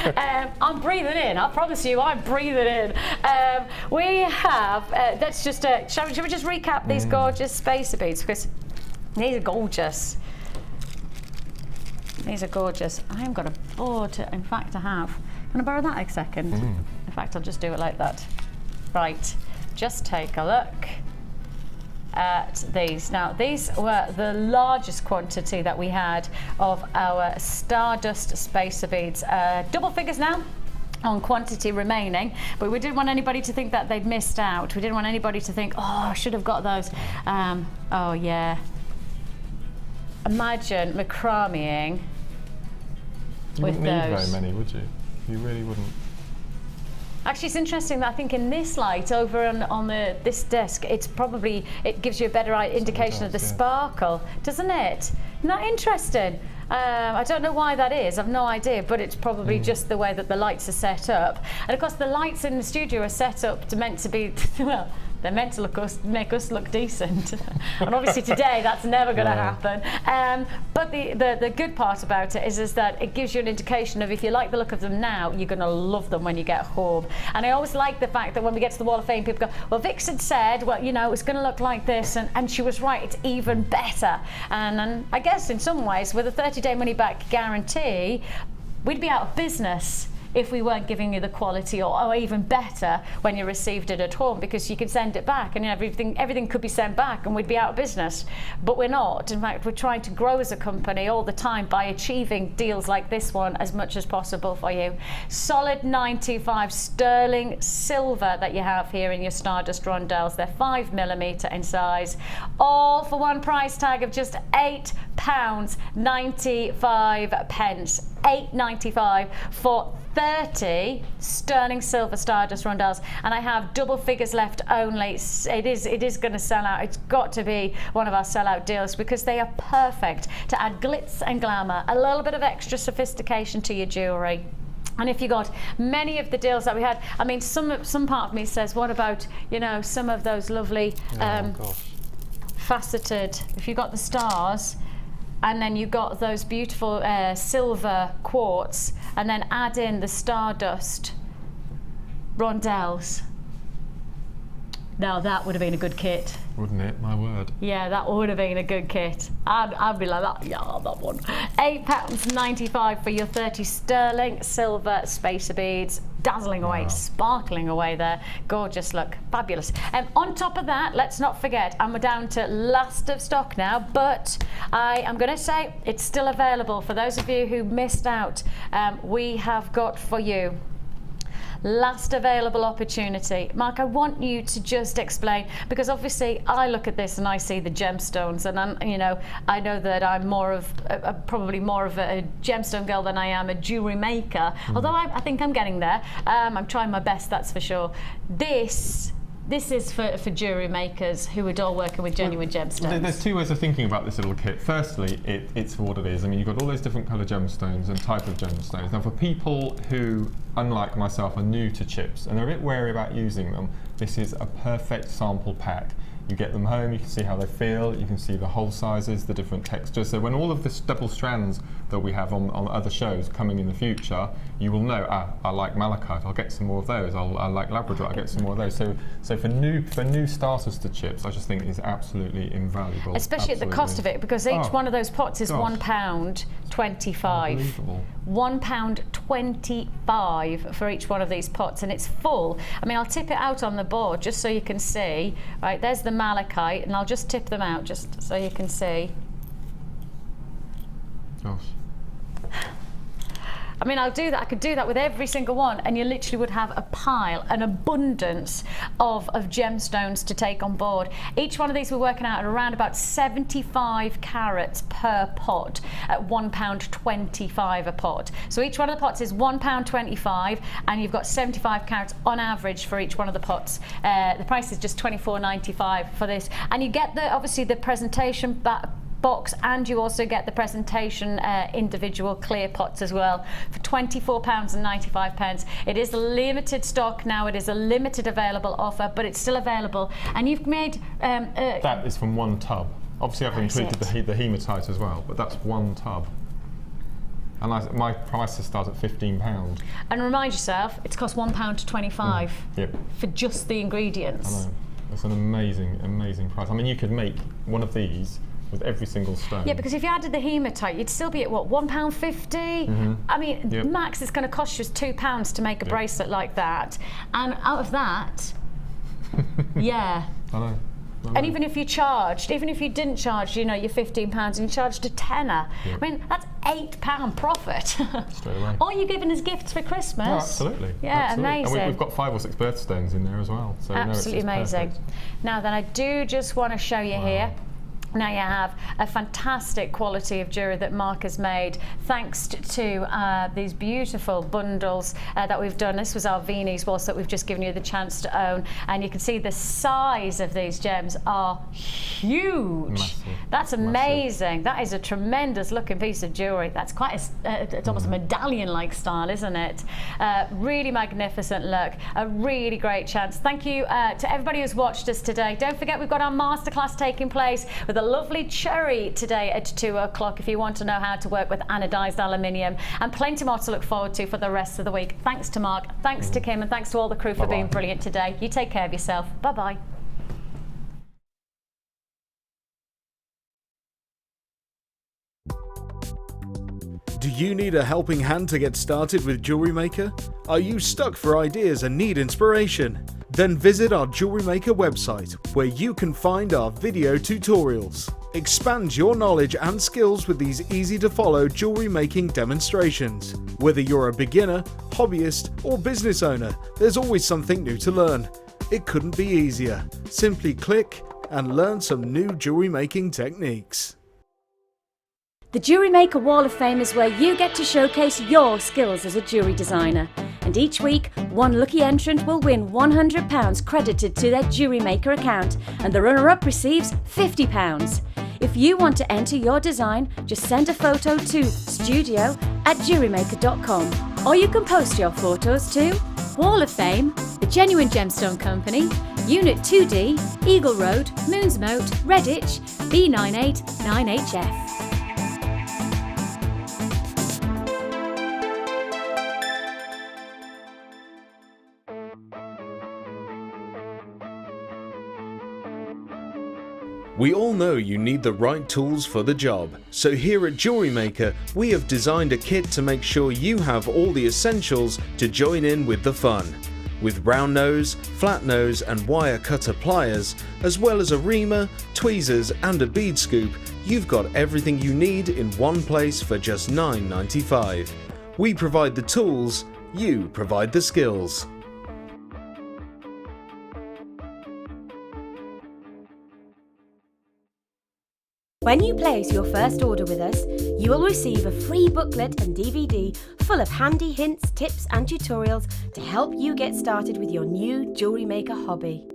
I'm breathing in. I promise you, I'm breathing in. We have. Let's just. Shall we just recap these gorgeous spacer beads, because these are gorgeous. These are gorgeous. I haven't got a board to, in fact, I have. Can I borrow that a second? In fact, I'll just do it like that. Right, just take a look at these. Now, these were the largest quantity that we had of our Stardust spacer beads. Double figures now on quantity remaining, but we didn't want anybody to think that they'd missed out. We didn't want anybody to think, oh, I should have got those. Oh, yeah. Imagine macrameing You with wouldn't need those. very many, would you? You really wouldn't. Actually, it's interesting that I think in this light over on this desk, it gives you a better indication of the sparkle, doesn't it? Isn't that interesting? I don't know why that is, I've no idea, but it's probably just the way that the lights are set up. And of course, the lights in the studio are set up meant to be, well, they're meant to make us look decent. And obviously today that's never going to happen. But the good part about it is that it gives you an indication of if you like the look of them now, you're going to love them when you get home. And I always like the fact that when we get to the Wall of Fame, people go, well, Vix had said, well, you know, it's going to look like this. And she was right, it's even better. And I guess in some ways, with a 30-day money-back guarantee, we'd be out of business if we weren't giving you the quality, or even better when you received it at home, because you could send it back and everything could be sent back and we'd be out of business. But we're not. In fact, we're trying to grow as a company all the time by achieving deals like this one as much as possible for you. Solid 95 sterling silver that you have here in your Stardust rondelles. They're 5mm in size, all for one price tag of just £8.95. £8.95 for 30 sterling silver Stardust rondelles, and I have double figures left only. It is going to sell out. It's got to be one of our sellout deals because they are perfect to add glitz and glamour, a little bit of extra sophistication to your jewellery. And if you got many of the deals that we had, I mean, some part of me says, what about, you know, some of those lovely faceted, if you got the stars, and then you got those beautiful silver quartz, and then add in the Stardust rondelles. Now that would have been a good kit. Wouldn't it? My word. Yeah, that would have been a good kit. I'd be like that. Yeah, that one. £8.95 for your 30 sterling silver spacer beads. Dazzling away, sparkling away there. Gorgeous look, fabulous. On top of that, let's not forget, I'm down to last of stock now, but I am going to say it's still available for those of you who missed out. We have got for you last available opportunity. Mark, I want you to just explain, because obviously I look at this and I see the gemstones, and I know that I'm probably more of a gemstone girl than I am a jewellery maker, although I think I'm getting there. I'm trying my best, that's for sure. This is for jewellery makers who are all working with genuine gemstones. There's two ways of thinking about this little kit. Firstly, it's for what it is. I mean, you've got all those different colour gemstones and type of gemstones. Now, for people who, unlike myself, are new to chips and are a bit wary about using them, this is a perfect sample pack. You get them home, you can see how they feel, you can see the hole sizes, the different textures. So when all of the double strands that we have on other shows coming in the future, you will know, I like malachite, I'll get some more of those. I like labradorite, I'll get some more of those. So for new starters to chips, I just think is absolutely invaluable. Especially at the cost of it, because each one of those pots is £1.25. £1.25 for each one of these pots, and it's full. I mean, I'll tip it out on the board just so you can see. Right, there's the malachite, and I'll just tip them out just so you can see. Gosh. I mean, I'll do that. I could do that with every single one, and you literally would have a pile, an abundance of gemstones to take on board. Each one of these we're working out at around about 75 carats per pot at £1.25 a pot. So each one of the pots is £1.25, and you've got 75 carats on average for each one of the pots. The price is just £24.95 for this, and you get obviously the presentation box, and you also get the presentation individual clear pots as well for £24.95. It is limited stock now, it is a limited available offer, but it's still available, and you've made that is from one tub. Obviously I've included the hematite as well, but that's one tub. And my prices start at £15. And remind yourself, it's cost £1.25 for just the ingredients. I know, it's an amazing price. I mean, you could make one of these with every single stone. Yeah, because if you added the hematite, you'd still be at what, £1.50? I mean, max it's going to cost you £2 to make a bracelet like that, and out of that, I know. And even if you didn't charge, you know, your £15 and you charged a tenner, I mean, that's £8 profit. Straight away. Or you're giving us gifts for Christmas. Oh, absolutely. Yeah, absolutely. amazing. And we've got 5 or 6 birthstones in there as well. So absolutely amazing. Perfect. Now then, I do just want to show you here. Now you have a fantastic quality of jewellery that Mark has made, thanks to these beautiful bundles that we've done. This was our Viennese waltz that we've just given you the chance to own, and you can see the size of these gems are huge. Massive. That's amazing. Massive. That is a tremendous looking piece of jewellery. That's quite it's almost a medallion-like style, isn't it? Really magnificent look. A really great chance. Thank you to everybody who's watched us today. Don't forget, we've got our masterclass taking place with a lovely cherry today at 2 o'clock if you want to know how to work with anodized aluminium, and plenty more to look forward to for the rest of the week. Thanks to Mark, thanks to Kim, and thanks to all the crew for being brilliant today. You take care of yourself. Bye-bye. Do you need a helping hand to get started with Jewellery Maker? Are you stuck for ideas and need inspiration? Then visit our Jewellery Maker website, where you can find our video tutorials. Expand your knowledge and skills with these easy-to-follow jewellery making demonstrations. Whether you're a beginner, hobbyist, or business owner, there's always something new to learn. It couldn't be easier. Simply click and learn some new jewellery making techniques. The Jewellery Maker Wall of Fame is where you get to showcase your skills as a jewellery designer. And each week, one lucky entrant will win £100 credited to their Jewellery Maker account, and the runner-up receives £50. If you want to enter your design, just send a photo to studio@jewellerymaker.com, or you can post your photos to Wall of Fame, The Genuine Gemstone Company, Unit 2D, Eagle Road, Moonsmote, Redditch, B989HF. We all know you need the right tools for the job, so here at Jewellery Maker we have designed a kit to make sure you have all the essentials to join in with the fun. With round nose, flat nose and wire cutter pliers, as well as a reamer, tweezers and a bead scoop, you've got everything you need in one place for just $9.95. We provide the tools, you provide the skills. When you place your first order with us, you will receive a free booklet and DVD full of handy hints, tips and tutorials to help you get started with your new Jewellery Maker hobby.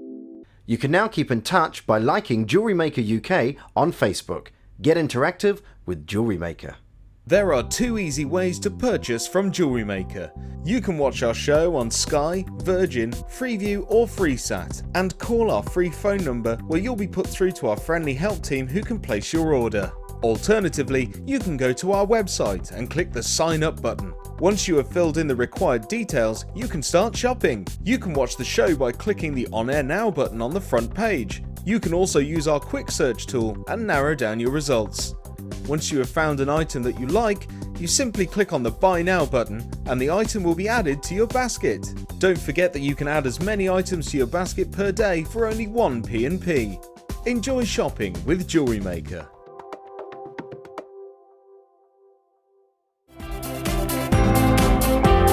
You can now keep in touch by liking Jewellery Maker UK on Facebook. Get interactive with Jewellery Maker. There are 2 easy ways to purchase from Jewellery Maker. You can watch our show on Sky, Virgin, Freeview or Freesat, and call our free phone number where you'll be put through to our friendly help team who can place your order. Alternatively, you can go to our website and click the sign up button. Once you have filled in the required details, you can start shopping. You can watch the show by clicking the On Air Now button on the front page. You can also use our quick search tool and narrow down your results. Once you have found an item that you like, you simply click on the Buy Now button and the item will be added to your basket. Don't forget that you can add as many items to your basket per day for only 1p&p. Enjoy shopping with Jewellery Maker.